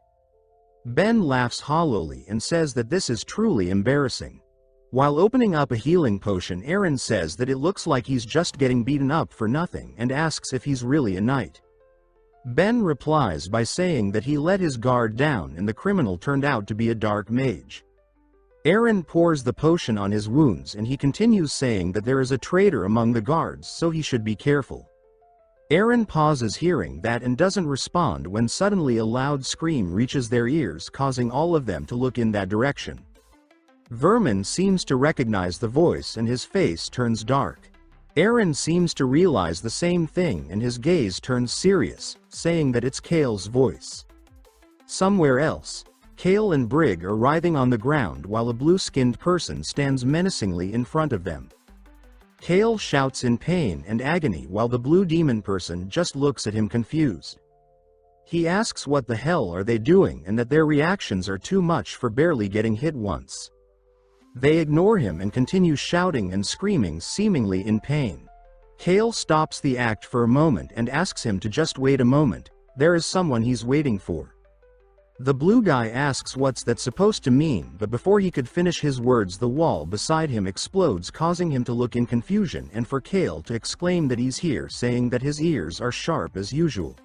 Ben laughs hollowly and says that this is truly embarrassing. While opening up a healing potion, Aaron says that it looks like he's just getting beaten up for nothing and asks if he's really a knight. Ben replies by saying that he let his guard down and the criminal turned out to be a dark mage. Aaron pours the potion on his wounds and he continues saying that there is a traitor among the guards, so he should be careful. Aaron pauses hearing that and doesn't respond when suddenly a loud scream reaches their ears, causing all of them to look in that direction. Vermin seems to recognize the voice and his face turns dark. Aaron seems to realize the same thing and his gaze turns serious, saying that it's Kale's voice. Somewhere else, Kale and Brig are writhing on the ground while a blue-skinned person stands menacingly in front of them. Kale shouts in pain and agony while the blue demon person just looks at him confused. He asks what the hell are they doing and that their reactions are too much for barely getting hit once. They ignore him and continue shouting and screaming, seemingly in pain. Kale stops the act for a moment and asks him to just wait a moment, there is someone he's waiting for. The blue guy asks what's that supposed to mean, but before he could finish his words the wall beside him explodes, causing him to look in confusion and for Kale to exclaim that he's here, saying that his ears are sharp as usual.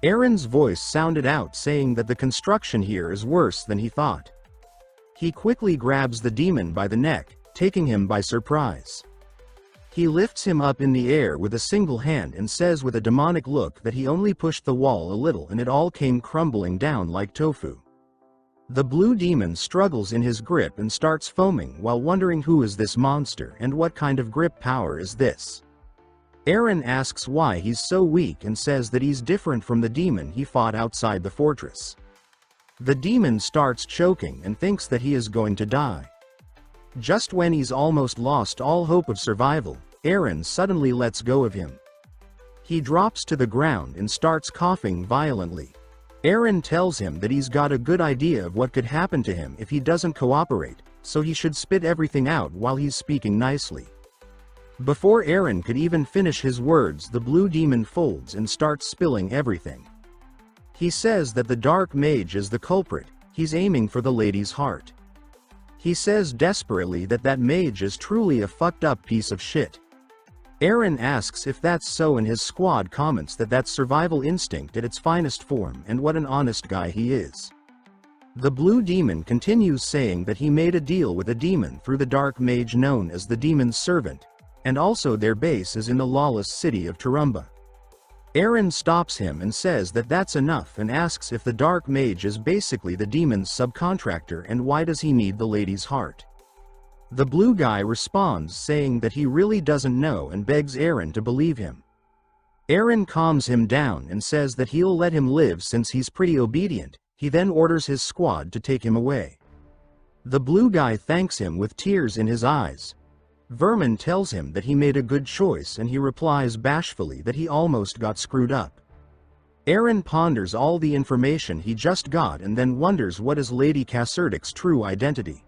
Aaron's voice sounded out saying that the construction here is worse than he thought. He quickly grabs the demon by the neck, taking him by surprise. He lifts him up in the air with a single hand and says with a demonic look that he only pushed the wall a little and it all came crumbling down like tofu. The blue demon struggles in his grip and starts foaming while wondering who is this monster and what kind of grip power is this. Aaron asks why he's so weak and says that he's different from the demon he fought outside the fortress. The demon starts choking and thinks that he is going to die. Just when he's almost lost all hope of survival, Aaron suddenly lets go of him. He drops to the ground and starts coughing violently. Aaron tells him that he's got a good idea of what could happen to him if he doesn't cooperate, so he should spit everything out while he's speaking nicely. Before Aaron could even finish his words, the blue demon folds and starts spilling everything. He says that the dark mage is the culprit, he's aiming for the lady's heart. He says desperately that that mage is truly a fucked up piece of shit. Aaron asks if that's so and his squad comments that that's survival instinct at its finest form and what an honest guy he is. The blue demon continues saying that he made a deal with a demon through the dark mage known as the demon's servant, and also their base is in the lawless city of Tarumba. Aaron stops him and says that that's enough and asks if the dark mage is basically the demon's subcontractor and why does he need the lady's heart. The blue guy responds saying that he really doesn't know and begs Aaron to believe him. Aaron calms him down and says that he'll let him live since he's pretty obedient. He then orders his squad to take him away. The blue guy thanks him with tears in his eyes. Vermin tells him that he made a good choice and he replies bashfully that he almost got screwed up. Aaron ponders all the information he just got and then wonders what is Lady Caserdic's true identity.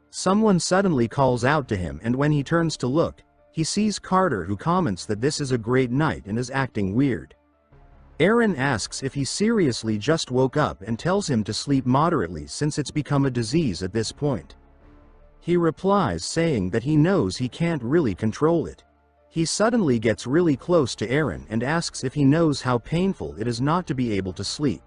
Someone suddenly calls out to him and when he turns to look, he sees Carter, who comments that this is a great night and is acting weird. Eren asks if he seriously just woke up and tells him to sleep moderately since it's become a disease at this point. He replies saying that he knows he can't really control it. He suddenly gets really close to Eren and asks if he knows how painful it is not to be able to sleep.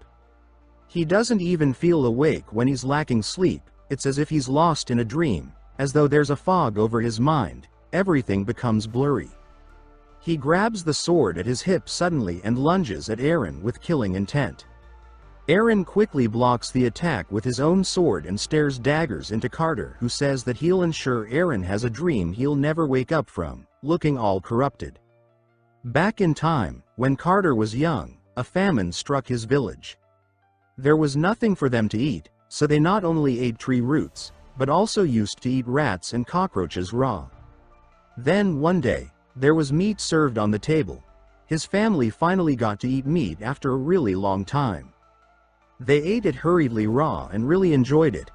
He doesn't even feel awake when he's lacking sleep, it's as if he's lost in a dream, as though there's a fog over his mind, everything becomes blurry. He grabs the sword at his hip suddenly and lunges at Eren with killing intent. Eren quickly blocks the attack with his own sword and stares daggers into Carter, who says that he'll ensure Eren has a dream he'll never wake up from, looking all corrupted. Back in time, when Carter was young, a famine struck his village. There was nothing for them to eat, so they not only ate tree roots, but also used to eat rats and cockroaches raw. Then one day, there was meat served on the table. His family finally got to eat meat after a really long time. They ate it hurriedly raw and really enjoyed it,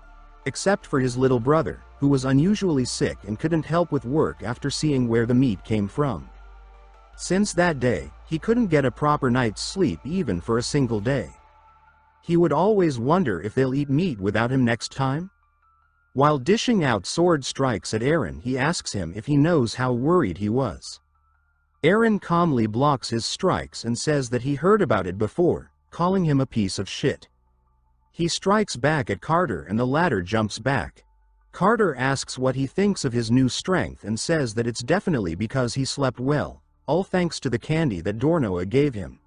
except for his little brother, who was unusually sick and couldn't help with work after seeing where the meat came from. Since that day, he couldn't get a proper night's sleep even for a single day. He would always wonder if they'll eat meat without him next time. While dishing out sword strikes at Eren, he asks him if he knows how worried he was. Eren calmly blocks his strikes and says that he heard about it before, calling him a piece of shit. He strikes back at Carter and the latter jumps back. Carter asks what he thinks of his new strength and says that it's definitely because he slept well, all thanks to the candy that Dornoa gave him.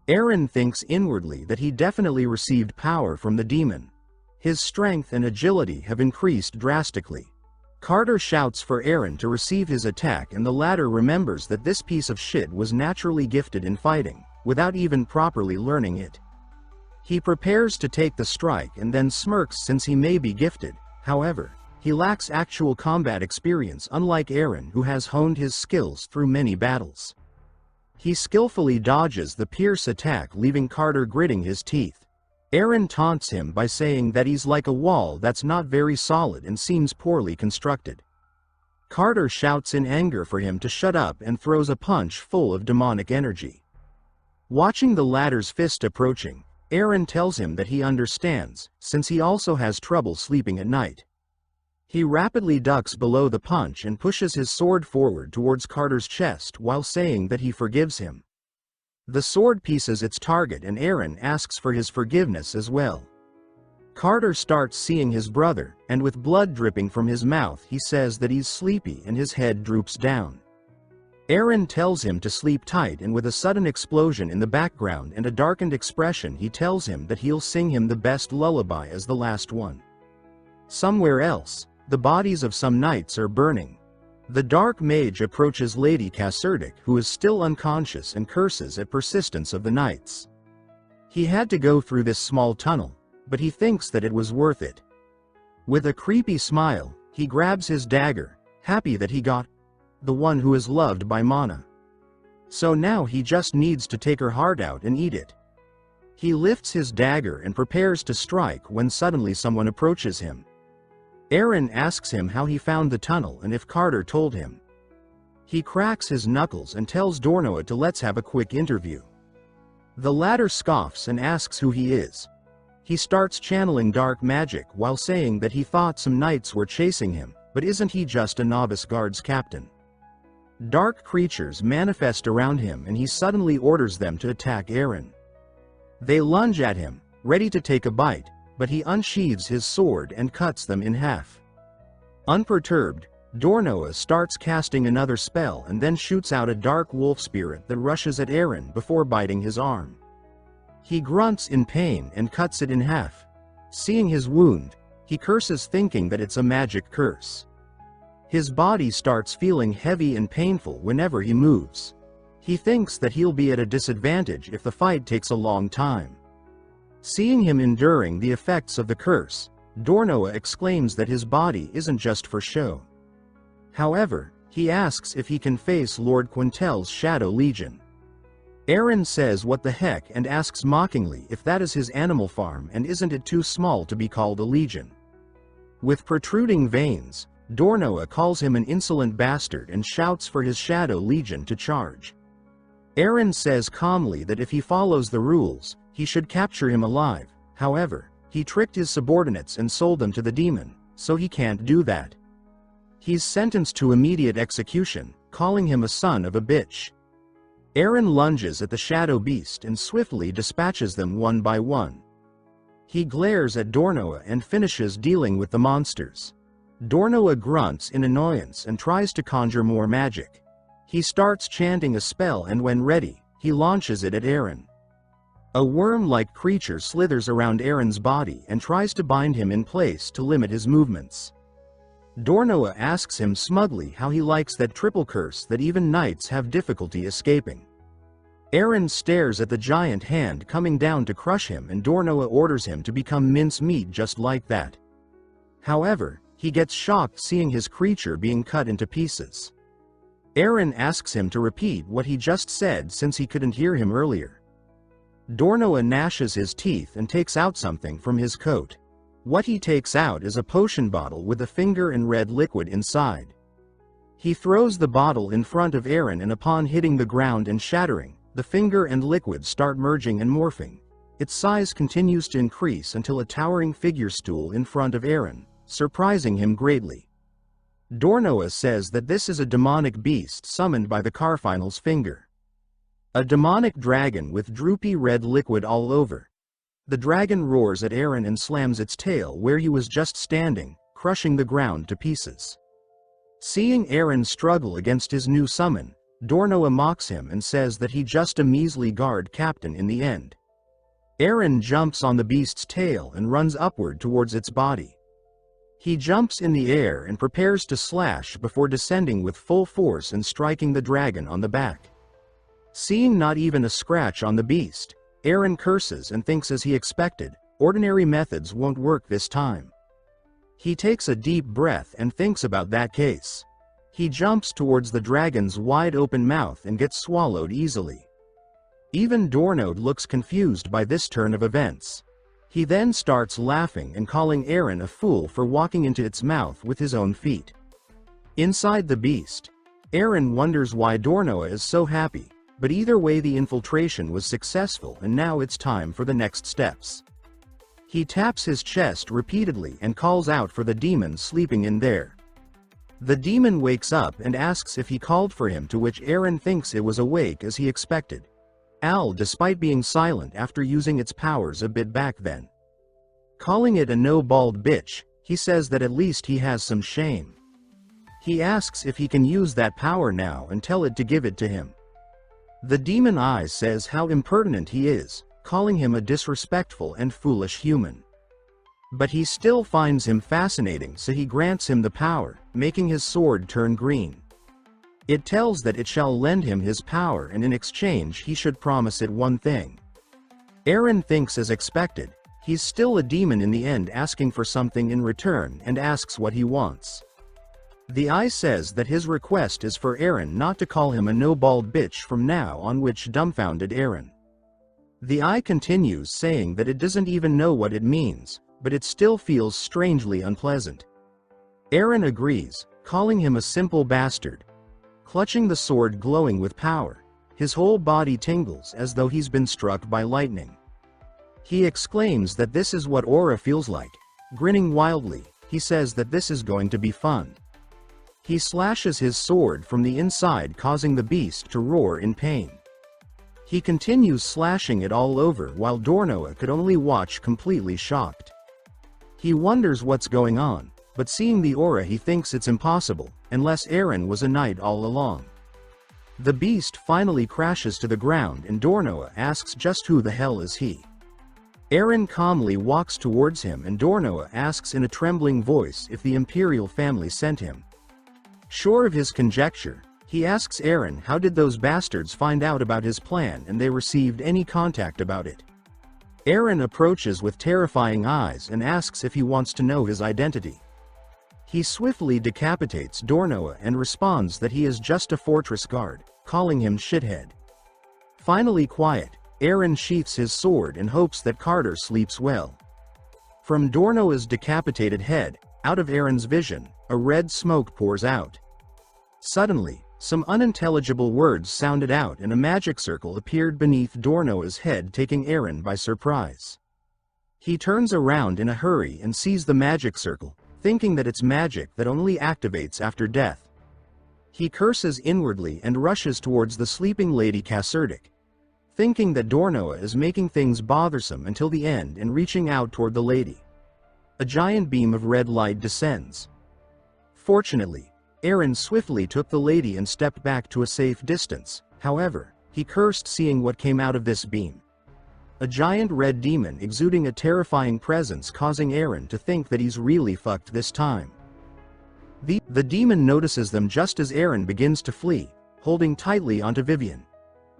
Eren thinks inwardly that he definitely received power from the demon. His strength and agility have increased drastically. Carter shouts for Eren to receive his attack and the latter remembers that this piece of shit was naturally gifted in fighting, without even properly learning it. He prepares to take the strike and then smirks since he may be gifted. However, he lacks actual combat experience, unlike Eren, who has honed his skills through many battles. He skillfully dodges the pierce attack, leaving Carter gritting his teeth. Eren taunts him by saying that he's like a wall that's not very solid and seems poorly constructed. Carter shouts in anger for him to shut up and throws a punch full of demonic energy. Watching the latter's fist approaching, Eren tells him that he understands, since he also has trouble sleeping at night. He rapidly ducks below the punch and pushes his sword forward towards Carter's chest while saying that he forgives him. The sword pieces its target and Eren asks for his forgiveness as well. Carter starts seeing his brother, and with blood dripping from his mouth he says that he's sleepy and his head droops down. Eren tells him to sleep tight, and with a sudden explosion in the background and a darkened expression he tells him that he'll sing him the best lullaby as the last one. Somewhere else, the bodies of some knights are burning. The dark mage approaches Lady Caserdic, who is still unconscious, and curses at persistence of the knights. He had to go through this small tunnel, but he thinks that it was worth it. With a creepy smile, he grabs his dagger, happy that he got the one who is loved by Mana. So now he just needs to take her heart out and eat it. He lifts his dagger and prepares to strike when suddenly someone approaches him. Eren asks him how he found the tunnel and if Carter told him. He cracks his knuckles and tells Dornoa to let's have a quick interview. The latter scoffs and asks who he is. He starts channeling dark magic while saying that he thought some knights were chasing him, but isn't he just a novice guards captain? Dark creatures manifest around him and he suddenly orders them to attack Eren. They lunge at him, ready to take a bite, but he unsheathes his sword and cuts them in half. Unperturbed, Dornoa starts casting another spell and then shoots out a dark wolf spirit that rushes at Eren before biting his arm. He grunts in pain and cuts it in half. Seeing his wound, he curses, thinking that it's a magic curse. His body starts feeling heavy and painful whenever he moves. He thinks that he'll be at a disadvantage if the fight takes a long time. Seeing him enduring the effects of the curse, Dornoa exclaims that his body isn't just for show. However, he asks if he can face Lord Quintel's Shadow Legion. Eren says what the heck and asks mockingly if that is his animal farm and isn't it too small to be called a legion. With protruding veins, Dornoa calls him an insolent bastard and shouts for his Shadow Legion to charge. Aaron says calmly that if he follows the rules, he should capture him alive. However, he tricked his subordinates and sold them to the demon, so he can't do that. He's sentenced to immediate execution, calling him a son of a bitch. Aaron lunges at the shadow beast and swiftly dispatches them one by one. He glares at Dornoa and finishes dealing with the monsters. Dornoa grunts in annoyance and tries to conjure more magic. He starts chanting a spell and when ready, he launches it at Aaron. A worm-like creature slithers around Aaron's body and tries to bind him in place to limit his movements. Dornoa asks him smugly how he likes that triple curse that even knights have difficulty escaping. Aaron stares at the giant hand coming down to crush him and Dornoa orders him to become mincemeat just like that. However, he gets shocked seeing his creature being cut into pieces. Aaron asks him to repeat what he just said since he couldn't hear him earlier. Dornoa gnashes his teeth and takes out something from his coat. What he takes out is a potion bottle with a finger and red liquid inside. He throws the bottle in front of Aaron and upon hitting the ground and shattering, the finger and liquid start merging and morphing. Its size continues to increase until a towering figure stool in front of Aaron, surprising him greatly. Dornoa says that this is a demonic beast summoned by the Carfinal's finger. A demonic dragon with droopy red liquid all over. The dragon roars at Aaron and slams its tail where he was just standing, crushing the ground to pieces. Seeing Aaron struggle against his new summon, Dornoa mocks him and says that he just a measly guard captain in the end. Aaron jumps on the beast's tail and runs upward towards its body. He jumps in the air and prepares to slash before descending with full force and striking the dragon on the back. Seeing not even a scratch on the beast, Aaron curses and thinks as he expected, ordinary methods won't work this time. He takes a deep breath and thinks about that case. He jumps towards the dragon's wide open mouth and gets swallowed easily. Even Dornoa looks confused by this turn of events. He then starts laughing and calling Aaron a fool for walking into its mouth with his own feet. Inside the beast, Aaron wonders why Dornoa is so happy. But either way the infiltration was successful and now it's time for the next steps. He taps his chest repeatedly and calls out for the demon sleeping in there. The demon wakes up and asks if he called for him, to which Aaron thinks it was awake as he expected. Despite being silent after using its powers a bit back then. Calling it a no-bald bitch, he says that at least he has some shame. He asks if he can use that power now and tell it to give it to him. The demon eye says how impertinent he is, calling him a disrespectful and foolish human. But he still finds him fascinating, so he grants him the power, making his sword turn green. It tells that it shall lend him his power and in exchange he should promise it one thing. Aaron thinks as expected, he's still a demon in the end asking for something in return and asks what he wants. The eye says that his request is for Aaron not to call him a no-bald bitch from now on, which dumbfounded Aaron. The eye continues saying that it doesn't even know what it means, but it still feels strangely unpleasant. Aaron agrees, calling him a simple bastard. Clutching the sword glowing with power, his whole body tingles as though he's been struck by lightning. He exclaims that this is what aura feels like. Grinning wildly, he says that this is going to be fun. He slashes his sword from the inside, causing the beast to roar in pain. He continues slashing it all over while Dornoa could only watch completely shocked. He wonders what's going on, but seeing the aura he thinks it's impossible, unless Aaron was a knight all along. The beast finally crashes to the ground and Dornoa asks just who the hell is he. Aaron calmly walks towards him and Dornoa asks in a trembling voice if the imperial family sent him. Sure of his conjecture, he asks Aaron how did those bastards find out about his plan and they received any contact about it. Aaron approaches with terrifying eyes and asks if he wants to know his identity. He swiftly decapitates Dornoa and responds that he is just a fortress guard, calling him shithead. Finally quiet, Aaron sheaths his sword and hopes that Carter sleeps well. From Dornoa's decapitated head, out of Aaron's vision, a red smoke pours out. Suddenly, Some unintelligible words sounded out and a magic circle appeared beneath Dornoa's head, taking Eren by surprise. He turns around in a hurry and sees the magic circle, thinking that it's magic that only activates after death. He curses inwardly and rushes towards the sleeping Lady Caserdic, thinking that Dornoa is making things bothersome until the end and reaching out toward the lady. A giant beam of red light descends. Fortunately, Eren swiftly took the lady and stepped back to a safe distance. However, he cursed seeing what came out of this beam. A giant red demon exuding a terrifying presence, causing Eren to think that he's really fucked this time. The demon notices them just as Eren begins to flee, holding tightly onto Vivian.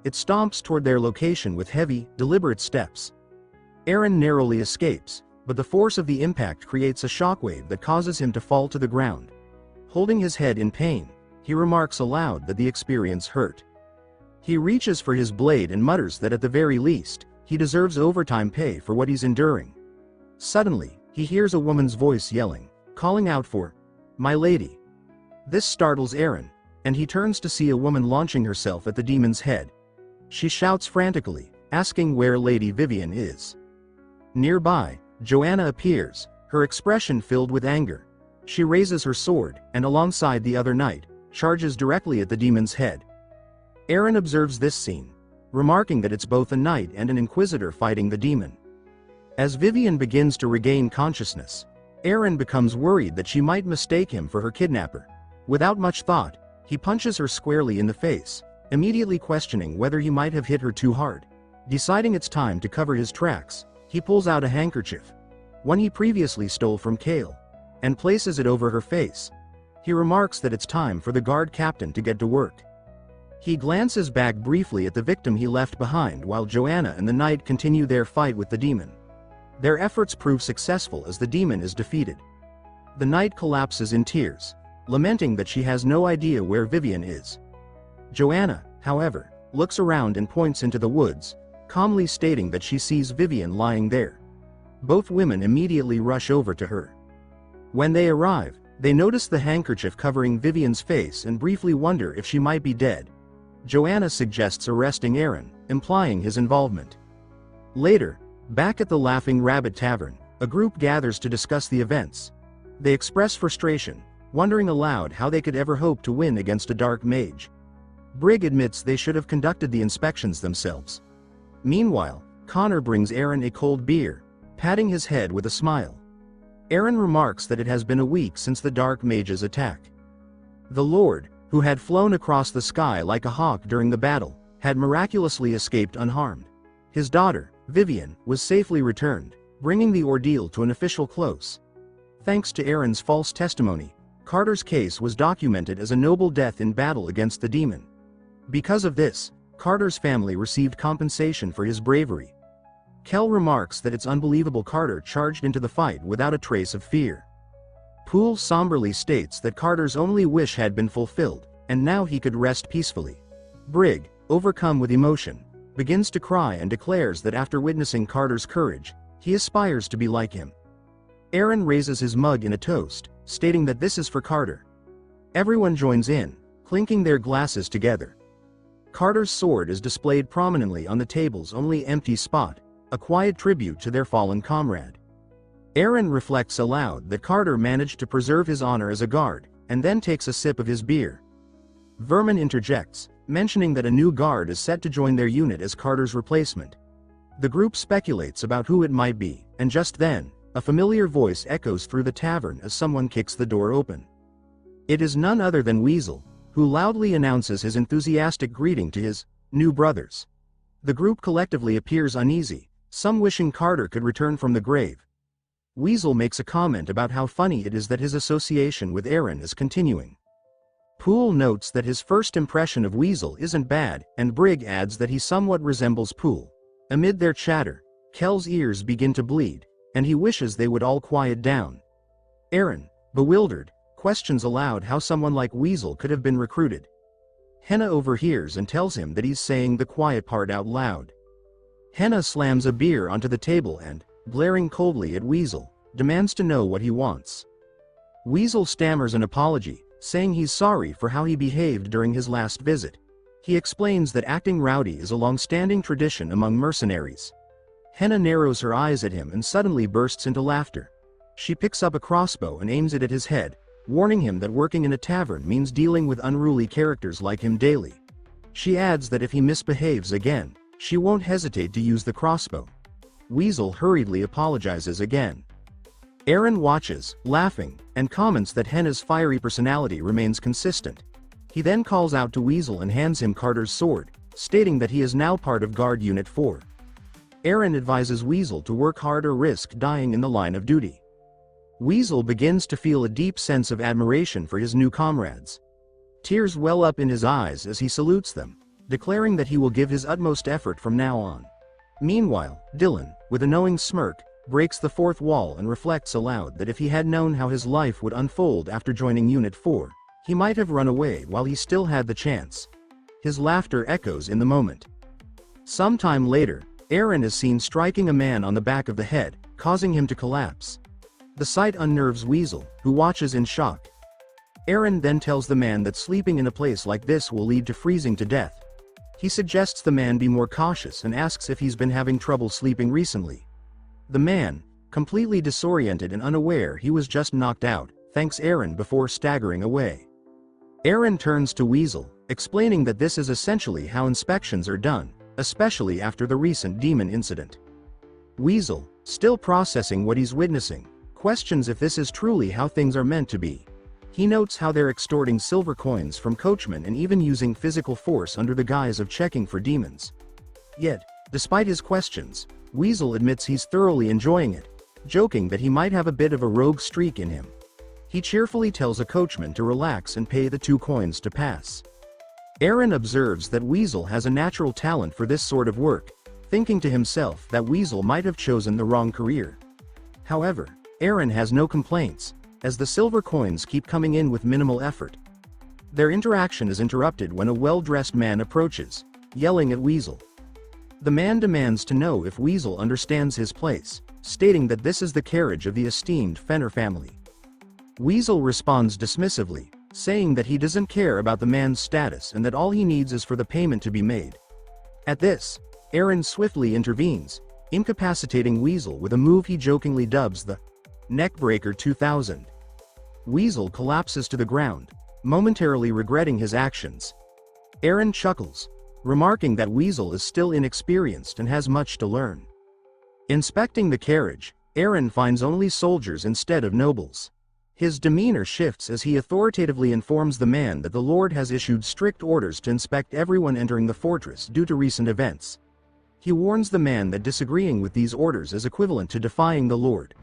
It stomps toward their location with heavy, deliberate steps. Eren narrowly escapes, but the force of the impact creates a shockwave that causes him to fall to the ground. Holding his head in pain, he remarks aloud that the experience hurt. He reaches for his blade and mutters that at the very least, he deserves overtime pay for what he's enduring. Suddenly, he hears a woman's voice yelling, calling out for, "My lady." This startles Eren, and he turns to see a woman launching herself at the demon's head. She shouts frantically, asking where Lady Vivian is. Nearby, Joanna appears, her expression filled with anger. She raises her sword, and alongside the other knight, charges directly at the demon's head. Eren observes this scene, remarking that it's both a knight and an inquisitor fighting the demon. As Vivian begins to regain consciousness, Eren becomes worried that she might mistake him for her kidnapper. Without much thought, he punches her squarely in the face, immediately questioning whether he might have hit her too hard. Deciding it's time to cover his tracks, he pulls out a handkerchief, one he previously stole from Kale, and places it over her face. He remarks that it's time for the guard captain to get to work. He glances back briefly at the victim he left behind while Joanna and the knight continue their fight with the demon. Their efforts prove successful as the demon is defeated. The knight collapses in tears, lamenting that she has no idea where Vivian is. Joanna, however, looks around and points into the woods, calmly stating that she sees Vivian lying there. Both women immediately rush over to her. When they arrive, they notice the handkerchief covering Vivian's face and briefly wonder if she might be dead. Joanna suggests arresting Eren, implying his involvement. Later, back at the Laughing Rabbit Tavern, a group gathers to discuss the events. They express frustration, wondering aloud how they could ever hope to win against a dark mage. Brig admits they should have conducted the inspections themselves. Meanwhile, Connor brings Eren a cold beer, patting his head with a smile. Eren remarks that it has been a week since the dark mage's attack. The Lord, who had flown across the sky like a hawk during the battle, had miraculously escaped unharmed. His daughter, Vivian, was safely returned, bringing the ordeal to an official close. Thanks to Eren's false testimony, Carter's case was documented as a noble death in battle against the demon. Because of this, Carter's family received compensation for his bravery. Kel remarks that it's unbelievable Carter charged into the fight without a trace of fear. Poole somberly states that Carter's only wish had been fulfilled, and now he could rest peacefully. Brig, overcome with emotion, begins to cry and declares that after witnessing Carter's courage, he aspires to be like him. Eren raises his mug in a toast, stating that this is for Carter. Everyone joins in, clinking their glasses together. Carter's sword is displayed prominently on the table's only empty spot, a quiet tribute to their fallen comrade. Eren reflects aloud that Carter managed to preserve his honor as a guard, and then takes a sip of his beer. Vermin interjects, mentioning that a new guard is set to join their unit as Carter's replacement. The group speculates about who it might be, and just then, a familiar voice echoes through the tavern as someone kicks the door open. It is none other than Weasel, who loudly announces his enthusiastic greeting to his new brothers. The group collectively appears uneasy, some wishing Carter could return from the grave. Weasel makes a comment about how funny it is that his association with Eren is continuing. Poole notes that his first impression of Weasel isn't bad, and Brig adds that he somewhat resembles Poole. Amid their chatter, Kel's ears begin to bleed, and he wishes they would all quiet down. Eren, bewildered, questions aloud how someone like Weasel could have been recruited. Henna overhears and tells him that he's saying the quiet part out loud. Henna slams a beer onto the table and, glaring coldly at Weasel, demands to know what he wants. Weasel stammers an apology, saying he's sorry for how he behaved during his last visit. He explains that acting rowdy is a long-standing tradition among mercenaries. Henna narrows her eyes at him and suddenly bursts into laughter. She picks up a crossbow and aims it at his head, warning him that working in a tavern means dealing with unruly characters like him daily. She adds that if he misbehaves again, she won't hesitate to use the crossbow. Weasel hurriedly apologizes again. Aaron watches, laughing, and comments that Henna's fiery personality remains consistent. He then calls out to Weasel and hands him Carter's sword, stating that he is now part of Guard Unit 4. Aaron advises Weasel to work hard or risk dying in the line of duty. Weasel begins to feel a deep sense of admiration for his new comrades. Tears well up in his eyes as he salutes them, declaring that he will give his utmost effort from now on. Meanwhile, Dylan, with a knowing smirk, breaks the fourth wall and reflects aloud that if he had known how his life would unfold after joining Unit 4, he might have run away while he still had the chance. His laughter echoes in the moment. Sometime later, Aaron is seen striking a man on the back of the head, causing him to collapse. The sight unnerves Weasel, who watches in shock. Aaron then tells the man that sleeping in a place like this will lead to freezing to death. He suggests the man be more cautious and asks if he's been having trouble sleeping recently. The man, completely disoriented and unaware he was just knocked out, thanks Aaron before staggering away. Aaron turns to Weasel, explaining that this is essentially how inspections are done, especially after the recent demon incident. Weasel, still processing what he's witnessing, questions if this is truly how things are meant to be. He notes how they're extorting silver coins from coachmen and even using physical force under the guise of checking for demons. Yet, despite his questions, Weasel admits he's thoroughly enjoying it, joking that he might have a bit of a rogue streak in him. He cheerfully tells a coachman to relax and pay the 2 coins to pass. Aaron observes that Weasel has a natural talent for this sort of work, thinking to himself that Weasel might have chosen the wrong career. However, Aaron has no complaints, as the silver coins keep coming in with minimal effort. Their interaction is interrupted when a well-dressed man approaches, yelling at Weasel. The man demands to know if Weasel understands his place, stating that this is the carriage of the esteemed Fenner family. Weasel responds dismissively, saying that he doesn't care about the man's status and that all he needs is for the payment to be made. At this, Aaron swiftly intervenes, incapacitating Weasel with a move he jokingly dubs the Neckbreaker 2000. Weasel collapses to the ground, momentarily regretting his actions. Aaron chuckles, remarking that Weasel is still inexperienced and has much to learn. Inspecting the carriage, Aaron finds only soldiers instead of nobles. His demeanor shifts as he authoritatively informs the man that the Lord has issued strict orders to inspect everyone entering the fortress due to recent events. He warns the man that disagreeing with these orders is equivalent to defying the Lord.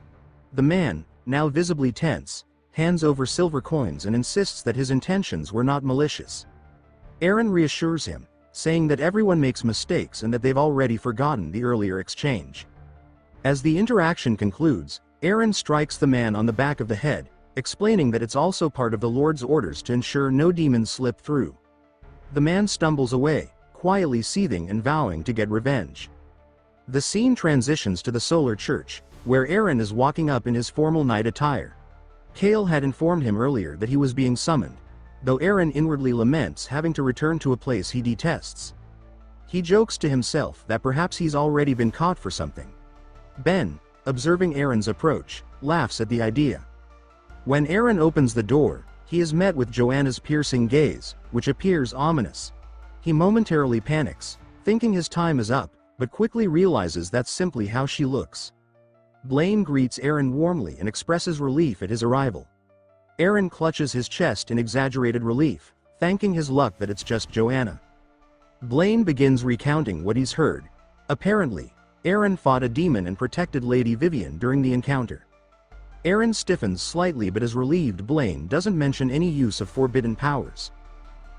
The man, now visibly tense, hands over silver coins and insists that his intentions were not malicious. Aaron reassures him, saying that everyone makes mistakes and that they've already forgotten the earlier exchange. As the interaction concludes, Aaron strikes the man on the back of the head, explaining that it's also part of the Lord's orders to ensure no demons slip through. The man stumbles away, quietly seething and vowing to get revenge. The scene transitions to the Solar Church, where Aaron is walking up in his formal night attire. Kale had informed him earlier that he was being summoned, though Aaron inwardly laments having to return to a place he detests. He jokes to himself that perhaps he's already been caught for something. Ben, observing Aaron's approach, laughs at the idea. When Aaron opens the door, he is met with Joanna's piercing gaze, which appears ominous. He momentarily panics, thinking his time is up, but quickly realizes that's simply how she looks. Blaine greets Aaron warmly and expresses relief at his arrival. Aaron clutches his chest in exaggerated relief, thanking his luck that it's just Joanna. Blaine begins recounting what he's heard. Apparently, Aaron fought a demon and protected Lady Vivian during the encounter. Aaron stiffens slightly but is relieved Blaine doesn't mention any use of forbidden powers.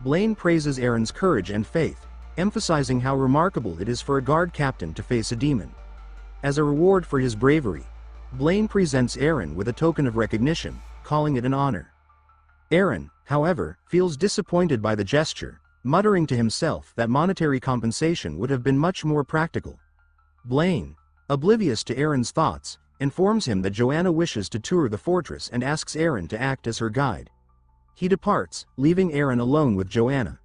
Blaine praises Aaron's courage and faith, emphasizing how remarkable it is for a guard captain to face a demon. As a reward for his bravery, Blaine presents Aaron with a token of recognition, calling it an honor. Aaron, however, feels disappointed by the gesture, muttering to himself that monetary compensation would have been much more practical. Blaine, oblivious to Aaron's thoughts, informs him that Joanna wishes to tour the fortress and asks Aaron to act as her guide. He departs, leaving Aaron alone with Joanna.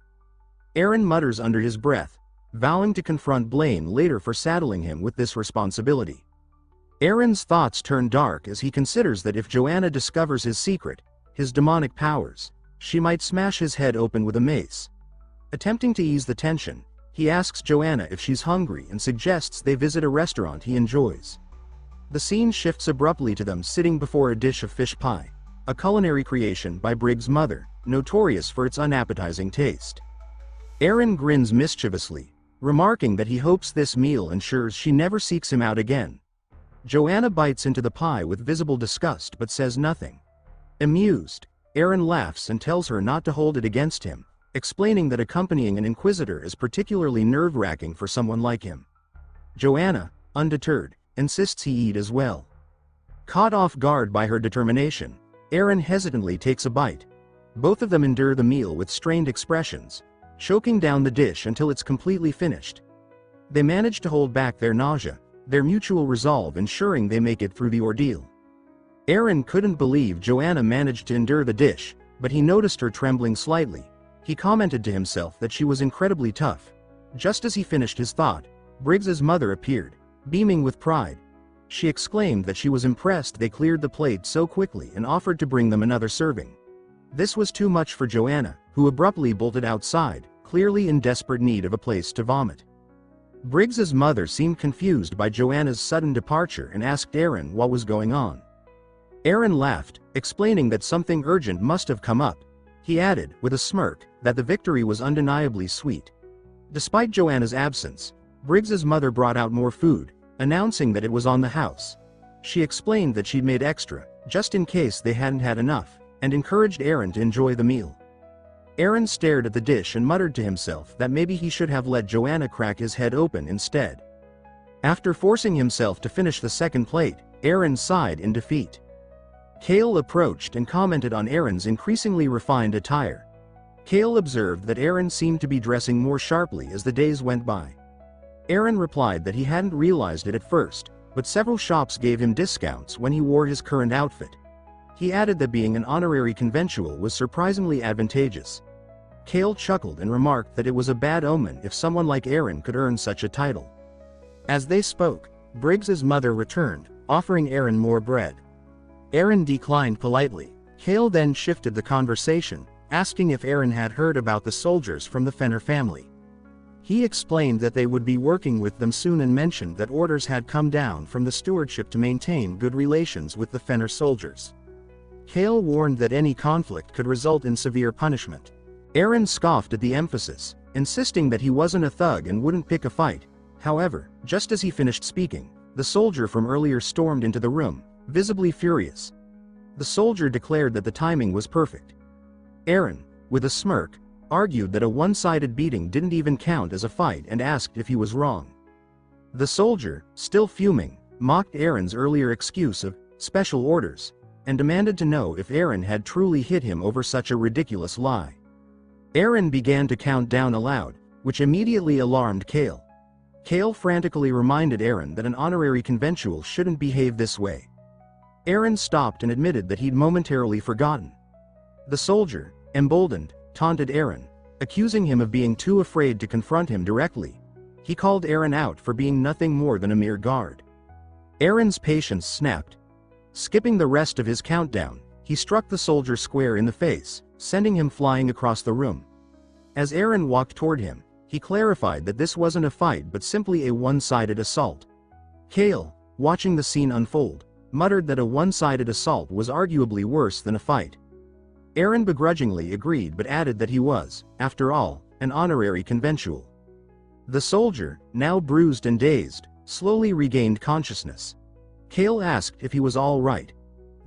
Aaron mutters under his breath, vowing to confront Blaine later for saddling him with this responsibility. Aaron's thoughts turn dark as he considers that if Joanna discovers his secret, his demonic powers, she might smash his head open with a mace. Attempting to ease the tension, he asks Joanna if she's hungry and suggests they visit a restaurant he enjoys. The scene shifts abruptly to them sitting before a dish of fish pie, a culinary creation by Briggs' mother, notorious for its unappetizing taste. Aaron grins mischievously, remarking that he hopes this meal ensures she never seeks him out again. Joanna bites into the pie with visible disgust but says nothing. Amused, Aaron laughs and tells her not to hold it against him, explaining that accompanying an inquisitor is particularly nerve-wracking for someone like him. Joanna, undeterred, insists he eat as well. Caught off guard by her determination, Aaron hesitantly takes a bite. Both of them endure the meal with strained expressions, choking down the dish until it's completely finished. They manage to hold back their nausea, their mutual resolve ensuring they make it through the ordeal. Aaron couldn't believe Joanna managed to endure the dish, but he noticed her trembling slightly. He commented to himself that she was incredibly tough. Just as he finished his thought, Briggs's mother appeared, beaming with pride. She exclaimed that she was impressed they cleared the plate so quickly and offered to bring them another serving. This was too much for Joanna, who abruptly bolted outside, clearly in desperate need of a place to vomit. Briggs's mother seemed confused by Joanna's sudden departure and asked Aaron what was going on. Aaron laughed, explaining that something urgent must have come up. He added, with a smirk, that the victory was undeniably sweet. Despite Joanna's absence, Briggs's mother brought out more food, announcing that it was on the house. She explained that she'd made extra, just in case they hadn't had enough, and encouraged Aaron to enjoy the meal. Aaron stared at the dish and muttered to himself that maybe he should have let Joanna crack his head open instead. After forcing himself to finish the second plate, Aaron sighed in defeat. Cale approached and commented on Aaron's increasingly refined attire. Cale observed that Aaron seemed to be dressing more sharply as the days went by. Aaron replied that he hadn't realized it at first, but several shops gave him discounts when he wore his current outfit. He added that being an honorary conventual was surprisingly advantageous. Cale chuckled and remarked that it was a bad omen if someone like Aaron could earn such a title. As they spoke, Briggs's mother returned, offering Aaron more bread. Aaron declined politely. Cale then shifted the conversation, asking if Aaron had heard about the soldiers from the Fenner family. He explained that they would be working with them soon and mentioned that orders had come down from the stewardship to maintain good relations with the Fenner soldiers. Cale warned that any conflict could result in severe punishment. Aaron scoffed at the emphasis, insisting that he wasn't a thug and wouldn't pick a fight. However, just as he finished speaking, the soldier from earlier stormed into the room, visibly furious. The soldier declared that the timing was perfect. Aaron, with a smirk, argued that a one-sided beating didn't even count as a fight and asked if he was wrong. The soldier, still fuming, mocked Aaron's earlier excuse of special orders, and demanded to know if Aaron had truly hit him over such a ridiculous lie. Aaron began to count down aloud, which immediately alarmed Cale. Cale frantically reminded Aaron that an honorary conventual shouldn't behave this way. Aaron stopped and admitted that he'd momentarily forgotten. The soldier, emboldened, taunted Aaron, accusing him of being too afraid to confront him directly. He called Aaron out for being nothing more than a mere guard. Aaron's patience snapped. Skipping the rest of his countdown, he struck the soldier square in the face, sending him flying across the room. As Aaron walked toward him, he clarified that this wasn't a fight but simply a one-sided assault. Cale, watching the scene unfold, muttered that a one-sided assault was arguably worse than a fight. Aaron begrudgingly agreed but added that he was, after all, an honorary conventual. The soldier, now bruised and dazed, slowly regained consciousness. Cale asked if he was all right.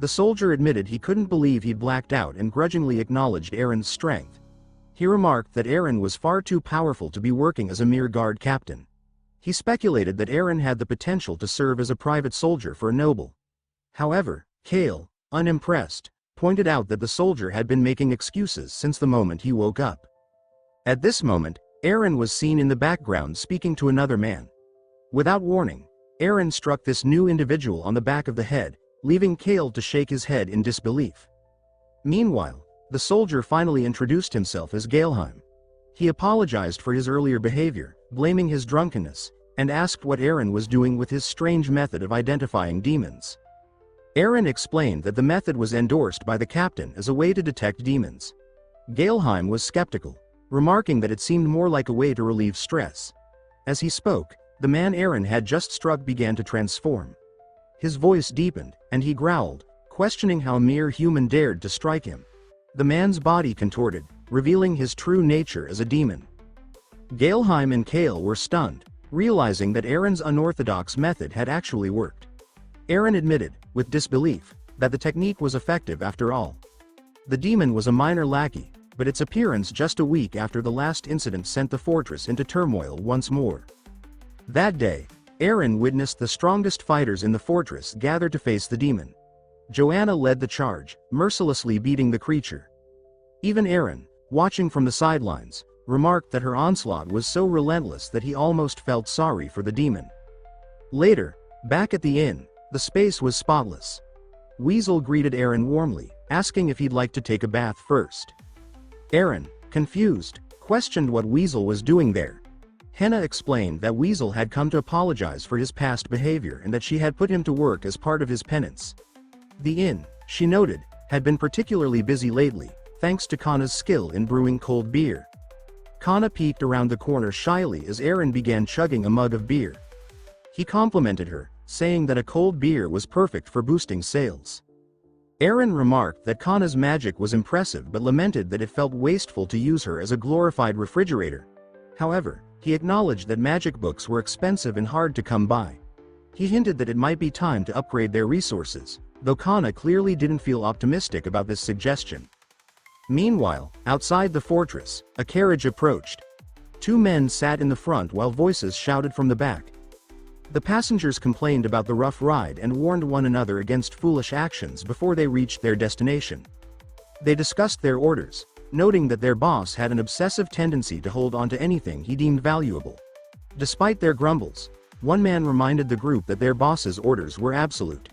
The soldier admitted he couldn't believe he'd blacked out and grudgingly acknowledged Aaron's strength. He remarked that Aaron was far too powerful to be working as a mere guard captain. He speculated that Aaron had the potential to serve as a private soldier for a noble. However, Cale, unimpressed, pointed out that the soldier had been making excuses since the moment he woke up. At this moment, Aaron was seen in the background speaking to another man. Without warning, Aaron struck this new individual on the back of the head, leaving Cale to shake his head in disbelief. Meanwhile, the soldier finally introduced himself as Galheim. He apologized for his earlier behavior, blaming his drunkenness, and asked what Aaron was doing with his strange method of identifying demons. Aaron explained that the method was endorsed by the captain as a way to detect demons. Galheim was skeptical, remarking that it seemed more like a way to relieve stress. As he spoke, the man Aaron had just struck began to transform. His voice deepened, and he growled, questioning how a mere human dared to strike him. The man's body contorted, revealing his true nature as a demon. Galheim and Kale were stunned, realizing that Aaron's unorthodox method had actually worked. Aaron admitted, with disbelief, that the technique was effective after all. The demon was a minor lackey, but its appearance just a week after the last incident sent the fortress into turmoil once more. That day, Aaron witnessed the strongest fighters in the fortress gather to face the demon. Joanna led the charge, mercilessly beating the creature. Even Aaron, watching from the sidelines, remarked that her onslaught was so relentless that he almost felt sorry for the demon. Later, back at the inn, the space was spotless. Weasel greeted Aaron warmly, asking if he'd like to take a bath first. Aaron, confused, questioned what Weasel was doing there. Henna explained that Weasel had come to apologize for his past behavior and that she had put him to work as part of his penance. The inn, she noted, had been particularly busy lately, thanks to Kana's skill in brewing cold beer. Kana peeked around the corner shyly as Aaron began chugging a mug of beer. He complimented her, saying that a cold beer was perfect for boosting sales. Aaron remarked that Kana's magic was impressive but lamented that it felt wasteful to use her as a glorified refrigerator. However, he acknowledged that magic books were expensive and hard to come by. He hinted that it might be time to upgrade their resources, though Kana clearly didn't feel optimistic about this suggestion. Meanwhile, outside the fortress, a carriage approached. Two men sat in the front while voices shouted from the back. The passengers complained about the rough ride and warned one another against foolish actions before they reached their destination. They discussed their orders, noting that their boss had an obsessive tendency to hold on to anything he deemed valuable. Despite their grumbles, one man reminded the group that their boss's orders were absolute.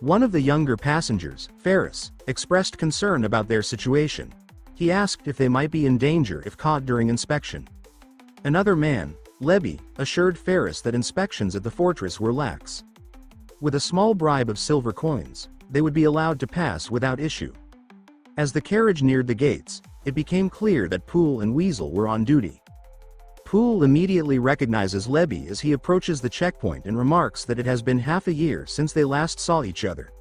One of the younger passengers, Ferris, expressed concern about their situation. He asked if they might be in danger if caught during inspection. Another man, Lebby, assured Ferris that inspections at the fortress were lax. With a small bribe of silver coins, they would be allowed to pass without issue. As the carriage neared the gates, it became clear that Poole and Weasel were on duty. Poole immediately recognizes Lebby as he approaches the checkpoint and remarks that it has been half a year since they last saw each other.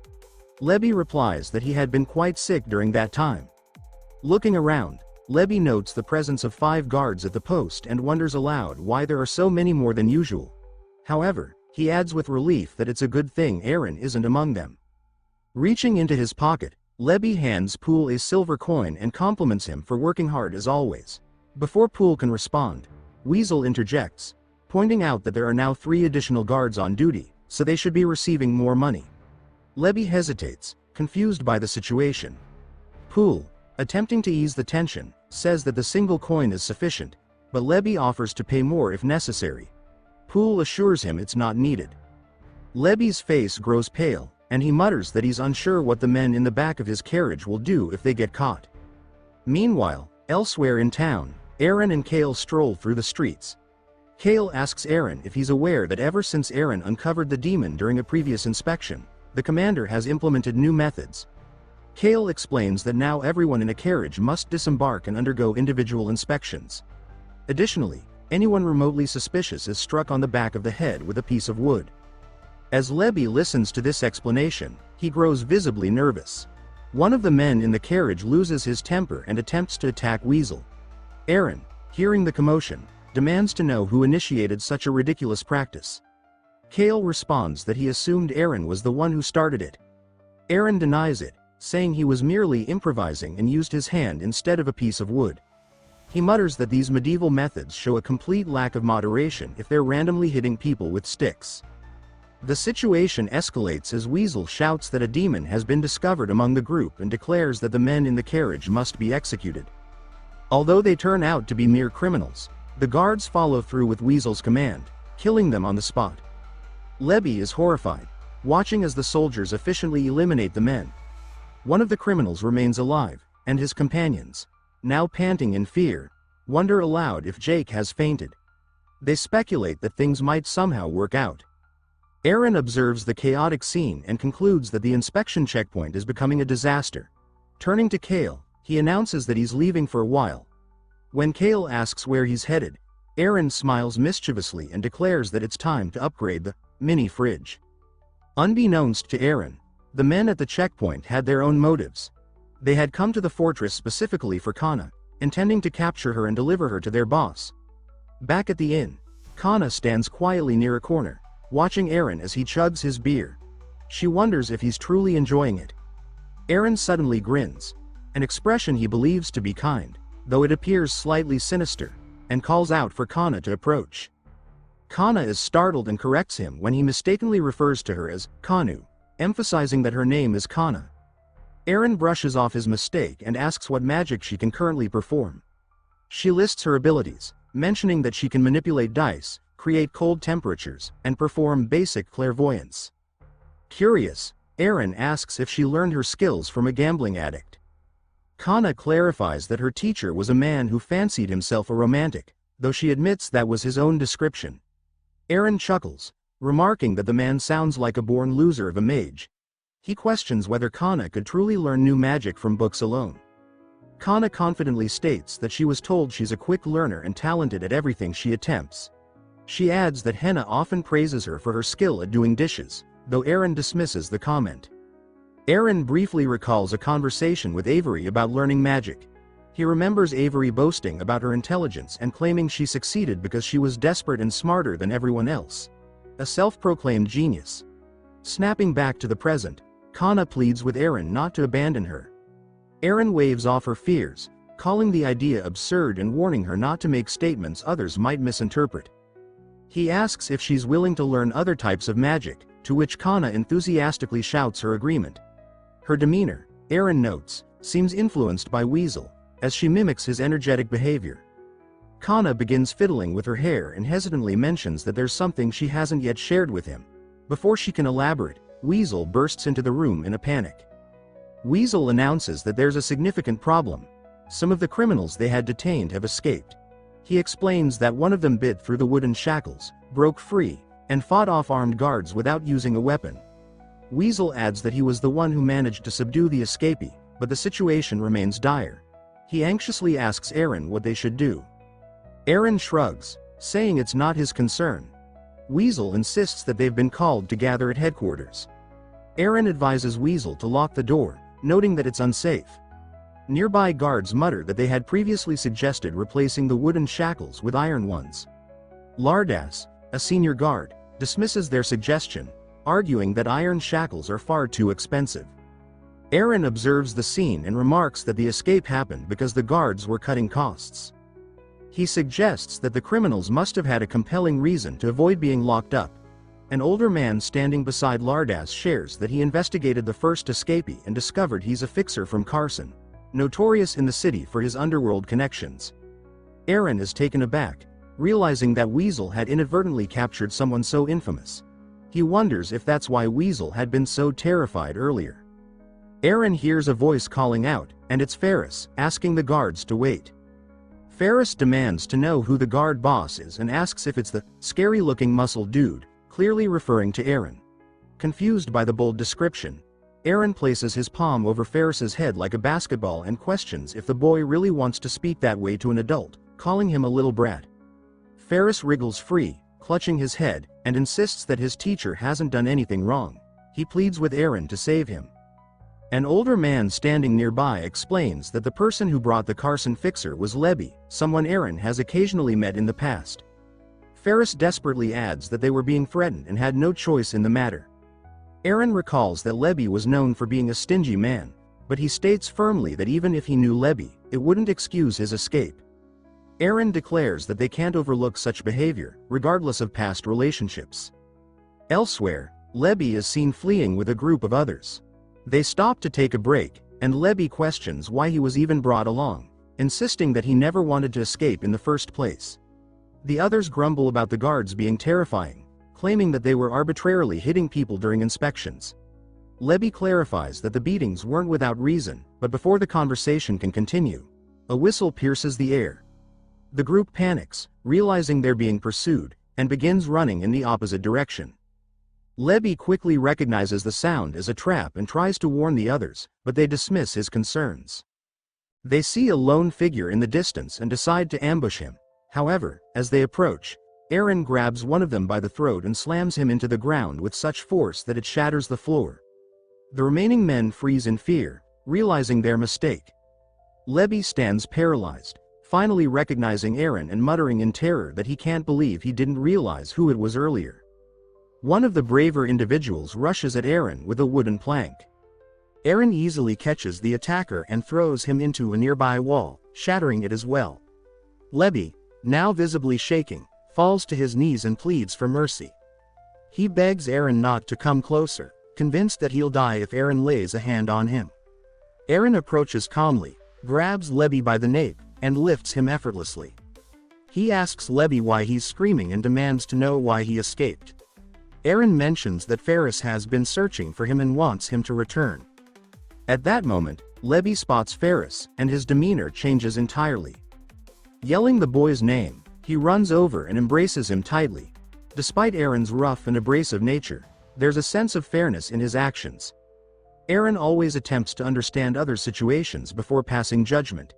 Lebby replies that he had been quite sick during that time. Looking around, Lebby notes the presence of 5 guards at the post and wonders aloud why there are so many more than usual. However, he adds with relief that it's a good thing Aaron isn't among them. Reaching into his pocket, Lebby hands Poole a silver coin and compliments him for working hard as always. Before Poole can respond, Weasel interjects, pointing out that there are now 3 additional guards on duty, so they should be receiving more money. Lebby hesitates, confused by the situation. Poole, attempting to ease the tension, says that the single coin is sufficient, but Lebby offers to pay more if necessary. Poole assures him it's not needed. Lebby's face grows pale, and he mutters that he's unsure what the men in the back of his carriage will do if they get caught. Meanwhile, elsewhere in town, Aaron and Kale stroll through the streets. Kale asks Aaron if he's aware that ever since Aaron uncovered the demon during a previous inspection, the commander has implemented new methods. Kale explains that now everyone in a carriage must disembark and undergo individual inspections. Additionally, anyone remotely suspicious is struck on the back of the head with a piece of wood. As Lebby listens to this explanation, he grows visibly nervous. One of the men in the carriage loses his temper and attempts to attack Weasel. Aaron, hearing the commotion, demands to know who initiated such a ridiculous practice. Kale responds that he assumed Aaron was the one who started it. Aaron denies it, saying he was merely improvising and used his hand instead of a piece of wood. He mutters that these medieval methods show a complete lack of moderation if they're randomly hitting people with sticks. The situation escalates as Weasel shouts that a demon has been discovered among the group and declares that the men in the carriage must be executed. Although they turn out to be mere criminals, the guards follow through with Weasel's command, killing them on the spot. Lebby is horrified, watching as the soldiers efficiently eliminate the men. One of the criminals remains alive, and his companions, now panting in fear, wonder aloud if Jake has fainted. They speculate that things might somehow work out. Aaron observes the chaotic scene and concludes that the inspection checkpoint is becoming a disaster. Turning to Kale, he announces that he's leaving for a while. When Kale asks where he's headed, Aaron smiles mischievously and declares that it's time to upgrade the mini fridge. Unbeknownst to Aaron, the men at the checkpoint had their own motives. They had come to the fortress specifically for Kana, intending to capture her and deliver her to their boss. Back at the inn, Kana stands quietly near a corner, watching Aaron as he chugs his beer. She wonders if he's truly enjoying it. Aaron suddenly grins, an expression he believes to be kind, though it appears slightly sinister, and calls out for Kana to approach. Kana is startled and corrects him when he mistakenly refers to her as Kanu, emphasizing that her name is Kana. Aaron brushes off his mistake and asks what magic she can currently perform. She lists her abilities, mentioning that she can manipulate dice, create cold temperatures, and perform basic clairvoyance. Curious, Aaron asks if she learned her skills from a gambling addict. Kana clarifies that her teacher was a man who fancied himself a romantic, though she admits that was his own description. Aaron chuckles, remarking that the man sounds like a born loser of a mage. He questions whether Kana could truly learn new magic from books alone. Kana confidently states that she was told she's a quick learner and talented at everything she attempts. She adds that Henna often praises her for her skill at doing dishes, though Aaron dismisses the comment. Aaron briefly recalls a conversation with Avery about learning magic. He remembers Avery boasting about her intelligence and claiming she succeeded because she was desperate and smarter than everyone else. A self-proclaimed genius. Snapping back to the present, Kana pleads with Aaron not to abandon her. Aaron waves off her fears, calling the idea absurd and warning her not to make statements others might misinterpret. He asks if she's willing to learn other types of magic, to which Kana enthusiastically shouts her agreement. Her demeanor, Aaron notes, seems influenced by Weasel, as she mimics his energetic behavior. Kana begins fiddling with her hair and hesitantly mentions that there's something she hasn't yet shared with him. Before she can elaborate, Weasel bursts into the room in a panic. Weasel announces that there's a significant problem. Some of the criminals they had detained have escaped. He explains that one of them bit through the wooden shackles, broke free, and fought off armed guards without using a weapon. Weasel adds that he was the one who managed to subdue the escapee, but the situation remains dire. He anxiously asks Aaron what they should do. Aaron shrugs, saying it's not his concern. Weasel insists that they've been called to gather at headquarters. Aaron advises Weasel to lock the door, noting that it's unsafe. Nearby guards mutter that they had previously suggested replacing the wooden shackles with iron ones. Lardass, a senior guard, dismisses their suggestion, arguing that iron shackles are far too expensive. Aaron observes the scene and remarks that the escape happened because the guards were cutting costs. He suggests that the criminals must have had a compelling reason to avoid being locked up. An older man standing beside Lardass shares that he investigated the first escapee and discovered he's a fixer from Carson, notorious in the city for his underworld connections. Aaron is taken aback, realizing that Weasel had inadvertently captured someone so infamous. He wonders if that's why Weasel had been so terrified earlier. Aaron hears a voice calling out, and it's Ferris, asking the guards to wait. Ferris demands to know who the guard boss is and asks if it's the scary-looking muscled dude, clearly referring to Aaron. Confused by the bold description, Aaron places his palm over Ferris's head like a basketball and questions if the boy really wants to speak that way to an adult, calling him a little brat. Ferris wriggles free, clutching his head, and insists that his teacher hasn't done anything wrong. He pleads with Aaron to save him. An older man standing nearby explains that the person who brought the Carson fixer was Lebby, someone Aaron has occasionally met in the past. Ferris desperately adds that they were being threatened and had no choice in the matter. Aaron recalls that Lebby was known for being a stingy man, but he states firmly that even if he knew Lebby, it wouldn't excuse his escape. Aaron declares that they can't overlook such behavior, regardless of past relationships. Elsewhere, Lebby is seen fleeing with a group of others. They stop to take a break, and Lebby questions why he was even brought along, insisting that he never wanted to escape in the first place. The others grumble about the guards being terrifying, claiming that they were arbitrarily hitting people during inspections. Lebby clarifies that the beatings weren't without reason, but before the conversation can continue, a whistle pierces the air. The group panics, realizing they're being pursued, and begins running in the opposite direction. Lebby quickly recognizes the sound as a trap and tries to warn the others, but they dismiss his concerns. They see a lone figure in the distance and decide to ambush him. However, as they approach, Eren grabs one of them by the throat and slams him into the ground with such force that it shatters the floor. The remaining men freeze in fear, realizing their mistake. Lebby stands paralyzed, finally recognizing Eren and muttering in terror that he can't believe he didn't realize who it was earlier. One of the braver individuals rushes at Eren with a wooden plank. Eren easily catches the attacker and throws him into a nearby wall, shattering it as well. Lebby, now visibly shaking, falls to his knees and pleads for mercy. He begs Eren not to come closer, convinced that he'll die if Eren lays a hand on him. Eren approaches calmly, grabs Lebby by the nape, and lifts him effortlessly. He asks Lebby why he's screaming and demands to know why he escaped. Eren mentions that Ferris has been searching for him and wants him to return. At that moment, Lebby spots Ferris, and his demeanor changes entirely. Yelling the boy's name, he runs over and embraces him tightly. Despite Eren's rough and abrasive nature, there's a sense of fairness in his actions. Eren always attempts to understand other situations before passing judgment.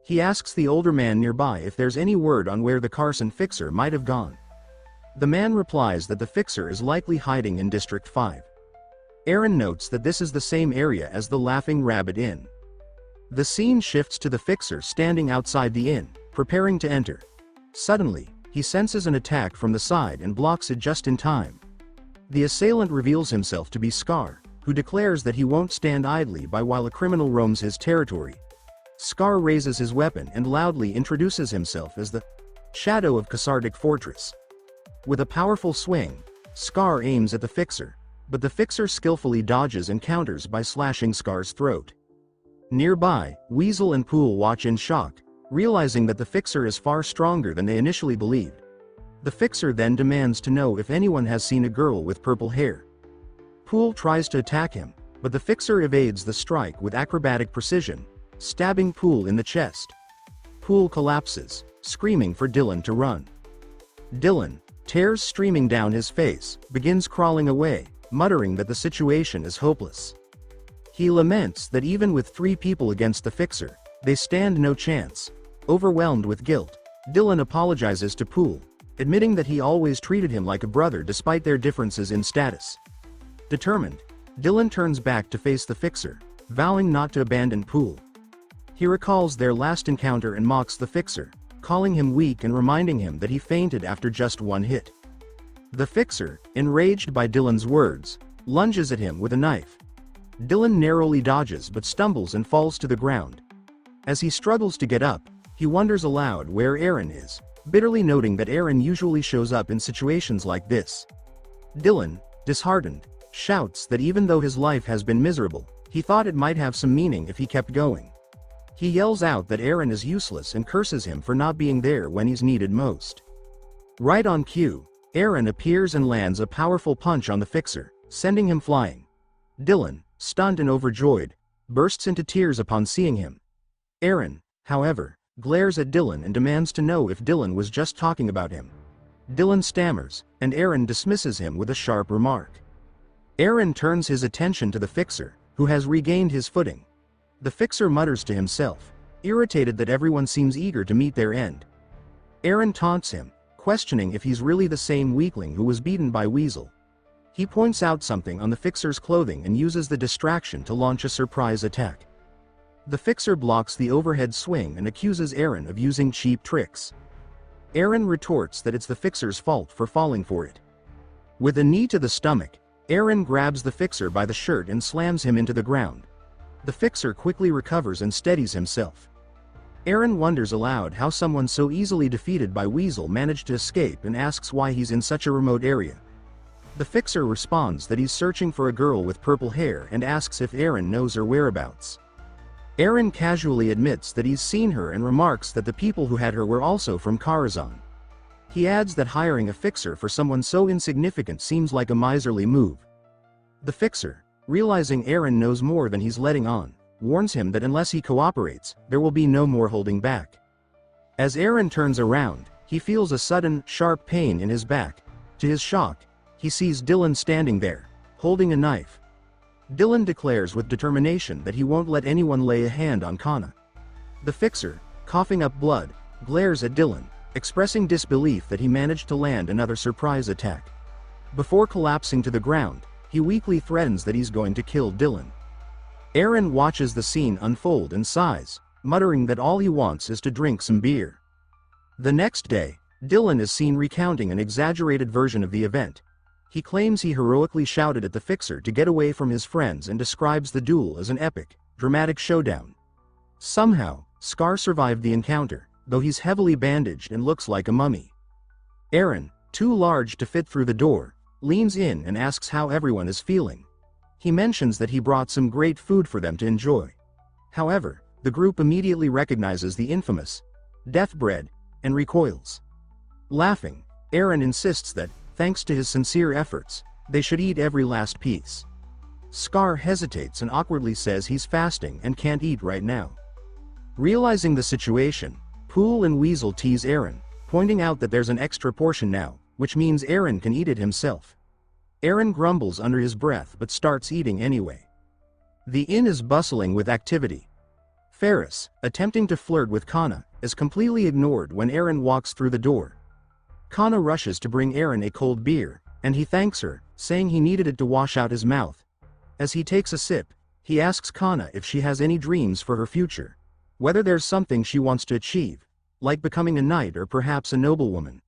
He asks the older man nearby if there's any word on where the Carson fixer might have gone. The man replies that the fixer is likely hiding in District 5. Eren notes that this is the same area as the Laughing Rabbit Inn. The scene shifts to the fixer standing outside the inn, preparing to enter. Suddenly, he senses an attack from the side and blocks it just in time. The assailant reveals himself to be Scar, who declares that he won't stand idly by while a criminal roams his territory. Scar raises his weapon and loudly introduces himself as the Shadow of Kasardic Fortress. With a powerful swing, Scar aims at the fixer, but the fixer skillfully dodges and counters by slashing Scar's throat. Nearby, Weasel and Pool watch in shock, realizing that the fixer is far stronger than they initially believed. The fixer then demands to know if anyone has seen a girl with purple hair. Pool tries to attack him, but the fixer evades the strike with acrobatic precision, stabbing Pool in the chest. Pool collapses, screaming for Dylan to run. Dylan, tears streaming down his face, begins crawling away, muttering that the situation is hopeless. He laments that even with 3 people against the fixer, they stand no chance. Overwhelmed with guilt, Dylan apologizes to Pool, admitting that he always treated him like a brother despite their differences in status. Determined, Dylan turns back to face the fixer, vowing not to abandon Pool. He recalls their last encounter and mocks the fixer, calling him weak and reminding him that he fainted after just 1 hit. The fixer, enraged by Dylan's words, lunges at him with a knife. Dylan narrowly dodges but stumbles and falls to the ground. As he struggles to get up, he wonders aloud where Eren is, bitterly noting that Eren usually shows up in situations like this. Dylan, disheartened, shouts that even though his life has been miserable, he thought it might have some meaning if he kept going. He yells out that Eren is useless and curses him for not being there when he's needed most. Right on cue, Eren appears and lands a powerful punch on the fixer, sending him flying. Dylan, stunned and overjoyed, bursts into tears upon seeing him. Eren, however, glares at Dylan and demands to know if Dylan was just talking about him. Dylan stammers, and Eren dismisses him with a sharp remark. Eren turns his attention to the fixer, who has regained his footing. The fixer mutters to himself, irritated that everyone seems eager to meet their end. Eren taunts him, questioning if he's really the same weakling who was beaten by Weasel. He points out something on the fixer's clothing and uses the distraction to launch a surprise attack. The fixer blocks the overhead swing and accuses Eren of using cheap tricks. Eren retorts that it's the fixer's fault for falling for it. With a knee to the stomach, Eren grabs the fixer by the shirt and slams him into the ground. The fixer quickly recovers and steadies himself. Eren wonders aloud how someone so easily defeated by Weasel managed to escape and asks why he's in such a remote area. The fixer responds that he's searching for a girl with purple hair and asks if Eren knows her whereabouts. Eren casually admits that he's seen her and remarks that the people who had her were also from Karazhan. He adds that hiring a fixer for someone so insignificant seems like a miserly move. The fixer, realizing Aaron knows more than he's letting on, warns him that unless he cooperates, there will be no more holding back. As Aaron turns around, he feels a sudden, sharp pain in his back. To his shock, he sees Dylan standing there, holding a knife. Dylan declares with determination that he won't let anyone lay a hand on Kana. The fixer, coughing up blood, glares at Dylan, expressing disbelief that he managed to land another surprise attack. Before collapsing to the ground, he weakly threatens that he's going to kill Dylan. Aaron watches the scene unfold and sighs, muttering that all he wants is to drink some beer. The next day, Dylan is seen recounting an exaggerated version of the event. He claims he heroically shouted at the fixer to get away from his friends and describes the duel as an epic, dramatic showdown. Somehow, Scar survived the encounter, though he's heavily bandaged and looks like a mummy. Aaron, too large to fit through the door, leans in and asks how everyone is feeling. He mentions that he brought some great food for them to enjoy. However, the group immediately recognizes the infamous death bread and recoils. Laughing, Aaron insists that, thanks to his sincere efforts, they should eat every last piece. Scar hesitates and awkwardly says he's fasting and can't eat right now. Realizing the situation, Pool and Weasel tease Aaron, pointing out that there's an extra portion now, which means Aaron can eat it himself. Aaron grumbles under his breath but starts eating anyway. The inn is bustling with activity. Ferris, attempting to flirt with Kana, is completely ignored when Aaron walks through the door. Kana rushes to bring Aaron a cold beer, and he thanks her, saying he needed it to wash out his mouth. As he takes a sip, he asks Kana if she has any dreams for her future, whether there's something she wants to achieve, like becoming a knight or perhaps a noblewoman.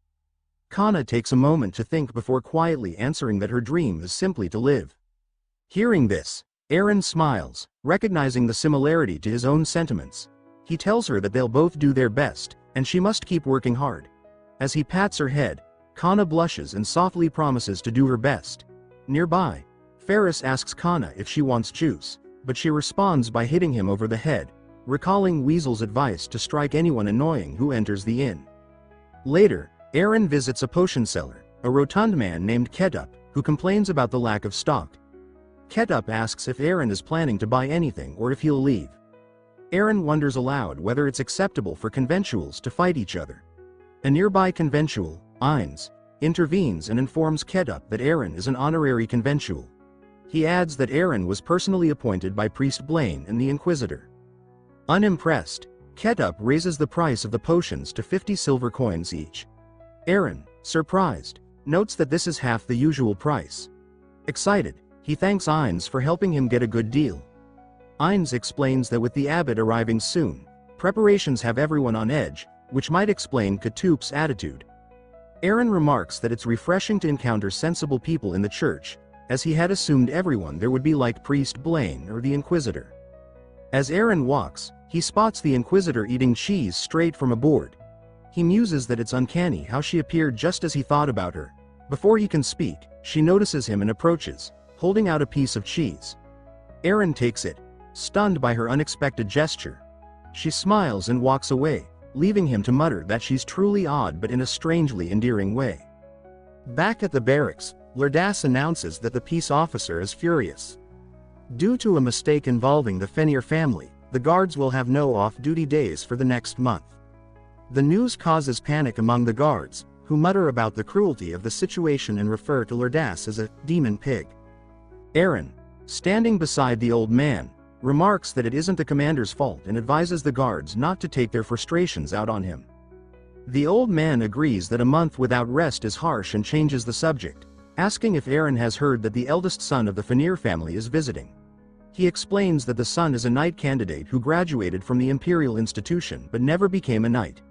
Kana takes a moment to think before quietly answering that her dream is simply to live. Hearing this, Aaron smiles, recognizing the similarity to his own sentiments. He tells her that they'll both do their best, and she must keep working hard. As he pats her head, Kana blushes and softly promises to do her best. Nearby, Ferris asks Kana if she wants juice, but she responds by hitting him over the head, recalling Weasel's advice to strike anyone annoying who enters the inn. Later, Aaron visits a potion seller, a rotund man named Ketup, who complains about the lack of stock. Ketup asks if Aaron is planning to buy anything or if he'll leave. Aaron wonders aloud whether it's acceptable for conventuals to fight each other. A nearby conventual, Ines, intervenes and informs Ketup that Aaron is an honorary conventual. He adds that Aaron was personally appointed by Priest Blaine and the Inquisitor. Unimpressed, Ketup raises the price of the potions to 50 silver coins each. Aaron, surprised, notes that this is half the usual price. Excited, he thanks Ines for helping him get a good deal. Ines explains that with the abbot arriving soon, preparations have everyone on edge, which might explain Ketup's attitude. Aaron remarks that it's refreshing to encounter sensible people in the church, as he had assumed everyone there would be like Priest Blaine or the Inquisitor. As Aaron walks, he spots the Inquisitor eating cheese straight from a board. He muses that it's uncanny how she appeared just as he thought about her. Before he can speak, she notices him and approaches, holding out a piece of cheese. Aaron takes it, stunned by her unexpected gesture. She smiles and walks away, leaving him to mutter that she's truly odd but in a strangely endearing way. Back at the barracks, Lourdes announces that the peace officer is furious. Due to a mistake involving the Fenrir family, the guards will have no off-duty days for the next month. The news causes panic among the guards, who mutter about the cruelty of the situation and refer to Lourdes as a demon pig. Aaron, standing beside the old man, remarks that it isn't the commander's fault and advises the guards not to take their frustrations out on him. The old man agrees that a month without rest is harsh and changes the subject, asking if Aaron has heard that the eldest son of the Fenrir family is visiting. He explains that the son is a knight candidate who graduated from the imperial institution but never became a knight.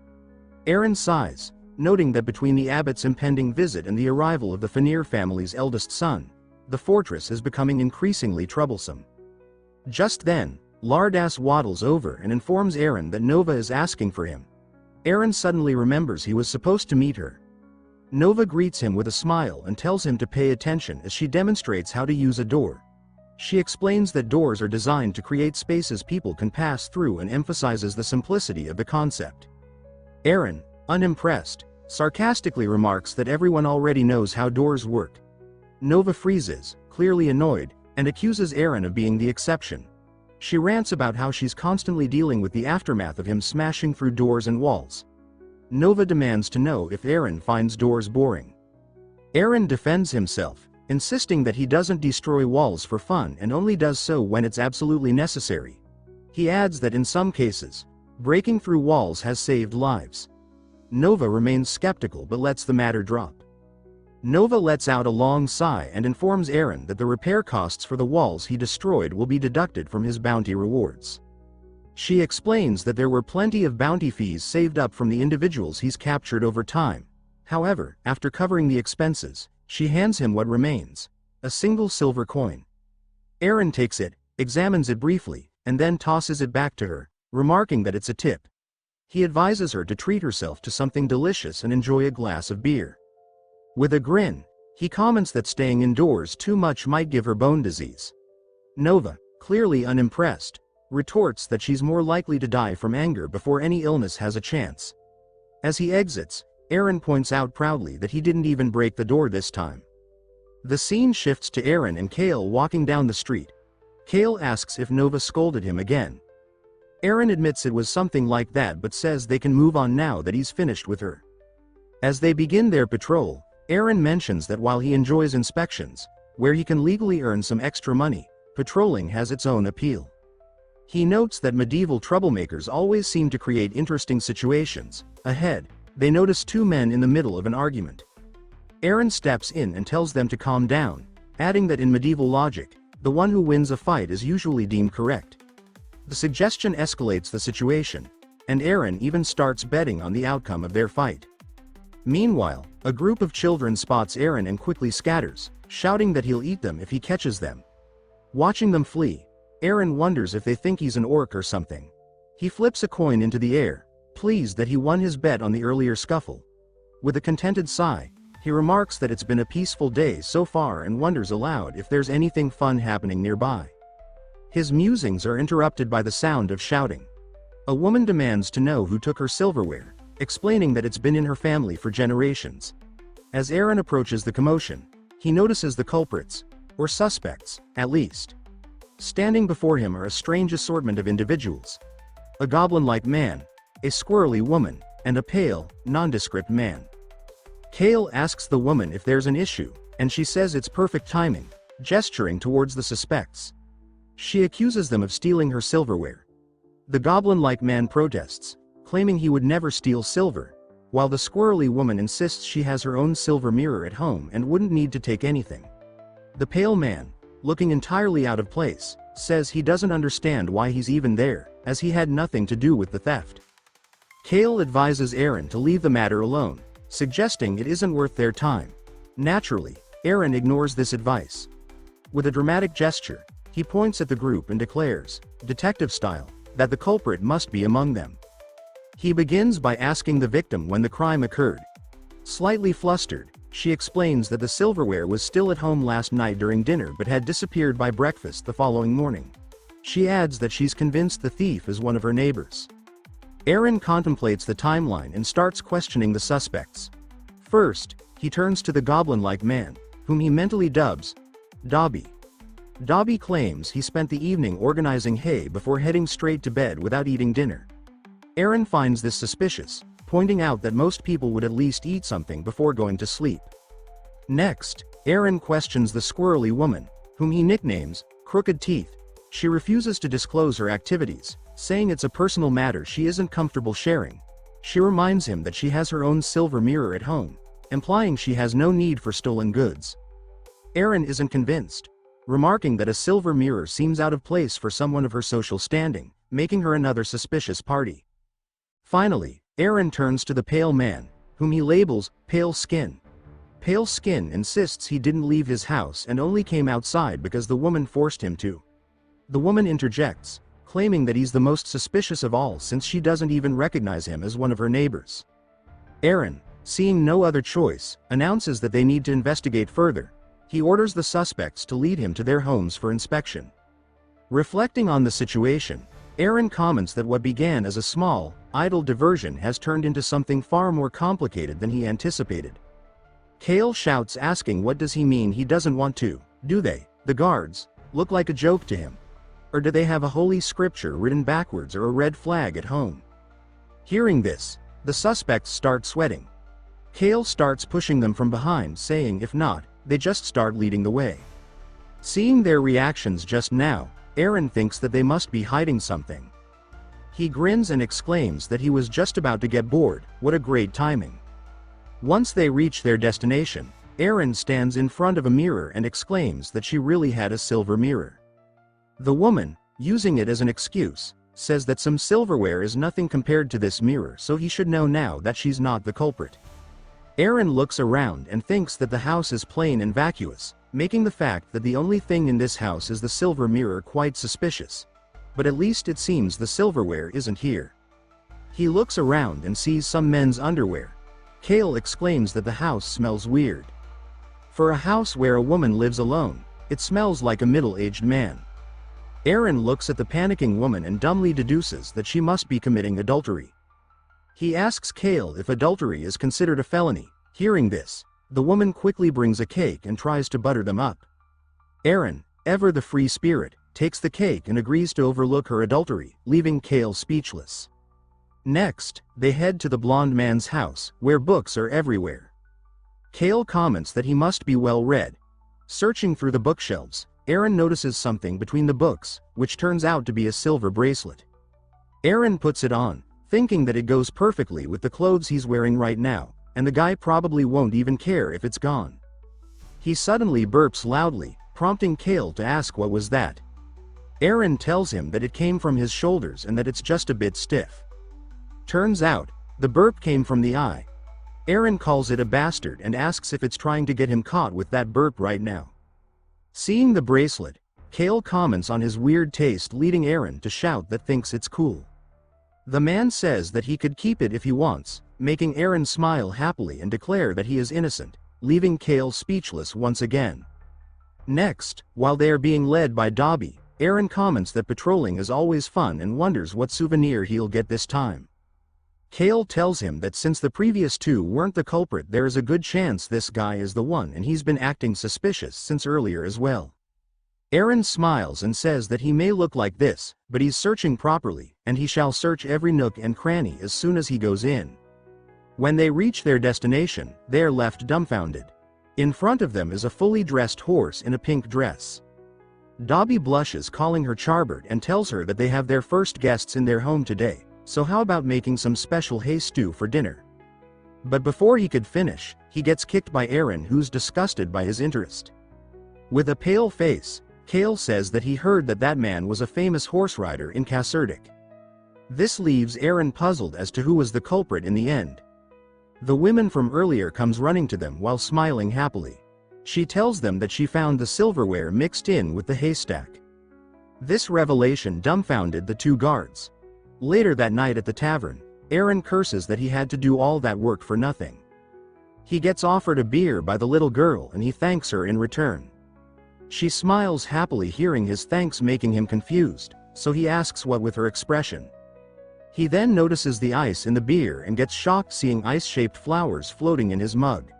Aaron sighs, noting that between the abbot's impending visit and the arrival of the Fenrir family's eldest son, the fortress is becoming increasingly troublesome. Just then, Lourdes waddles over and informs Aaron that Nova is asking for him. Aaron suddenly remembers he was supposed to meet her. Nova greets him with a smile and tells him to pay attention as she demonstrates how to use a door. She explains that doors are designed to create spaces people can pass through and emphasizes the simplicity of the concept. Aaron, unimpressed, sarcastically remarks that everyone already knows how doors work. Nova freezes, clearly annoyed, and accuses Aaron of being the exception. She rants about how she's constantly dealing with the aftermath of him smashing through doors and walls. Nova demands to know if Aaron finds doors boring. Aaron defends himself, insisting that he doesn't destroy walls for fun and only does so when it's absolutely necessary. He adds that in some cases, breaking through walls has saved lives. Nova remains skeptical but lets the matter drop. Nova lets out a long sigh and informs Aaron that the repair costs for the walls he destroyed will be deducted from his bounty rewards. She explains that there were plenty of bounty fees saved up from the individuals he's captured over time. However, after covering the expenses, she hands him what remains, a single silver coin. Aaron takes it, examines it briefly, and then tosses it back to her, remarking that it's a tip. He advises her to treat herself to something delicious and enjoy a glass of beer. With a grin, he comments that staying indoors too much might give her bone disease. Nova, clearly unimpressed, retorts that she's more likely to die from anger before any illness has a chance. As he exits, Aaron points out proudly that he didn't even break the door this time. The scene shifts to Aaron and Kale walking down the street. Kale asks if Nova scolded him again. Aaron admits it was something like that but says they can move on now that he's finished with her. As they begin their patrol, Aaron mentions that while he enjoys inspections, where he can legally earn some extra money, patrolling has its own appeal. He notes that medieval troublemakers always seem to create interesting situations. Ahead, they notice two men in the middle of an argument. Aaron steps in and tells them to calm down, adding that in medieval logic, the one who wins a fight is usually deemed correct. The suggestion escalates the situation, and Aaron even starts betting on the outcome of their fight. Meanwhile, a group of children spots Aaron and quickly scatters, shouting that he'll eat them if he catches them. Watching them flee, Aaron wonders if they think he's an orc or something. He flips a coin into the air, pleased that he won his bet on the earlier scuffle. With a contented sigh, he remarks that it's been a peaceful day so far and wonders aloud if there's anything fun happening nearby. His musings are interrupted by the sound of shouting. A woman demands to know who took her silverware, explaining that it's been in her family for generations. As Aaron approaches the commotion, he notices the culprits, or suspects, at least. Standing before him are a strange assortment of individuals. A goblin-like man, a squirrely woman, and a pale, nondescript man. Kale asks the woman if there's an issue, and she says it's perfect timing, gesturing towards the suspects. She accuses them of stealing her silverware. The goblin-like man protests, claiming he would never steal silver, while the squirrely woman insists she has her own silver mirror at home and wouldn't need to take anything. The pale man, looking entirely out of place, says he doesn't understand why he's even there, as he had nothing to do with the theft. Kale advises Aaron to leave the matter alone, suggesting it isn't worth their time. Naturally, Aaron ignores this advice. With a dramatic gesture, he points at the group and declares, detective style, that the culprit must be among them. He begins by asking the victim when the crime occurred. Slightly flustered, she explains that the silverware was still at home last night during dinner but had disappeared by breakfast the following morning. She adds that she's convinced the thief is one of her neighbors. Aaron contemplates the timeline and starts questioning the suspects. First, he turns to the goblin-like man, whom he mentally dubs Dobby. Dobby claims he spent the evening organizing hay before heading straight to bed without eating dinner. Aaron finds this suspicious, pointing out that most people would at least eat something before going to sleep. Next, Aaron questions the squirrely woman, whom he nicknames Crooked Teeth. She refuses to disclose her activities, saying it's a personal matter she isn't comfortable sharing. She reminds him that she has her own silver mirror at home, implying she has no need for stolen goods. Aaron isn't convinced, remarking that a silver mirror seems out of place for someone of her social standing, making her another suspicious party. Finally, Aaron turns to the pale man, whom he labels Pale Skin. Pale Skin insists he didn't leave his house and only came outside because the woman forced him to. The woman interjects, claiming that he's the most suspicious of all since she doesn't even recognize him as one of her neighbors. Aaron, seeing no other choice, announces that they need to investigate further. He orders the suspects to lead him to their homes for inspection. Reflecting on the situation, Aaron comments that what began as a small, idle diversion has turned into something far more complicated than he anticipated. Kale shouts asking what does he mean he doesn't want to, do they, the guards, look like a joke to him? Or do they have a holy scripture written backwards or a red flag at home? Hearing this, the suspects start sweating. Kale starts pushing them from behind, saying if not, they just start leading the way. Seeing their reactions just now, Aaron thinks that they must be hiding something. He grins and exclaims that he was just about to get bored. What a great timing. Once they reach their destination, Aaron stands in front of a mirror and exclaims that she really had a silver mirror. The woman, using it as an excuse, says that some silverware is nothing compared to this mirror, so he should know now that she's not the culprit. Aaron looks around and thinks that the house is plain and vacuous, making the fact that the only thing in this house is the silver mirror quite suspicious. But at least it seems the silverware isn't here. He looks around and sees some men's underwear. Kale exclaims that the house smells weird. For a house where a woman lives alone, it smells like a middle-aged man. Aaron looks at the panicking woman and dumbly deduces that she must be committing adultery. He asks Kale if adultery is considered a felony. Hearing this, the woman quickly brings a cake and tries to butter them up. Aaron, ever the free spirit, takes the cake and agrees to overlook her adultery, leaving Kale speechless. Next, they head to the blonde man's house, where books are everywhere. Kale comments that he must be well read. Searching through the bookshelves, Aaron notices something between the books, which turns out to be a silver bracelet. Aaron puts it on, thinking that it goes perfectly with the clothes he's wearing right now, and the guy probably won't even care if it's gone. He suddenly burps loudly, prompting Kale to ask what was that. Aaron tells him that it came from his shoulders and that it's just a bit stiff. Turns out, the burp came from the eye. Aaron calls it a bastard and asks if it's trying to get him caught with that burp right now. Seeing the bracelet, Kale comments on his weird taste, leading Aaron to shout that thinks it's cool. The man says that he could keep it if he wants, making Aaron smile happily and declare that he is innocent, leaving Kale speechless once again. Next, while they are being led by Dobby, Aaron comments that patrolling is always fun and wonders what souvenir he'll get this time. Kale tells him that since the previous two weren't the culprit, there is a good chance this guy is the one, and he's been acting suspicious since earlier as well. Aaron smiles and says that he may look like this, but he's searching properly, and he shall search every nook and cranny as soon as he goes in. When they reach their destination, they are left dumbfounded. In front of them is a fully dressed horse in a pink dress. Dobby blushes, calling her Charbird, and tells her that they have their first guests in their home today, so how about making some special hay stew for dinner? But before he could finish, he gets kicked by Aaron, who's disgusted by his interest. With a pale face, Kale says that he heard that that man was a famous horse rider in Kasserdik. This leaves Aaron puzzled as to who was the culprit in the end. The woman from earlier comes running to them while smiling happily. She tells them that she found the silverware mixed in with the haystack. This revelation dumbfounded the two guards. Later that night at the tavern, Aaron curses that he had to do all that work for nothing. He gets offered a beer by the little girl and he thanks her in return. She smiles happily, hearing his thanks, making him confused, so he asks what with her expression. He then notices the ice in the beer and gets shocked seeing ice-shaped flowers floating in his mug.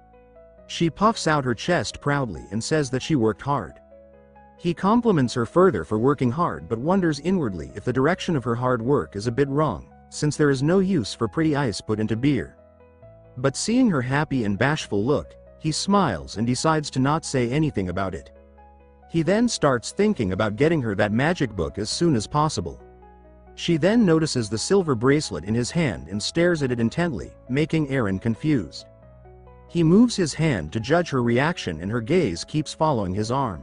She puffs out her chest proudly and says that she worked hard. He compliments her further for working hard, but wonders inwardly if the direction of her hard work is a bit wrong, since there is no use for pretty ice put into beer. But seeing her happy and bashful look, he smiles and decides to not say anything about it. He then starts thinking about getting her that magic book as soon as possible. She then notices the silver bracelet in his hand and stares at it intently, making Aaron confused. He moves his hand to judge her reaction and her gaze keeps following his arm.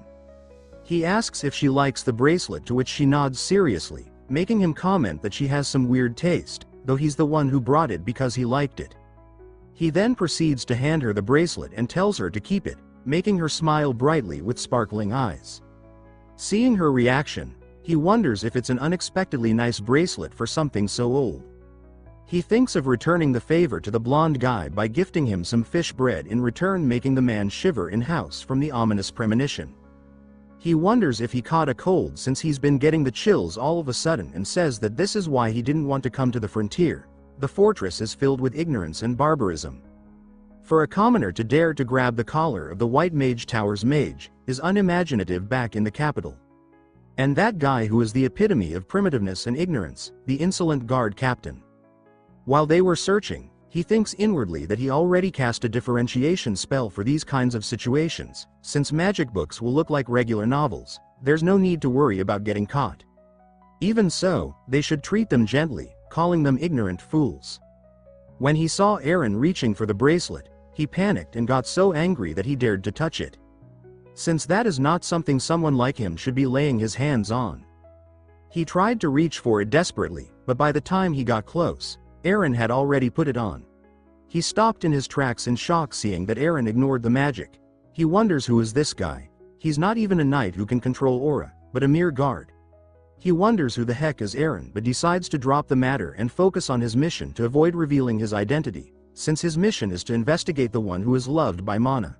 He asks if she likes the bracelet, to which she nods seriously, making him comment that she has some weird taste, though he's the one who brought it because he liked it. He then proceeds to hand her the bracelet and tells her to keep it, making her smile brightly with sparkling eyes. Seeing her reaction, he wonders if it's an unexpectedly nice bracelet for something so old. He thinks of returning the favor to the blonde guy by gifting him some fish bread in return, making the man shiver in house from the ominous premonition. He wonders if he caught a cold since he's been getting the chills all of a sudden, and says that this is why he didn't want to come to the frontier. The fortress is filled with ignorance and barbarism. For a commoner to dare to grab the collar of the White Mage Tower's mage is unimaginative back in the capital. And that guy who is the epitome of primitiveness and ignorance, the insolent guard captain. While they were searching, he thinks inwardly that he already cast a differentiation spell for these kinds of situations. Since magic books will look like regular novels, there's no need to worry about getting caught. Even so, they should treat them gently, calling them ignorant fools. When he saw Eren reaching for the bracelet, he panicked and got so angry that he dared to touch it. Since that is not something someone like him should be laying his hands on. He tried to reach for it desperately, but by the time he got close, Eren had already put it on. He stopped in his tracks in shock seeing that Eren ignored the magic. He wonders who is this guy. He's not even a knight who can control aura, but a mere guard. He wonders who the heck is Eren but decides to drop the matter and focus on his mission to avoid revealing his identity, since his mission is to investigate the one who is loved by Mana.